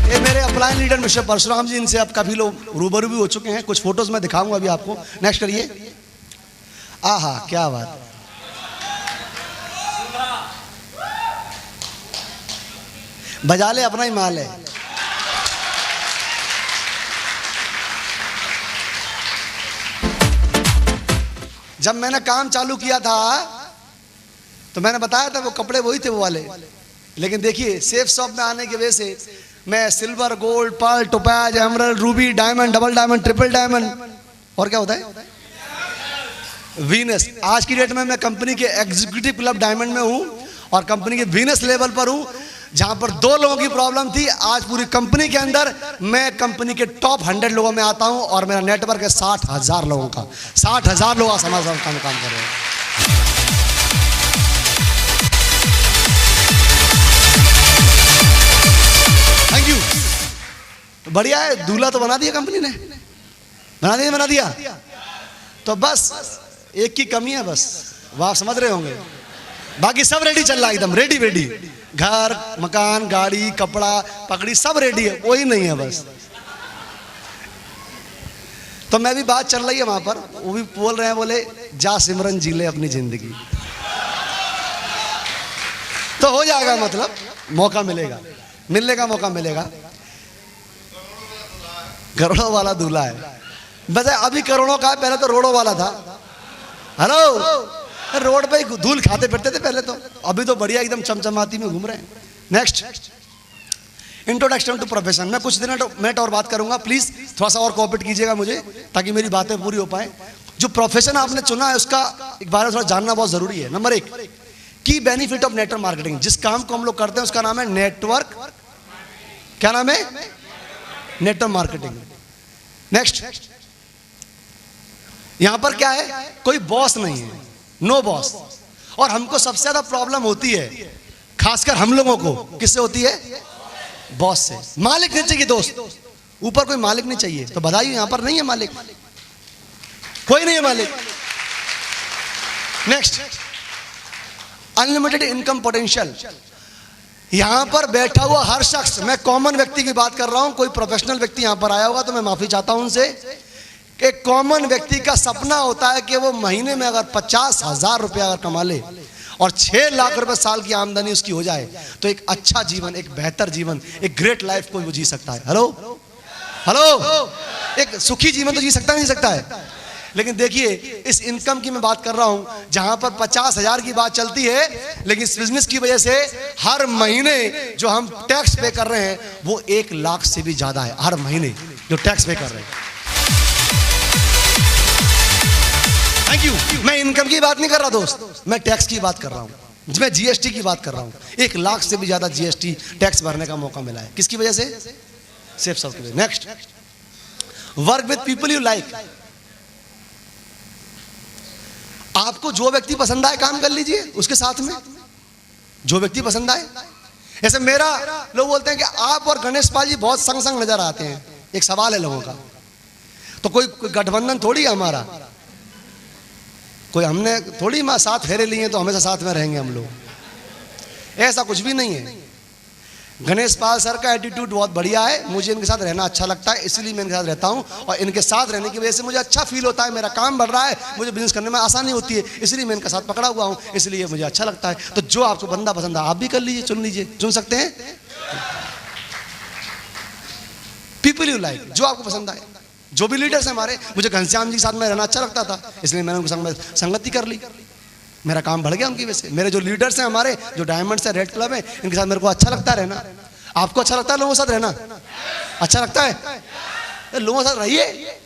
ये मेरे अपलाइन लीडर मिस्टर परशुराम जी, इनसे अब काफी लोग रूबरू भी हो चुके हैं, कुछ फोटोज में दिखाऊंगा अभी आपको। नेक्स्ट करिए। आहा क्या बात, बजा ले, अपना ही माल है। जब मैंने काम चालू किया था तो मैंने बताया था वो कपड़े वही थे वो वाले, लेकिन देखिए सेफ शॉप में आने की वजह से मैं silver, gold, pearl, topaz, emerald, ruby, diamond, double diamond, triple diamond, और क्या होता है, वीनस। आज की डेट में मैं कंपनी के एग्जीक्यूटिव क्लब डायमंड में हूं और कंपनी के वीनस लेवल पर हूं। जहां पर 2 लोगों की प्रॉब्लम थी, आज पूरी कंपनी के अंदर मैं कंपनी के टॉप 100 लोगों में आता हूं और मेरा नेटवर्क है 60,000 लोगों का। 60,000 लोग समाज में काम कर रहे हैं। Thank you. बढ़िया है, दूल्हा तो बना दिया कंपनी ने, बना दिया। तो बस एक की कमी है, बस वो आप समझ रहे होंगे, बाकी सब रेडी चल रहा है, एकदम रेडी। घर, मकान, गाड़ी, कपड़ा, पकड़ी सब रेडी है, वही नहीं है बस। तो मैं भी बात चल रही है वहां पर, वो भी बोल रहे हैं, बोले जा सिमरन जी ले अपनी जिंदगी। तो हो जाएगा, मतलब मौका मिलेगा, मिलने का मौका मिलेगा। करोड़ों वाला दूल्हा है, बस अभी करोड़ों का है, पहले तो रोड़ों वाला था। हेलो, रोड पे धूल खाते फिरते थे पहले तो, अभी तो बढ़िया एकदम चमचमाती में घूम रहे हैं। Next, introduction to profession. मैं कुछ मिनट और बात करूंगा, प्लीज थोड़ा सा और कोऑपरेट कीजिएगा मुझे, ताकि मेरी बातें पूरी हो पाए। जो प्रोफेशन आपने चुना है उसका एक बार थोड़ा जानना बहुत जरूरी है। नंबर 1, की बेनिफिट ऑफ नेटवर्क मार्केटिंग। जिस काम को हम लोग करते हैं उसका नाम है नेटवर्क, क्या नाम है, नेटवर्क मार्केटिंग। नेक्स्ट, यहां पर क्या है, कोई बॉस नहीं है, नो बॉस। और हमको सबसे ज्यादा प्रॉब्लम होती है, खासकर हम लोगों को, किससे होती है, बॉस से। मालिक नहीं चाहिए दोस्त, ऊपर कोई मालिक नहीं चाहिए। तो बधाई, यहां पर नहीं है मालिक, कोई नहीं है मालिक। Next, unlimited income potential. यहां पर बैठा हुआ हर शख्स, मैं कॉमन व्यक्ति की बात कर रहा हूं, कोई प्रोफेशनल व्यक्ति यहां पर आया होगा तो मैं माफी चाहता हूं उनसे। एक कॉमन व्यक्ति का सपना होता है कि वो महीने में अगर 50,000 रुपया अगर कमा ले और 6 लाख रुपए साल की आमदनी उसकी हो जाए तो एक अच्छा जीवन, एक बेहतर जीवन, एक ग्रेट लाइफ को वो जी सकता है। हेलो, एक सुखी जीवन तो जी सकता नहीं सकता है। लेकिन देखिए, इस इनकम की मैं बात कर रहा हूं, जहां पर 50,000 की बात चलती है, लेकिन इस बिजनेस की वजह से हर महीने जो हम टैक्स पे कर रहे हैं वो 1 लाख से भी ज्यादा है, हर महीने जो टैक्स पे कर रहे हैं। Thank you. मैं इनकम की बात नहीं कर रहा दोस्त, मैं टैक्स की बात कर रहा हूं, मैं जीएसटी की बात कर रहा हूं। 1 लाख से भी ज्यादा जीएसटी टैक्स भरने का मौका मिला है, किसकी वजह से, सेफ शॉप की वजह। Next, work with people you like. आपको जो व्यक्ति पसंद आए काम कर लीजिए उसके साथ में, जो व्यक्ति पसंद आए। ऐसे मेरा, लोग बोलते हैं कि आप और गणेश पाल जी बहुत संग संग नजर आते हैं, एक सवाल है लोगों का। तो कोई गठबंधन थोड़ी है हमारा, कोई हमने थोड़ी साथ फेरे लिए तो हमेशा साथ में रहेंगे हम लोग, ऐसा कुछ भी नहीं है। गणेश पाल सर का एटीट्यूड बहुत बढ़िया है, मुझे इनके साथ रहना अच्छा लगता है, इसलिए मैं इनके साथ रहता हूं, और इनके साथ रहने की वजह से मुझे अच्छा फील होता है, मेरा काम बढ़ रहा है, मुझे बिजनेस करने में आसानी होती है, इसलिए मैं इनका साथ पकड़ा हुआ हूं, इसलिए मुझे अच्छा लगता है। तो जो आपको बंदा पसंद है आप भी कर लीजिए, चुन लीजिए, चुन सकते हैं। पीपल यू लाइक, जो आपको पसंद आए। जो भी लीडर्स हैं हमारे, मुझे घनश्याम जी के साथ में रहना अच्छा लगता था, इसलिए मैंने उनके संगति कर ली, मेरा काम बढ़ गया उनकी वजह से। मेरे जो लीडर्स हैं हमारे, जो डायमंड्स है, रेड क्लब है, इनके साथ मेरे को अच्छा लगता है रहना। आपको अच्छा लगता है लोगों के साथ रहना? अच्छा लगता है? लोगों के साथ रहिए,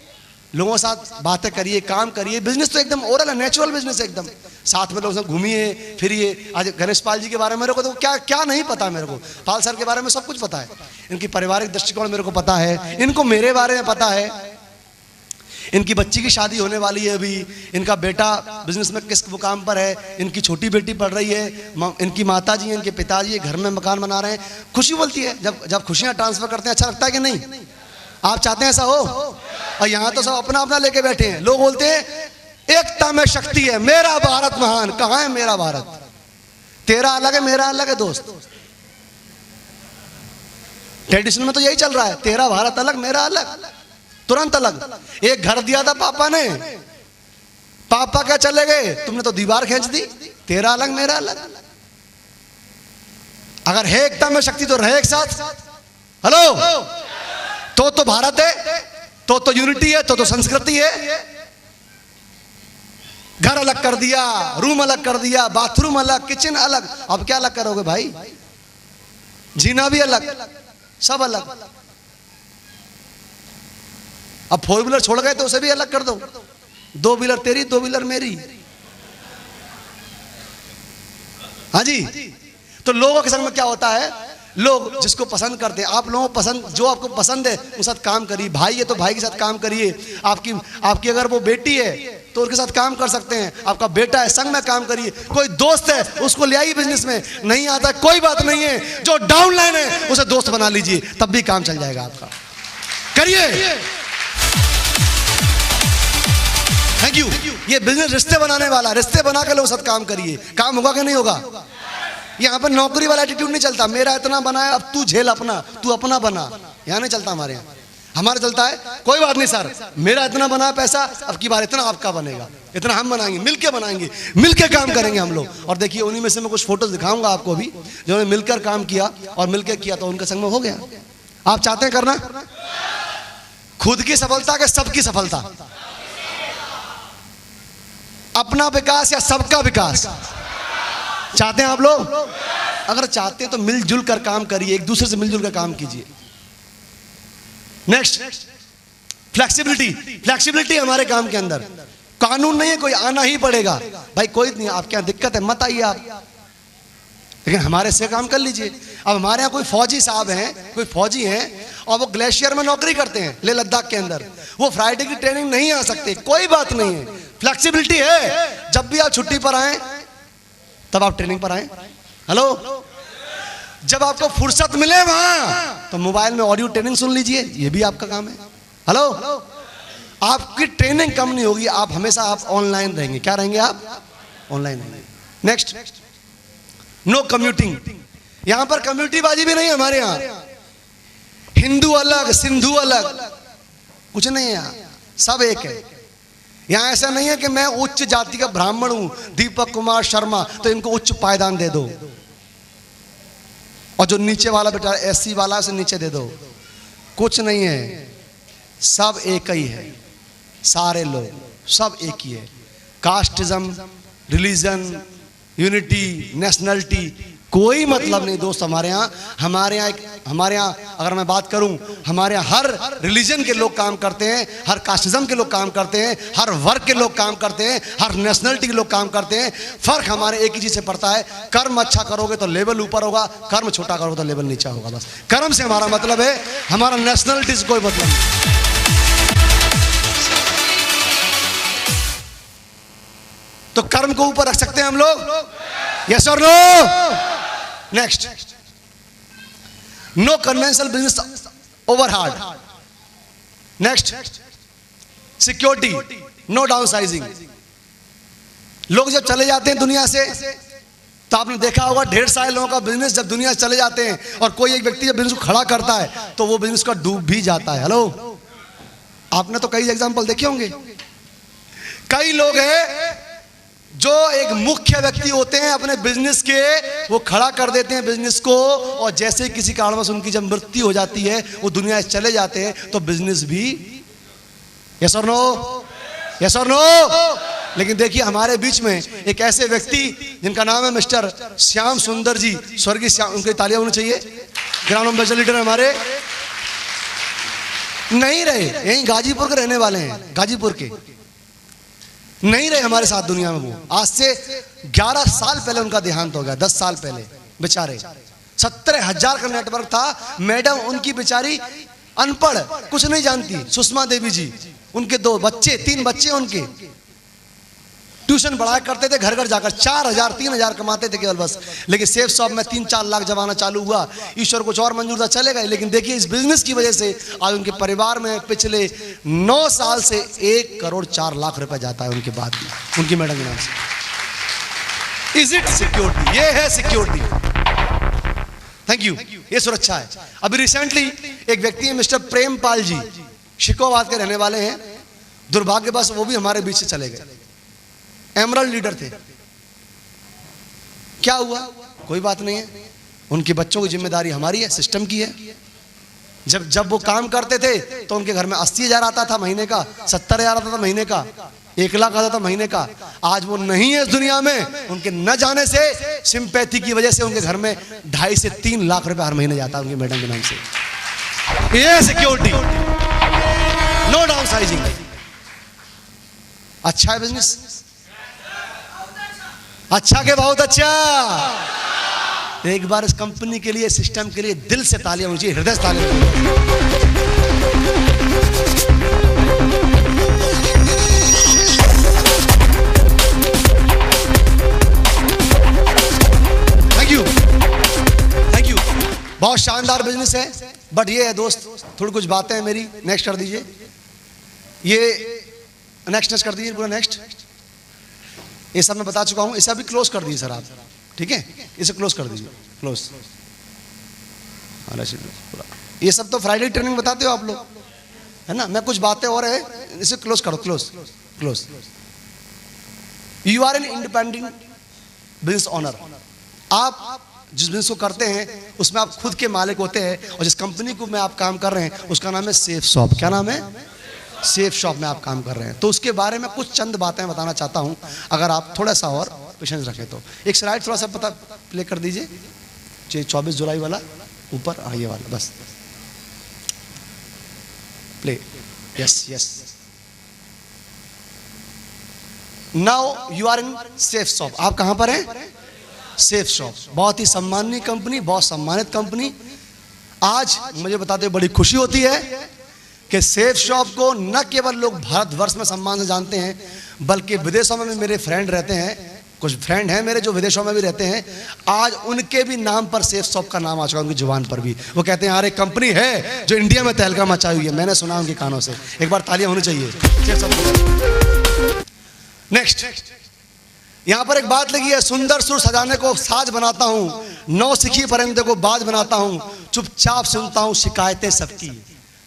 लोगों के साथ बातें करिए, काम करिए। बिजनेस तो एकदम ओरल है, नेचुरल बिजनेस है एकदम। साथ में लोगों से घूमिए फिरिए। आज गणेश पाल जी के बारे में मेरे को तो क्या क्या नहीं पता, मेरे को पाल सर के बारे में सब कुछ पता है, इनकी पारिवारिक दृष्टिकोण मेरे को पता है, इनको मेरे बारे में पता है, इनकी बच्ची की शादी होने वाली है अभी, इनका बेटा बिजनेस में किस मुकाम पर है, इनकी छोटी बेटी पढ़ रही है, इनकी माता जी, इनके पिताजी घर में मकान बना रहे हैं। खुशी बोलती है जब खुशियां ट्रांसफर करते हैं, अच्छा लगता है कि नहीं? आप चाहते हैं ऐसा हो? और यहाँ तो सब अपना अपना लेके बैठे हैं। लोग बोलते हैं एकता में शक्ति है, मेरा भारत महान। कहाँ है मेरा भारत? तेरा अलग है, मेरा अलग है दोस्त। ट्रेडिशन में तो यही चल रहा है, तेरा भारत अलग, मेरा अलग, तुरंत अलग। एक घर दिया था पापा ने, पापा क्या चले गए, तुमने तो दीवार खींच दी। तेरा अलग, मेरा अलग। अगर है एकता में शक्ति तो रहे एक साथ। हेलो, तो भारत है, तो यूनिटी है, तो संस्कृति है। घर अलग कर दिया, रूम अलग कर दिया, बाथरूम अलग, किचन अलग, अब क्या अलग करोगे भाई? जीना भी अलग, सब अलग। अब 4 व्हीलर छोड़ गए तो उसे भी अलग कर दो, 2 व्हीलर तेरी, 2 व्हीलर मेरी। हाँ जी। तो लोगों के संग में क्या होता है, लोग जिसको पसंद करते हैं, आप लोगों को पसंद, जो आपको पसंद है उसके साथ काम करिए। भाई है तो भाई के साथ काम करिए। आपकी अगर वो बेटी है तो उसके साथ काम कर सकते हैं। आपका बेटा है, संग में काम करिए। कोई दोस्त है उसको ले आइए बिजनेस में। नहीं आता कोई बात नहीं है, जो डाउन लाइन है उसे दोस्त बना लीजिए, तब भी काम चल जाएगा आपका। करिए। Thank you. ये बिजनेस रिश्ते बनाने वाला, रिश्ते बना के लोगों के साथ काम करिए। काम होगा कि नहीं होगा? यहाँ पर नौकरी वाला एटीट्यूड नहीं चलता, मेरा इतना बना है अब तू झेल अपना, तू अपना बना, यहाँ नहीं चलता हमारे यहाँ। हमारे चलता है कोई बात नहीं सर, मेरा इतना बना है पैसा, अब की बार इतना आपका बनेगा, इतना हम बनाएंगे, मिलके बनाएंगे, मिलके काम करेंगे हम लोग। और देखिए उन्हीं में से मैं कुछ फोटोज दिखाऊंगा आपको अभी, जिन्होंने मिलकर काम किया और मिलकर किया तो उनके संग में हो गया। आप चाहते हैं करना? खुद की सफलता के सबकी सफलता, अपना विकास या सबका विकास चाहते हैं आप लोग? अगर चाहते हैं तो मिलजुल कर काम करिए, एक दूसरे से मिलजुल कर काम कीजिए। Next, flexibility. फ्लेक्सिबिलिटी हमारे काम के अंदर कानून नहीं है, कोई आना ही पड़ेगा भाई। कोई नहीं, आपके यहाँ दिक्कत है मत आइए आप, लेकिन हमारे से काम कर लीजिए। अब हमारे यहाँ कोई फौजी साहब हैं, कोई फौजी हैं और वो ग्लेशियर में नौकरी करते हैं लेह लद्दाख के अंदर, वो फ्राइडे की ट्रेनिंग नहीं आ सकते, कोई बात नहीं है, फ्लेक्सिबिलिटी है। जब भी आप छुट्टी पर आए तब आप ट्रेनिंग पर आए। हेलो, जब आपको फुर्सत मिले वहां तो मोबाइल में ऑडियो ट्रेनिंग सुन लीजिए, ये भी आपका काम है। हेलो, आपकी ट्रेनिंग कम नहीं होगी, आप हमेशा आप ऑनलाइन रहेंगे। क्या रहेंगे आप? ऑनलाइन रहेंगे। Next, no commuting. यहां पर कम्युनिटी बाजी भी नहीं है हमारे यहाँ। हिंदू अलग, सिंधु अलग, कुछ नहीं है यहाँ, सब एक है। यहाँ ऐसा नहीं है कि मैं उच्च जाति का ब्राह्मण हूं, दीपक कुमार शर्मा, तो इनको उच्च पायदान दे दो, और जो नीचे वाला बेटा एससी वाला उसे नीचे दे दो। कुछ नहीं है, सब एक ही है, सारे लोग सब एक ही है। कास्टिज्म, रिलीजन, यूनिटी, नेशनलिटी कोई मतलब नहीं दोस्त हमारे यहाँ। हमारे यहाँ अगर मैं बात करूं, हमारे यहाँ हर रिलीजन के लोग काम करते हैं, हर कास्टिज्म के लोग काम करते हैं, हर वर्ग के लोग काम करते हैं, हर नेशनलिटी के लोग काम करते हैं। फर्क हमारे एक ही चीज से पड़ता है, कर्म अच्छा करोगे तो लेवल ऊपर होगा, कर्म छोटा करोगे तो लेवल नीचा होगा। बस कर्म से हमारा मतलब है, हमारा नेशनलिटी से कोई मतलब नहीं। तो कर्म को ऊपर रख सकते हैं हम लोग, यस और no? Next, no conventional business overhead. Next, security, no downsizing. लोग जब चले जाते हैं दुनिया से, तो आपने देखा होगा ढेर सारे लोगों का बिजनेस जब दुनिया से चले जाते हैं और कोई एक व्यक्ति जब बिजनेस को खड़ा करता है तो वो बिजनेस का डूब भी जाता है। हेलो, आपने तो कई एग्जांपल देखे होंगे। कई लोग हैं जो एक मुख्य व्यक्ति होते हैं अपने बिजनेस के, वो खड़ा कर देते हैं बिजनेस को, और जैसे ही किसी कारणवश उनकी जब मृत्यु हो जाती है, वो दुनिया से चले जाते हैं, तो बिजनेस भी, यस और नो, यस और नो। लेकिन देखिए हमारे बीच में एक ऐसे व्यक्ति जिनका नाम है मिस्टर श्याम सुंदर जी, स्वर्गीय श्याम, उनकी तालियां होनी चाहिए। ग्राउंड एम्बेसडर लीडर हमारे नहीं रहे, यहीं गाजीपुर के रहने वाले हैं, गाजीपुर के नहीं रहे हमारे साथ दुनिया में। वो आज से 11 साल पहले उनका देहांत हो गया, 10 साल पहले बेचारे। 17,000 का नेटवर्क था। मैडम उनकी बेचारी अनपढ़, कुछ नहीं जानती, सुषमा देवी जी, उनके 2 बच्चे, 3 बच्चे उनके, ट्यूशन पढ़ाया करते थे घर घर जाकर, 4,000 3,000 कमाते थे केवल बस। लेकिन सेफ शॉप में 3-4 लाख जमाना चालू हुआ, ईश्वर कुछ और मंजूर था, चले गए। लेकिन देखिए इस बिजनेस की वजह से आज उनके परिवार में पिछले 9 साल से 1 करोड़ 4 लाख रुपए जाता है उनके बाद में, उनकी मैडम के नाम से। Is it security? ये है सिक्योरिटी। Thank you. ये सुरक्षा है। अभी रिसेंटली एक व्यक्ति है मिस्टर प्रेमपाल जी, शिकोहाबाद के रहने वाले हैं। दुर्भाग्यवश वो भी हमारे बीच से चले गए। एमरल्ड लीडर थे। क्या हुआ? कोई बात नहीं है, उनके बच्चों की जिम्मेदारी हमारी है, सिस्टम की है। जब वो काम करते थे तो उनके घर में 80,000 आता था महीने का, 70,000 आता था महीने का, 1 लाख आता था महीने का। आज वो नहीं है इस दुनिया में। उनके न जाने से, सिंपैथी की वजह से उनके घर में 2.5 से 3 लाख रुपए हर महीने जाता है उनकी मैडम के नाम से। ये सिक्योरिटी, नो डाउन साइजिंग। अच्छा है बिजनेस, अच्छा के बहुत अच्छा। एक बार इस कंपनी के लिए, सिस्टम के लिए दिल से तालियां होनी चाहिए, हृदय से तालियां। Thank you, thank you. बहुत शानदार बिजनेस है। बट ये है दोस्त, थोड़ी कुछ बातें हैं मेरी, नेक्स्ट कर दीजिए। ये नेक्स्ट कर दीजिए, पूरा नेक्स्ट। ये सब मैं बता चुका हूं, इसे अभी क्लोज कर दीजिए सर आप, ठीक है? इसे क्लोज कर दीजिए, क्लोज। ये सब तो फ्राइडे ट्रेनिंग बताते हो आप लोग, है ना? मैं कुछ बातें और है, इसे क्लोज करो, close close. You are an independent business owner. आप जिस बिजनेस को करते हैं उसमें आप खुद के मालिक होते हैं, और जिस कंपनी को में आप काम कर रहे हैं उसका नाम है सेफ शॉप। क्या नाम है? सेफ शॉप में आप काम कर रहे हैं। तो उसके बारे में कुछ चंद बातें बताना चाहता हूं, अगर आप थोड़ा सा और पेशेंस रखें तो। एक स्लाइड थोड़ा सा पता प्ले कर दीजिए, 24 जुलाई वाला ऊपर, ये वाला बस play. Yes yes. Now you are in Safe Shop. आप कहां पर हैं? Safe Shop. बहुत ही सम्मानीय कंपनी, बहुत सम्मानित कंपनी। आज मुझे बताते हुए बड़ी खुशी होती है कि सेफ शॉप को न केवल लोग भारतवर्ष में सम्मान से जानते हैं, बल्कि विदेशों में भी मेरे फ्रेंड रहते हैं, कुछ फ्रेंड हैं मेरे जो विदेशों में भी रहते हैं। आज उनके भी नाम पर सेफ शॉप का नाम आ चुका, उनकी जुबान पर भी। वो कहते हैं यार एक कंपनी है जो इंडिया में तहलका मचाई हुई है, मैंने सुना उनके कानों से। एक बार तालियां होनी चाहिए। नेक्स्ट, यहां पर एक बात लगी है, सुंदर सुर सजाने को साज बनाता हूं, नौसिखी परिंदे को बाज बनाता हूं, चुपचाप सुनता हूं शिकायतें सबकी,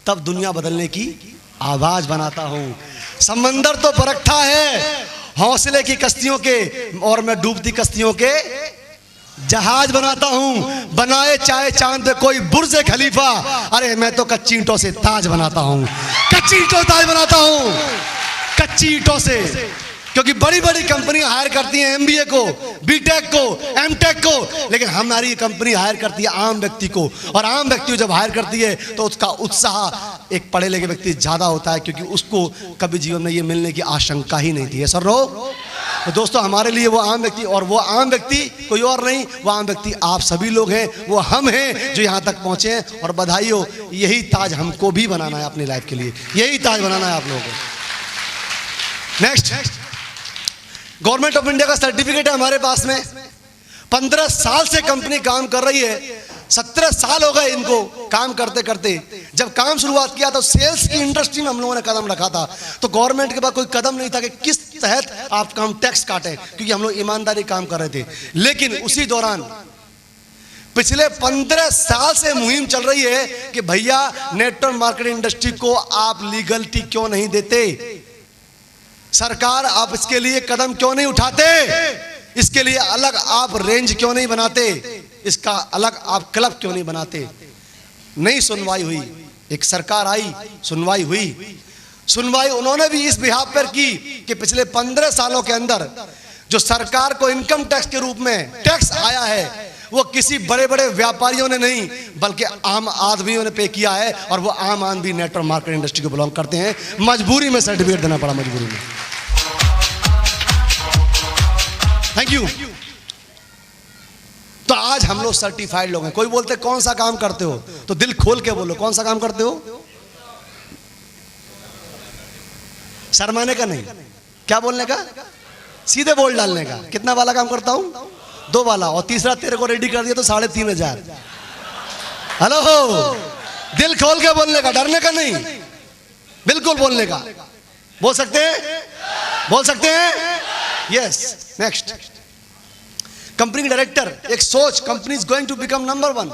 तब दुनिया बदलने की आवाज बनाता हूं। समंदर तो परखता है हौसले की कश्तियों के, और मैं डूबती कश्तियों के जहाज बनाता हूं। बनाए चाहे चांद पे कोई बुर्ज खलीफा, अरे मैं तो कच्ची ईंटों से ताज बनाता हूं। कच्ची ईंटों ताज बनाता हूं, कच्ची ईंटों से। क्योंकि बड़ी बड़ी कंपनियां हायर करती हैं एमबीए को, बीटेक को, एमटेक को, लेकिन हमारी कंपनी हायर करती है आम व्यक्ति को। और आम व्यक्ति को जब हायर करती है तो उसका उत्साह एक पढ़े लिखे व्यक्ति ज्यादा होता है, क्योंकि उसको कभी जीवन में ये मिलने की आशंका ही नहीं थी। Sir no? तो दोस्तों हमारे लिए वो आम व्यक्ति, और वो आम व्यक्ति कोई और नहीं, वो आम व्यक्ति आप सभी लोग हैं, वो हम हैं जो यहाँ तक पहुंचे हैं। और बधाई हो, यही ताज हमको भी बनाना है अपनी लाइफ के लिए, यही ताज बनाना है आप लोगों को। नेक्स्ट, गवर्नमेंट ऑफ इंडिया का सर्टिफिकेट है हमारे पास में। 15 साल से कंपनी काम कर रही है। 17 साल हो गए इनको काम करते करते। जब काम शुरुआत किया तो सेल्स की इंडस्ट्री में हम लोगों ने कदम रखा था, तो गवर्नमेंट के पास कोई कदम नहीं था कि किस तहत आप हम टैक्स काटें, क्योंकि हम लोग ईमानदारी काम कर रहे थे। लेकिन उसी दौरान पिछले 15 साल से मुहिम चल रही है कि भैया नेटवर्क मार्केटिंग इंडस्ट्री को आप लीगलिटी क्यों नहीं देते, सरकार आप इसके लिए कदम क्यों नहीं उठाते, इसके लिए अलग आप रेंज क्यों नहीं बनाते, इसका अलग आप क्लब क्यों नहीं बनाते। नहीं सुनवाई हुई, एक सरकार आई, सुनवाई हुई। सुनवाई उन्होंने भी इस बिहाफ पर की कि पिछले 15 सालों के अंदर जो सरकार को इनकम टैक्स के रूप में टैक्स आया है वो किसी बड़े बड़े व्यापारियों ने नहीं बल्कि आम आदमियों ने पे किया है, और वो आम आदमी नेटवर्क मार्केटिंग इंडस्ट्री को बिलोंग करते हैं। मजबूरी में सर्टिफिकेट देना पड़ा, मजबूरी में। Thank you. तो आज हम लोग सर्टिफाइड लोग हैं। कोई बोलते कौन सा काम करते हो, तो दिल खोल के बोलो कौन सा काम करते हो। शर्माने का नहीं, क्या बोलने का, सीधे बोल डालने का। कितना वाला काम करता हूं, 2 वाला, और तीसरा तेरे को रेडी कर दिया तो 3,500। हेलो, दिल खोल के बोलने का, डरने का नहीं, बिल्कुल बोलने का। बोल सकते हैं, बोल सकते हैं, यस। नेक्स्ट, कंपनी डायरेक्टर एक सोच, company is going to become number 1।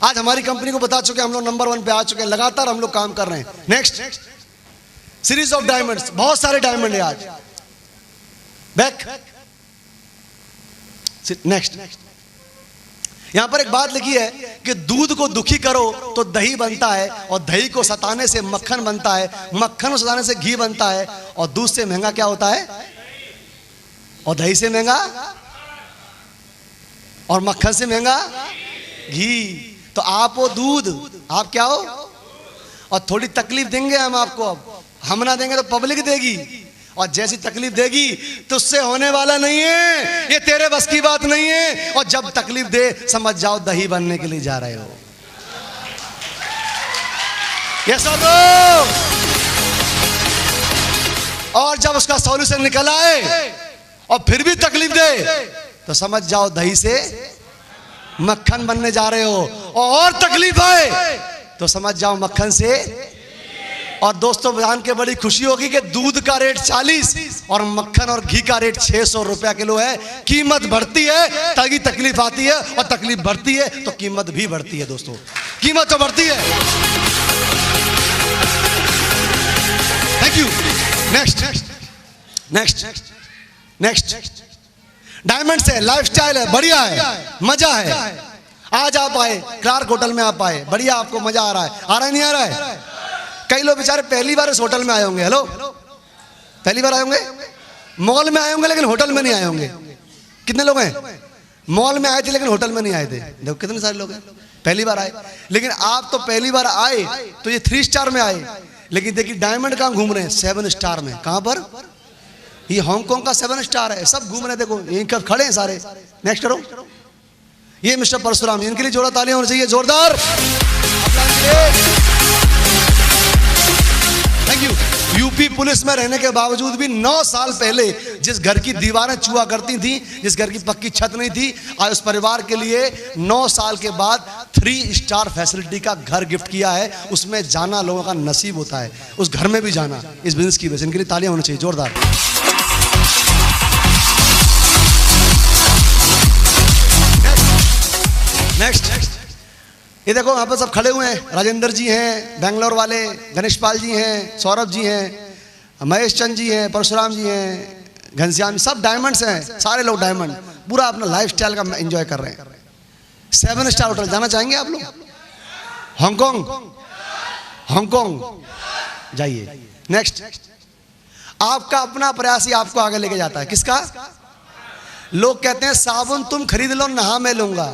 आज हमारी कंपनी को बता चुके हम लोग नंबर 1 पे आ चुके हैं, लगातार हम लोग काम कर रहे हैं। नेक्स्ट, सीरीज ऑफ डायमंड्स, बहुत सारे डायमंड है आज। बैक, नेक्स्ट, यहां पर एक बात लिखी है कि दूध को दुखी करो तो दही बनता है, और दही को सताने से मक्खन बनता है, मक्खन को सताने से घी बनता है, और दूध से महंगा क्या होता है, और दही से महंगा, और मक्खन से महंगा घी। तो आप हो दूध, आप क्या हो, और थोड़ी तकलीफ देंगे हम आपको, अब हम ना देंगे तो पब्लिक देगी, और जैसी तकलीफ देगी तो उससे होने वाला नहीं है, ये तेरे बस की बात नहीं है। और जब तकलीफ दे समझ जाओ दही बनने के लिए जा रहे हो। ये सब, और जब उसका सॉल्यूशन निकल आए और फिर भी तकलीफ दे तो समझ जाओ दही से मक्खन बनने जा रहे हो, और तकलीफ आए तो समझ जाओ मक्खन से। और दोस्तों जान के बड़ी खुशी होगी कि दूध का रेट 40 और मक्खन और घी का रेट 600 रुपया किलो है। कीमत बढ़ती है ताकि तकलीफ आती है, और तकलीफ बढ़ती है तो कीमत भी बढ़ती है। दोस्तों कीमत तो बढ़ती है। Thank you. Next, next, next, diamonds है, लाइफस्टाइल है, बढ़िया है, मजा है। आज आप आए क्लार्क होटल में, आप आए, बढ़िया, आपको मजा आ रहा है, आ रहा है नहीं आ रहा है। कई लोग बेचारे पहली बार इस होटल में आए होंगे। हेलो, पहली बार आए होंगे, मॉल में आए होंगे लेकिन होटल में नहीं आए होंगे। कितने लोग हैं मॉल में आए थे लेकिन होटल में नहीं आए थे? देखो कितने सारे लोग हैं पहली बार आए। लेकिन आप तो पहली बार आए तो ये 3 स्टार में आए, लेकिन देखिए डायमंड कहाँ घूम रहे हैं, 7 स्टार में। कहां पर? ये हांगकांग का 7 स्टार है। सब घूम रहे हैं, देखो यहीं कब खड़े हैं सारे। नेक्स्ट करो, ये मिस्टर परशुराम, इनके लिए जोड़ा तालियां होनी चाहिए, जोरदार। Thank you. यूपी पुलिस में रहने के बावजूद भी 9 साल पहले जिस घर की दीवारें चुआ करती थी, जिस घर की पक्की छत नहीं थी, आज उस परिवार के लिए 9 साल के बाद 3 स्टार फैसिलिटी का घर गिफ्ट किया है। उसमें जाना लोगों का नसीब होता है, उस घर में भी जाना इस बिजनेस की वजह से। इनके लिए तालियां होनी चाहिए, जोरदार। नेक्स्ट, ये देखो यहाँ पर सब खड़े हुए हैं, राजेंद्र जी हैं बेंगलोर वाले, गणेश पाल जी हैं, सौरभ जी हैं, महेश चंद जी हैं, परशुराम जी हैं, घनश्याम, सब डायमंड्स हैं, सारे लोग डायमंड, पूरा अपना लाइफस्टाइल का एंजॉय कर रहे हैं। 7 स्टार होटल जाना चाहेंगे आप लोग? हांगकांग, हांगकांग जाइए। नेक्स्ट, आपका अपना प्रयास ही आपको आगे लेके जाता है। किसका? लोग कहते हैं साबुन तुम खरीद लो, नहा मैं लूंगा।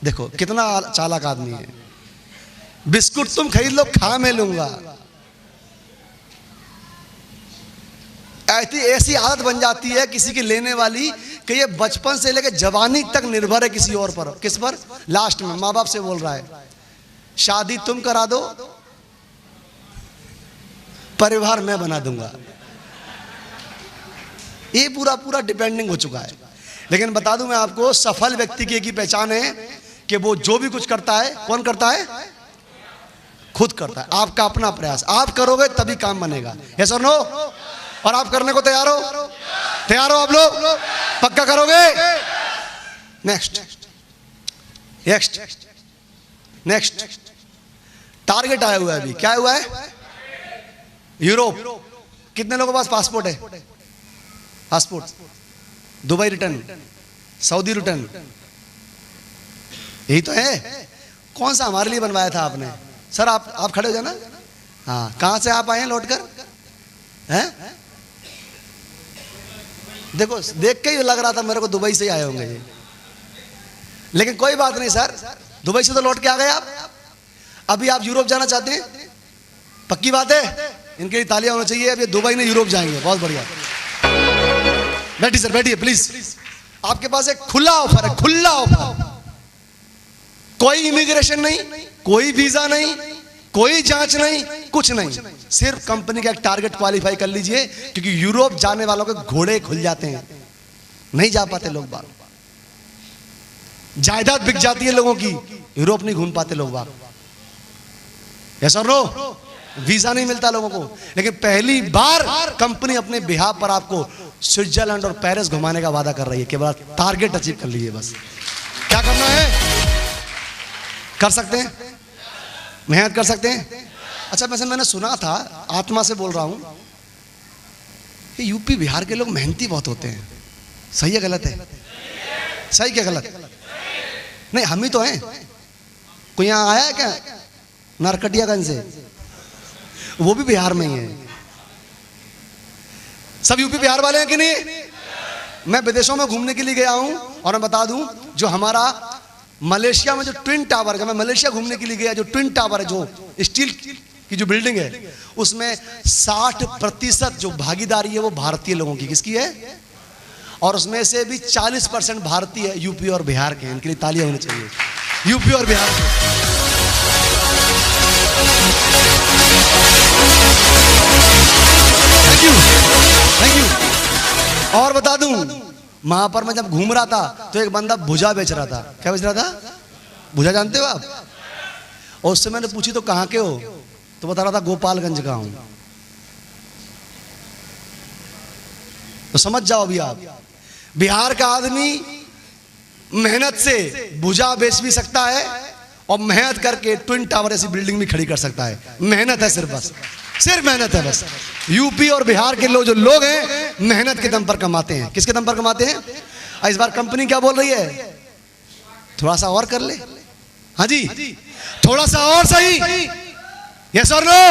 देखो कितना चालाक आदमी है। बिस्कुट तुम खरीद लो, खा मैं लूंगा। ऐसी आदत बन जाती है किसी की लेने वाली कि ये बचपन से लेकर जवानी तक निर्भर है किसी और पर। किस पर? लास्ट में माँ बाप से बोल रहा है शादी तुम करा दो, परिवार मैं बना दूंगा। ये पूरा पूरा डिपेंडिंग हो चुका है। लेकिन बता दूं मैं आपको, सफल व्यक्ति की एक ही पहचान है कि वो जो भी कुछ करता है, कौन करता है? खुद करता है। आपका अपना प्रयास, आप करोगे तभी काम बनेगा। यस और नो? और आप करने को तैयार हो? तैयार हो आप लोग? पक्का करोगे? नेक्स्ट नेक्स्ट नेक्स्ट टारगेट आया हुआ है अभी। क्या हुआ है? यूरोप। कितने लोगों के पास पासपोर्ट है? Passport. Dubai return, Saudi return, यही तो है। कौन सा हमारे लिए बनवाया था आपने? सर आप खड़े हो जाना। हाँ, कहां से आप आए हैं लौट कर? हैं? देखो, देख के ही लग रहा था मेरे को दुबई से ही आए होंगे ये। लेकिन कोई बात नहीं सर, दुबई से तो लौट के आ गए आप। अभी आप यूरोप जाना चाहते हैं? पक्की बात है? इनके लिए तालियां होनी चाहिए। अब ये दुबई ने यूरोप जाएंगे। बहुत बढ़िया। बैठिए सर, बैठिए प्लीज। आपके पास एक खुला ऑफर है, खुला ऑफर। कोई इमिग्रेशन नहीं, कोई वीजा नहीं, कोई जांच नहीं, कुछ नहीं। सिर्फ कंपनी का एक टारगेट क्वालिफाई कर लीजिए, क्योंकि यूरोप जाने वालों के घोड़े खुल जाते हैं, नहीं जा पाते लोग बाग। जायदाद बिक जाती है लोगों की, यूरोप नहीं घूम पाते लोग बाग। यस और नो? वीजा नहीं मिलता लोगों को। लेकिन पहली बार कंपनी अपने बिहार पर आपको स्विट्जरलैंड और पेरिस घुमाने का वादा कर रही है। केवल टारगेट अचीव कर लीजिए बस। क्या करना है? कर सकते हैं, मेहनत कर सकते हैं। अच्छा, वैसे मैंने सुना था, आत्मा से बोल रहा हूं, कि यूपी बिहार के लोग मेहनती बहुत होते हैं। सही है गलत है? सही क्या गलत? नहीं, हम ही तो हैं। कोई यहां आया है क्या नरकटियागंज से? वो भी बिहार में ही है। सब यूपी बिहार वाले हैं कि नहीं? मैं विदेशों में घूमने के लिए गया हूं, और मैं बता दूं, जो हमारा मलेशिया में जो ट्विन टावर है, मैं मलेशिया घूमने के लिए गया, जो ट्विन टावर है, जो स्टील की जो बिल्डिंग है, उसमें 60% जो भागीदारी है वो भारतीय लोगों की। किसकी है? और उसमें से भी 40% भारतीय यूपी और बिहार के हैं। इनके लिए तालियां होनी चाहिए, यूपी और बिहार के। Thank you, thank you. और बता दूं, वहां पर मैं जब घूम रहा था तो एक बंदा भुजा बेच रहा था। क्या बेच रहा था? भुजा जानते हो आप? और उससे मैंने पूछी तो कहां के हो? तो बता रहा था गोपालगंज का हूं। तो समझ जाओ अभी आप, बिहार का आदमी मेहनत से भुजा बेच भी सकता है, और मेहनत करके ट्विन टावर ऐसी बिल्डिंग भी खड़ी कर सकता है। मेहनत है सिर्फ, बस सिर्फ मेहनत है बस। यूपी और बिहार के लोग, जो लोग हैं, मेहनत के दम पर कमाते हैं। किसके दम पर कमाते हैं? इस बार कंपनी क्या बोल रही है? थोड़ा सा और कर ले। हाँ जी, थोड़ा सा और सही। यस और नो?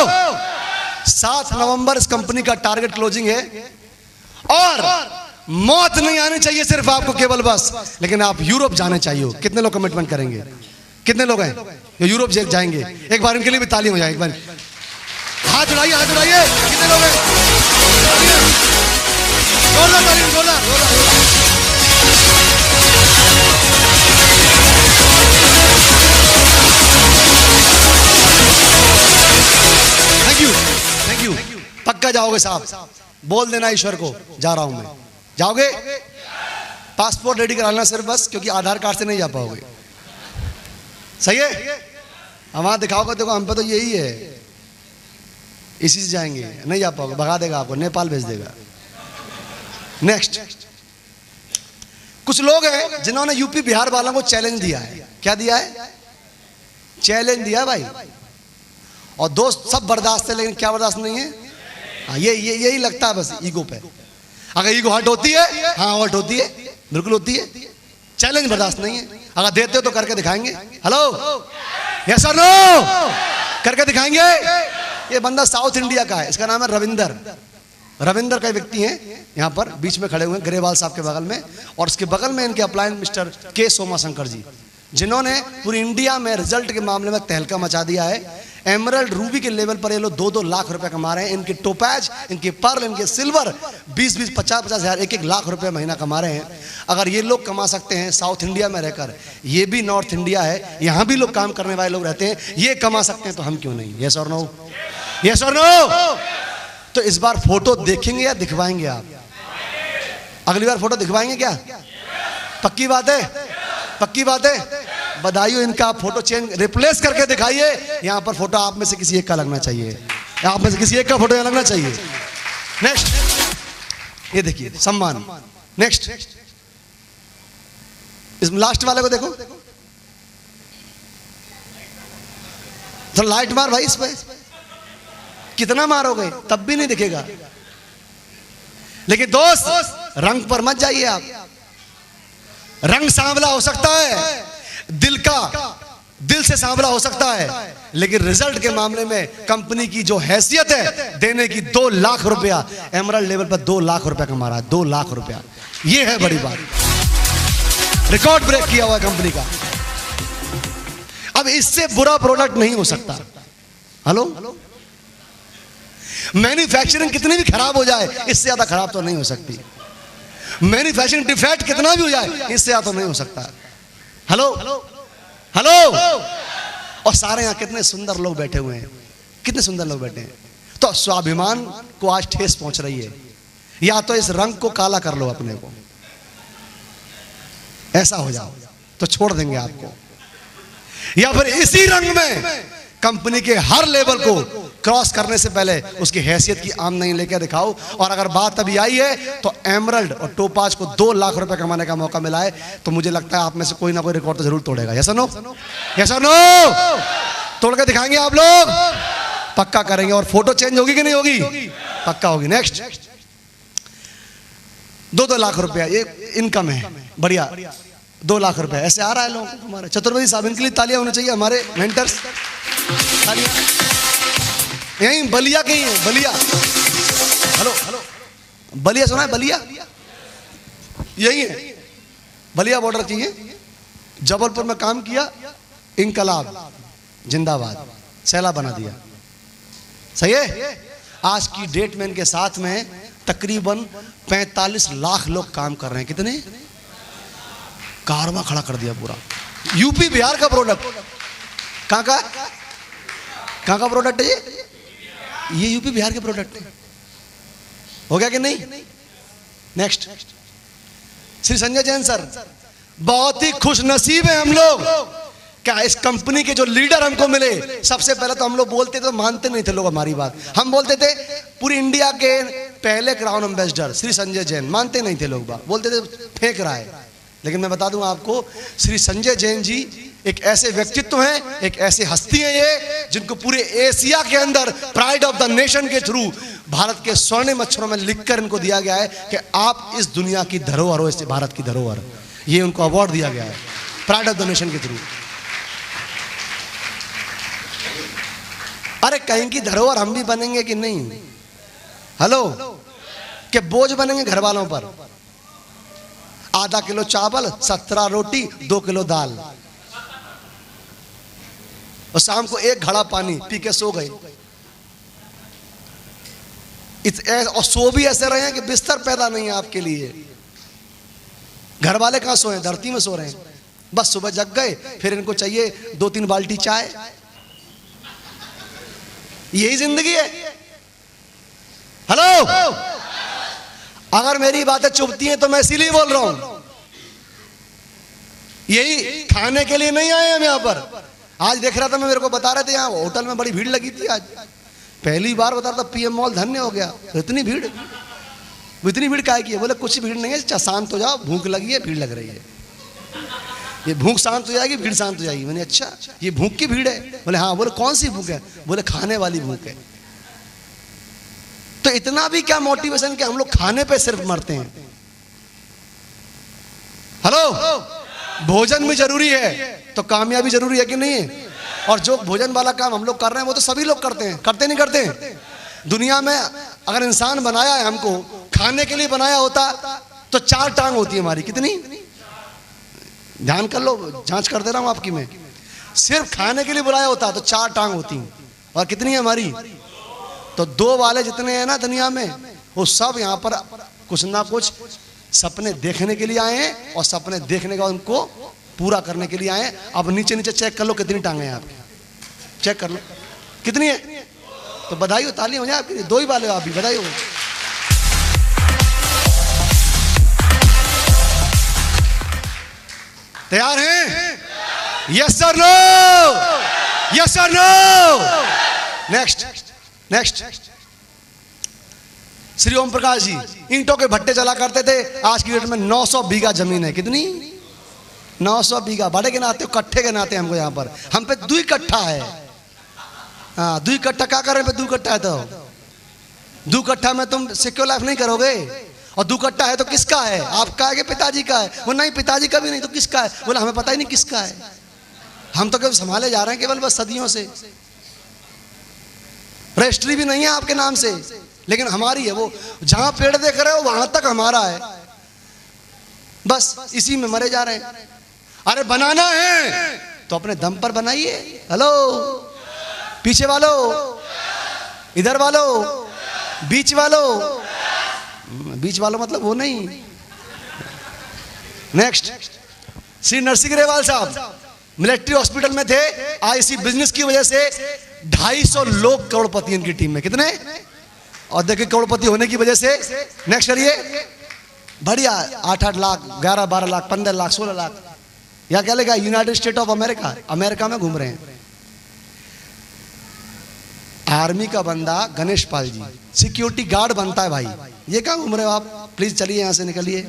7 नवंबर इस कंपनी का टारगेट क्लोजिंग है, और मौत नहीं आनी चाहिए सिर्फ आपको, केवल बस। लेकिन आप यूरोप जाने चाहिए। कितने लोग कमिटमेंट करेंगे? कितने लोग हैं जो यूरोप जाएंगे? एक बार इनके लिए भी ताली हो जाए। एक बार हाथ उठाइए, हाथ उठाइए। कितने लोग हैं? जोरदार ताली, जोरदार, थैंक यू, थैंक यू। पक्का जाओगे साहब? बोल देना ईश्वर को, जा रहा हूं मैं। जाओगे? पासपोर्ट रेडी कराना सिर्फ बस, क्योंकि आधार कार्ड से नहीं जा पाओगे। सही है? हम वहां दिखाओगे, देखो हम पे तो यही है, इसी से जाएंगे, नहीं जा पाओगे, भगा देगा आपको, नेपाल भेज देगा। नेक्स्ट, कुछ लोग हैं जिन्होंने यूपी बिहार वालों को चैलेंज दिया है। क्या दिया है? चैलेंज दिया भाई। और दोस्त सब बर्दाश्त है, लेकिन क्या बर्दाश्त नहीं है? हाँ, यही लगता है बस ईगो पे। अगर ईगो हट होती है, हाँ हट होती है, बिल्कुल होती है। चैलेंज बर्दाश्त नहीं है। अगर देते हो तो करके दिखाएंगे। हेलो, यस और नो? करके दिखाएंगे। ये बंदा साउथ इंडिया का है, इसका नाम है रविंदर। रविंदर का व्यक्ति है, यहाँ पर बीच में खड़े हुए हैं, ग्रेवाल साहब के बगल में, और उसके बगल में इनके अपलायन मिस्टर के सोमाशंकर जी, जिन्होंने पूरी इंडिया में रिजल्ट के मामले में तहलका मचा दिया है। एमरल्ड रूबी के लेवल पर ये लोग 2-2 लाख रुपए कमा रहे हैं। इनके टोपैज, इनके पर्ल, इनके सिल्वर 20-20, 50-50 हजार, 1-1 लाख रुपए महीना कमा रहे हैं। अगर ये लोग कमा सकते हैं साउथ इंडिया में रहकर, ये भी नॉर्थ इंडिया है, यहाँ भी लोग काम करने वाले लोग रहते हैं, ये कमा सकते हैं, तो हम क्यों नहीं? यस और नो? यस और नो? तो इस बार फोटो देखेंगे या दिखवाएंगे आप? अगली बार फोटो दिखवाएंगे क्या? पक्की बात है? पक्की बात है? बधाई हो, इनका फोटो चेंज रिप्लेस करके दिखाइए। यहाँ पर फोटो आप में से किसी एक का लगना चाहिए, आप में से किसी एक का फोटो यहाँ लगना चाहिए। नेक्स्ट, ये देखिए सम्मान। नेक्स्ट, इस लास्ट वाले को देखो, तो लाइट मार भाई, इस पे कितना मारोगे तब भी नहीं दिखेगा। लेकिन दोस्त रंग पर मत जाइए आप। रंग सांवला हो सकता है, दिल से सांवला हो सकता है, लेकिन रिजल्ट के मामले में कंपनी की जो हैसियत है देने की, 2 लाख रुपया एमरल्ड लेवल पर 2 लाख रुपया कमा रहा है। 2 लाख रुपया, ये है बड़ी बात, रिकॉर्ड ब्रेक किया हुआ है कंपनी का। अब इससे बुरा प्रोडक्ट नहीं हो सकता। हेलो, मैन्युफैक्चरिंग कितनी भी खराब हो जाए, इससे ज्यादा खराब तो नहीं हो सकती। मैन्युफैक्चरिंग डिफेक्ट कितना भी हो जाए, इससे ज्यादा तो नहीं हो सकता। हेलो हेलो, और सारे यहां कितने सुंदर लोग बैठे हुए हैं, कितने सुंदर लोग बैठे हैं। तो स्वाभिमान को आज ठेस पहुंच रही है। या तो इस रंग को काला कर लो अपने को, ऐसा हो जाओ तो छोड़ देंगे आपको, या फिर इसी रंग में कंपनी के हर लेवल को क्रॉस करने से पहले उसकी हैसियत की आमदनी लेकर दिखाओ। और अगर बात अभी आई है तो एमरल्ड और टोपाज को 2 लाख रुपए कमाने का मौका मिला है, तो मुझे लगता है आप में से कोई ना कोई रिकॉर्ड तो जरूर तोड़ेगा। यस और नो? यस और नो? तोड़ के दिखाएंगे आप लोग, पक्का करेंगे। और फोटो चेंज होगी कि नहीं होगी? पक्का होगी। नेक्स्ट, 2-2 लाख रुपया ये इनकम है, बढ़िया। 2 लाख रुपए ऐसे आ रहा है लोगों को। हमारे चतुर्वेदी साहब, इनके लिए तालियां होनी चाहिए, हमारे मेंटर्स। तालियां यहीं बलिया के ही है, बलिया। हेलो हेलो, बलिया सुना है? बलिया यही है, बलिया बॉर्डर की है। जबलपुर में काम किया, इनकलाब जिंदाबाद, सैला बना दिया। सही है। आज की डेट में इनके साथ में तकरीबन 45 लाख लोग काम कर रहे हैं। कितने? कारवा खड़ा कर दिया पूरा। यूपी बिहार का प्रोडक्ट, कहां का प्रोडक्ट है ये यूपी बिहार के प्रोडक्ट है। हो गया कि नहीं? नेक्स्ट, श्री संजय जैन सर, बहुत ही खुश नसीब है हम लोग। क्या इस कंपनी के जो लीडर हमको मिले, सबसे पहले तो हम लोग बोलते थे, तो मानते नहीं थे लोग हमारी बात। हम बोलते थे पूरी इंडिया के पहले क्राउन एम्बेसडर श्री संजय जैन, मानते नहीं थे लोग बात, बोलते थे फेंक रहा है। लेकिन मैं बता दूं आपको, श्री संजय जैन जी एक ऐसे व्यक्तित्व हैं, एक ऐसे हस्ती हैं ये, जिनको पूरे एशिया के अंदर प्राइड ऑफ द नेशन के थ्रू भारत के स्वर्णिम अक्षरों में लिखकर इनको दिया गया है कि आप इस दुनिया की धरोहर हो, इस भारत की धरोहर। ये उनको अवार्ड दिया गया है प्राइड ऑफ द नेशन के थ्रू। अरे कहीं की धरोहर हम भी बनेंगे कि नहीं? हेलो, कि बोझ बनेंगे घर वालों पर? आधा किलो चावल, 17 रोटी, 2 किलो दाल, और शाम को 1 घड़ा पानी पी के सो गए। और सो भी ऐसे रहे हैं कि बिस्तर पैदा नहीं है आपके लिए। घर वाले कहां सोए? धरती में सो रहे हैं। बस सुबह जग गए, फिर इनको चाहिए 2-3 बाल्टी चाय। यही जिंदगी है। हेलो, अगर मेरी बातें चुभती हैं तो मैं इसीलिए बोल रहा हूं। यही खाने के लिए नहीं आए हम यहां पर। आज देख रहा था मैं, मेरे को बता रहे थे यहाँ होटल में बड़ी भीड़ लगी थी आज। पहली बार बता रहा था, पीएम मॉल धन्य हो गया। इतनी भीड़, इतनी भीड़ काहे की है? बोले कुछ भीड़ नहीं है, शांत हो जाओ, भूख लगी है, भीड़ लग रही है। ये भूख शांत हो जाएगी, भीड़ शांत हो जाएगी। मैंने अच्छा, ये भूख की भीड़ है? बोले हाँ। बोले कौन सी भूख है? बोले खाने वाली भूख है। तो इतना भी क्या मोटिवेशन कि हम लोग खाने पे सिर्फ मरते हैं। हेलो, भोजन भी जरूरी है तो कामयाबी जरूरी है कि नहीं है? और जो भोजन वाला काम हम लोग कर रहे हैं वो तो सभी लोग करते हैं, करते नहीं करते? दुनिया में अगर इंसान बनाया है हमको खाने के लिए बनाया होता तो 4 टांग होती है हमारी। कितनी? ध्यान कर लो, जांच कर दे रहा हूं आपकी मैं। सिर्फ खाने के लिए बुलाया होता तो 4 टांग होती। और कितनी है हमारी? तो 2 वाले जितने हैं ना दुनिया में, वो सब यहाँ पर कुछ ना कुछ सपने देखने के लिए आए हैं, और सपने देखने का उनको पूरा करने के लिए आए हैं। अब नीचे नीचे चेक कर लो कितनी टांगे हैं आपकी, चेक कर लो कितनी है। तो बधाई हो, ताली हो जाए आपके लिए। 2 ही वाले हो आप भी, बधाई हो। तैयार हैं? यस और नो, यस और no. Next next. Shri Om Prakash ji ईंटों के भट्टे चला करते थे। आज की डेट में 900 बीघा जमीन है। कितनी? 900 बीघा। बड़े के नाते, कट्ठे के नाते हमको यहाँ पर, हम पे 2 कट्ठा है। हाँ 2 कट्ठा क्या कर रहे हैं? 2 कट्ठा है तो 2 कट्ठा में तुम सिक्योर लाइफ नहीं करोगे। और 2 कट्ठा है तो किसका है? आपका है कि पिताजी का है? वो नहीं, पिताजी का भी नहीं तो किसका है? बोला हमें पता ही नहीं किसका है। हम तो केवल संभाले जा रहे हैं केवल बस सदियों से। रजिस्ट्री भी नहीं है आपके नाम से, लेकिन हमारी है। वो जहां पेड़ देख रहे हो वहां तक हमारा है। बस इसी में मरे जा रहे हैं। अरे बनाना है तो अपने दम पर बनाइए। हेलो पीछे वालों, इधर वालों, बीच वालों। बीच वालों मतलब वो नहीं। नेक्स्ट। श्री नरसिंह ग्रेवाल साहब मिलिट्री हॉस्पिटल में थे। आज इसी बिजनेस की वजह से 250 लोग करोड़पति इनकी टीम में। कितने? और देखिए करोड़पति होने की वजह से। नेक्स्ट करिए। बढ़िया 8-8 लाख, 11-12 लाख, 15 लाख, 16 लाख। या क्या लेगा? United state of America, America में घूम रहे हैं। आर्मी का बंदा गणेश पाल जी सिक्योरिटी गार्ड बनता है। भाई ये कहाँ घूम रहे हो आप? प्लीज चलिए यहां से, निकलिए।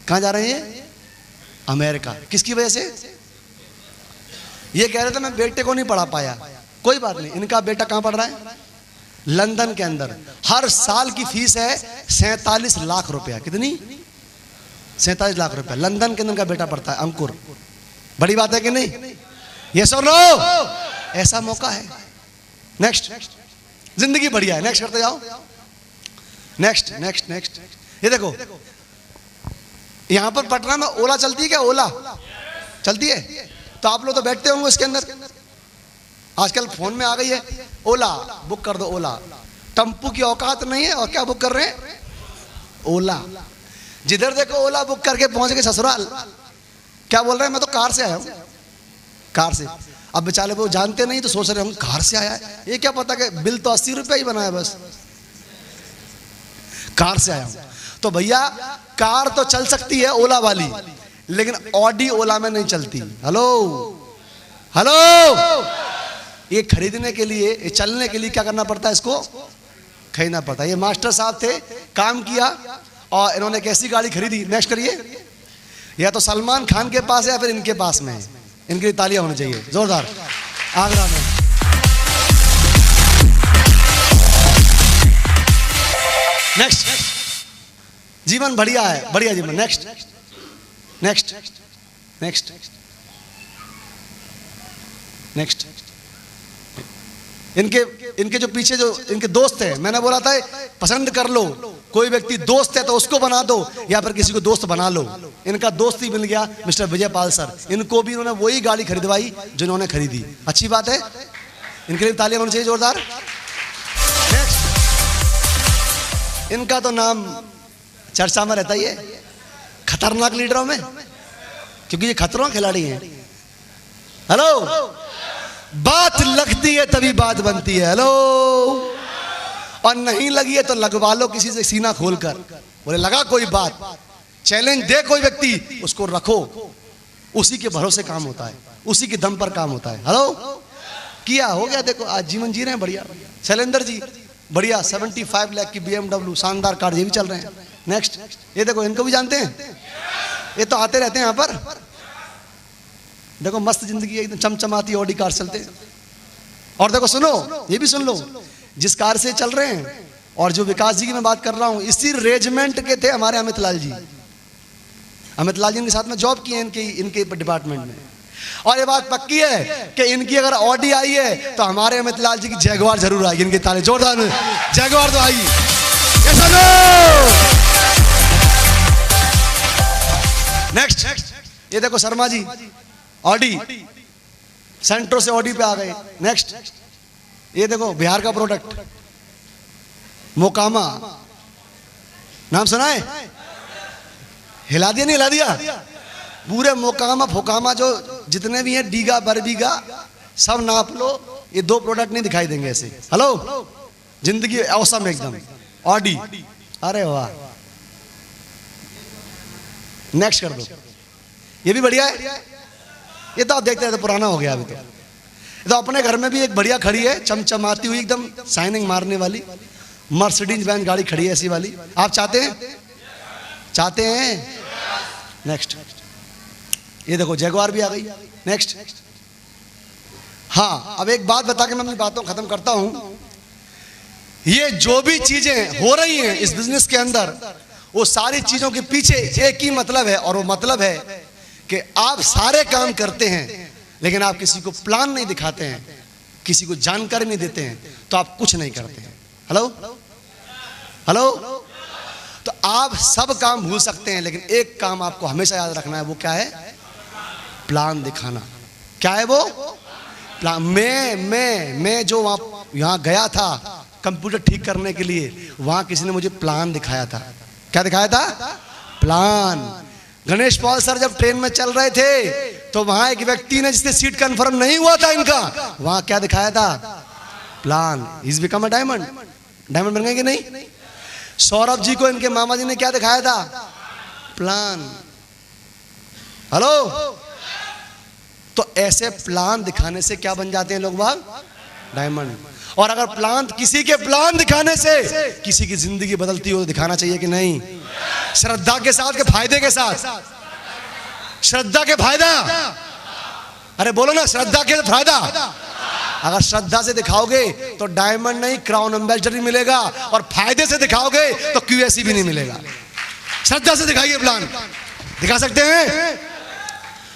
कहां जा रहे हैं? अमेरिका। किसकी वजह से? ये कह रहे थे मैं बेटे को नहीं पढ़ा पाया। कोई बात नहीं, इनका बेटा कहां पढ़ रहा है? लंदन के अंदर। हर साल की फीस है 47 लाख रुपया। कितनी? 47 लाख रुपया लंदन के अंदर का बेटा पढ़ता है। अंकुर, बड़ी बात है कि नहीं? यस और नो? ऐसा मौका है। नेक्स्ट। जिंदगी बढ़िया है। नेक्स्ट करते जाओ। Next next next. ये देखो यहां पर पटना में ओला चलती है क्या? ओला चलती है तो आप लोग तो बैठते होंगे इसके अंदर। आजकल फोन में आ गई है ओला, बुक कर दो ओला। टम्पू की औकात नहीं है और क्या बुक कर रहे हैं? ओला। जिधर देखो ओला बुक करके पहुंच गए ससुराल। क्या बोल रहे हैं? मैं तो कार से आया हूं, कार से। अब बेचारे वो जानते नहीं तो सोच रहे हम कार से आया है। ये क्या पता कि बिल तो 80 रुपया ही बनाया, बस कार से आया हूं। तो भैया कार तो चल सकती है ओला वाली, लेकिन ऑडी ओला में नहीं चलती। Hello hello. ये खरीदने के लिए, ये चलने के लिए क्या करना पड़ता है? इसको खरीदना पड़ता है। ये मास्टर साहब थे, काम किया और इन्होंने एक ऐसी गाड़ी खरीदी। नेक्स्ट करिए। या तो सलमान खान के पास है या फिर इनके पास में है। इनके लिए तालियां होनी चाहिए जोरदार। आगरा में। नेक्स्ट। जीवन बढ़िया है, बढ़िया जीवन। Next next next next. इनके जो पीछे जो इनके दोस्त हैं, मैंने बोला था पसंद कर लो। कोई व्यक्ति दोस्त है तो उसको बना दो या फिर किसी को दोस्त बना लो। इनका दोस्त ही मिल गया मिस्टर विजय पाल सर। इनको भी इन्होंने वही गाड़ी खरीदवाई जो इन्होंने खरीदी। अच्छी बात है, इनके लिए तालियां होनी चाहिए जोरदार। इनका तो नाम चर्चा में रहता ही है, खतरनाक लीडरों में, क्योंकि ये खतरों खिलाड़ी हैं। हेलो, बात लगती है तभी बात बनती है। हेलो, और नहीं लगी है तो लगवा लो किसी से सीना खोलकर। बोले लगा कोई बात, चैलेंज दे कोई व्यक्ति, उसको रखो। उसी के भरोसे काम होता है, उसी के दम पर काम होता है। हेलो, किया हो गया। देखो आज जीवन जी रहे हैं बढ़िया। शैलेंद्र जी बढ़िया 75 लाख की BMW शानदार कार, ये भी चल रहे हैं। नेक्स्ट, ये देखो इनको भी जानते हैं, ये तो आते रहते हैं यहाँ पर। देखो मस्त जिंदगी एकदम चमचमाती ऑडी कार चलते हैं। और देखो सुनो, ये भी सुन लो, जिस कार से चल रहे हैं और जो विकास जी की मैं बात कर रहा हूं, इसी रेजिमेंट के थे हमारे अमित लाल जी। अमित लाल जी इनके साथ में जॉब की है इनके डिपार्टमेंट में। और ये बात पक्की है कि इनकी अगर ऑडी आई है तो हमारे अमित लाल जी की जैगवार जरूर आएगी। इनके ताले जोरदार में जैगवार तो आएगी। नेक्स्ट, ये देखो शर्मा जी ऑडी, सेंट्रो से ऑडी पे आ गए। नेक्स्ट, ये देखो बिहार का प्रोडक्ट मोकामा, नाम सुना है? हिला दिया नहीं हिला दिया? पूरे मोकामा फोकामा जो जितने भी हैं, डीगा बरबीगा सब नाप लो, ये 2 प्रोडक्ट नहीं दिखाई देंगे ऐसे। हेलो, जिंदगी औसम एकदम। ऑडी, अरे वाह। नेक्स्ट कर दो, ये भी बढ़िया है। ये तो आप देखते हैं, तो पुराना हो गया अभी तो अपने घर में भी एक बढ़िया खड़ी है, चमचमाती हुई एकदम शाइनिंग मारने वाली मर्सिडीज बैंज गाड़ी खड़ी है ऐसी वाली। आप चाहते हैं? चाहते हैं? नेक्स्ट, ये देखो जैगुआर भी आ गई। नेक्स्ट, हाँ अब एक बात बता के मैं अपनी बातों खत्म करता हूं। ये जो भी चीजें हो रही हैं इस बिजनेस के अंदर, वो सारी चीजों के पीछे एक ही मतलब है, और वो मतलब है कि आप सारे काम करते हैं लेकिन आप किसी को प्लान नहीं दिखाते हैं, किसी को जानकारी नहीं देते हैं, तो आप कुछ नहीं करते हैं। हेलो हेलो, तो आप सब काम भूल सकते हैं लेकिन एक काम आपको हमेशा याद रखना है, वो क्या है? प्लान दिखाना। क्या है वो? प्लान। मैं जो यहाँ गया था कंप्यूटर ठीक करने के लिए, वहां किसी ने मुझे प्लान दिखाया था। क्या दिखाया था? प्लान। गणेश पॉल सर जब ट्रेन में चल रहे थे तो वहां एक व्यक्ति ने, जिससे सीट कंफर्म नहीं हुआ था इनका, वहां क्या दिखाया था? Plan. Is become a diamond. Diamond बन गए कि नहीं? सौरभ जी को इनके मामा जी ने क्या दिखाया था? प्लान। हेलो, तो ऐसे प्लान दिखाने से क्या बन जाते हैं लोग बाग? डायमंड। और अगर प्लान, किसी के प्लान दिखाने से किसी की जिंदगी बदलती हो तो दिखाना चाहिए कि नहीं? श्रद्धा के साथ के फायदे के साथ? श्रद्धा के फायदा, अरे बोलो ना, श्रद्धा के फायदा। अगर श्रद्धा से दिखाओगे तो डायमंड नहीं, क्राउन एम्बेसडर ही मिलेगा, और फायदे से दिखाओगे तो QSC भी नहीं मिलेगा। श्रद्धा से दिखाइए प्लान। दिखा सकते हैं?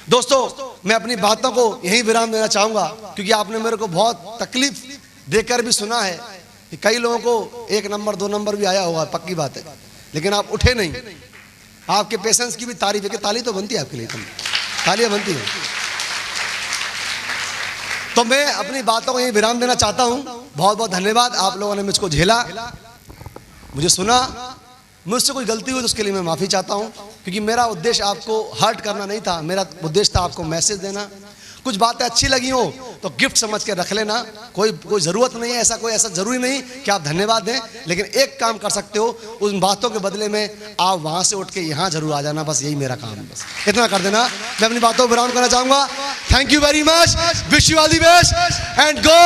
दोस्तों, मैं अपनी बातों को यही विराम देना चाहूंगा, क्योंकि आपने मेरे को बहुत तकलीफ देकर भी सुना है कि कई लोगों को 1 नंबर 2 नंबर भी आया होगा, पक्की बात है, लेकिन आप उठे नहीं। आपके पेशेंस की भी तारीफ है कि ताली तो बनती है आपके लिए, तालियां बनती है। तो मैं अपनी बातों को यही विराम देना चाहता हूं। बहुत बहुत धन्यवाद, आप लोगों ने मुझको झेला, मुझे सुना। मुझसे कोई गलती हुई तो उसके लिए मैं माफ़ी चाहता हूं, क्योंकि मेरा उद्देश्य आपको हर्ट करना नहीं था, मेरा उद्देश्य था आपको मैसेज देना। कुछ बातें अच्छी लगी हो तो गिफ्ट समझ के रख लेना, कोई ज़रूरत नहीं है, ऐसा ज़रूरी नहीं कि आप धन्यवाद दें, लेकिन एक काम कर सकते हो, उन बातों के बदले में आप वहाँ से उठ के यहाँ जरूर आ जाना, बस यही मेरा काम है, बस इतना कर देना। मैं अपनी बातों को विराम करना चाहूँगा। Thank you very much, wish you all the best and go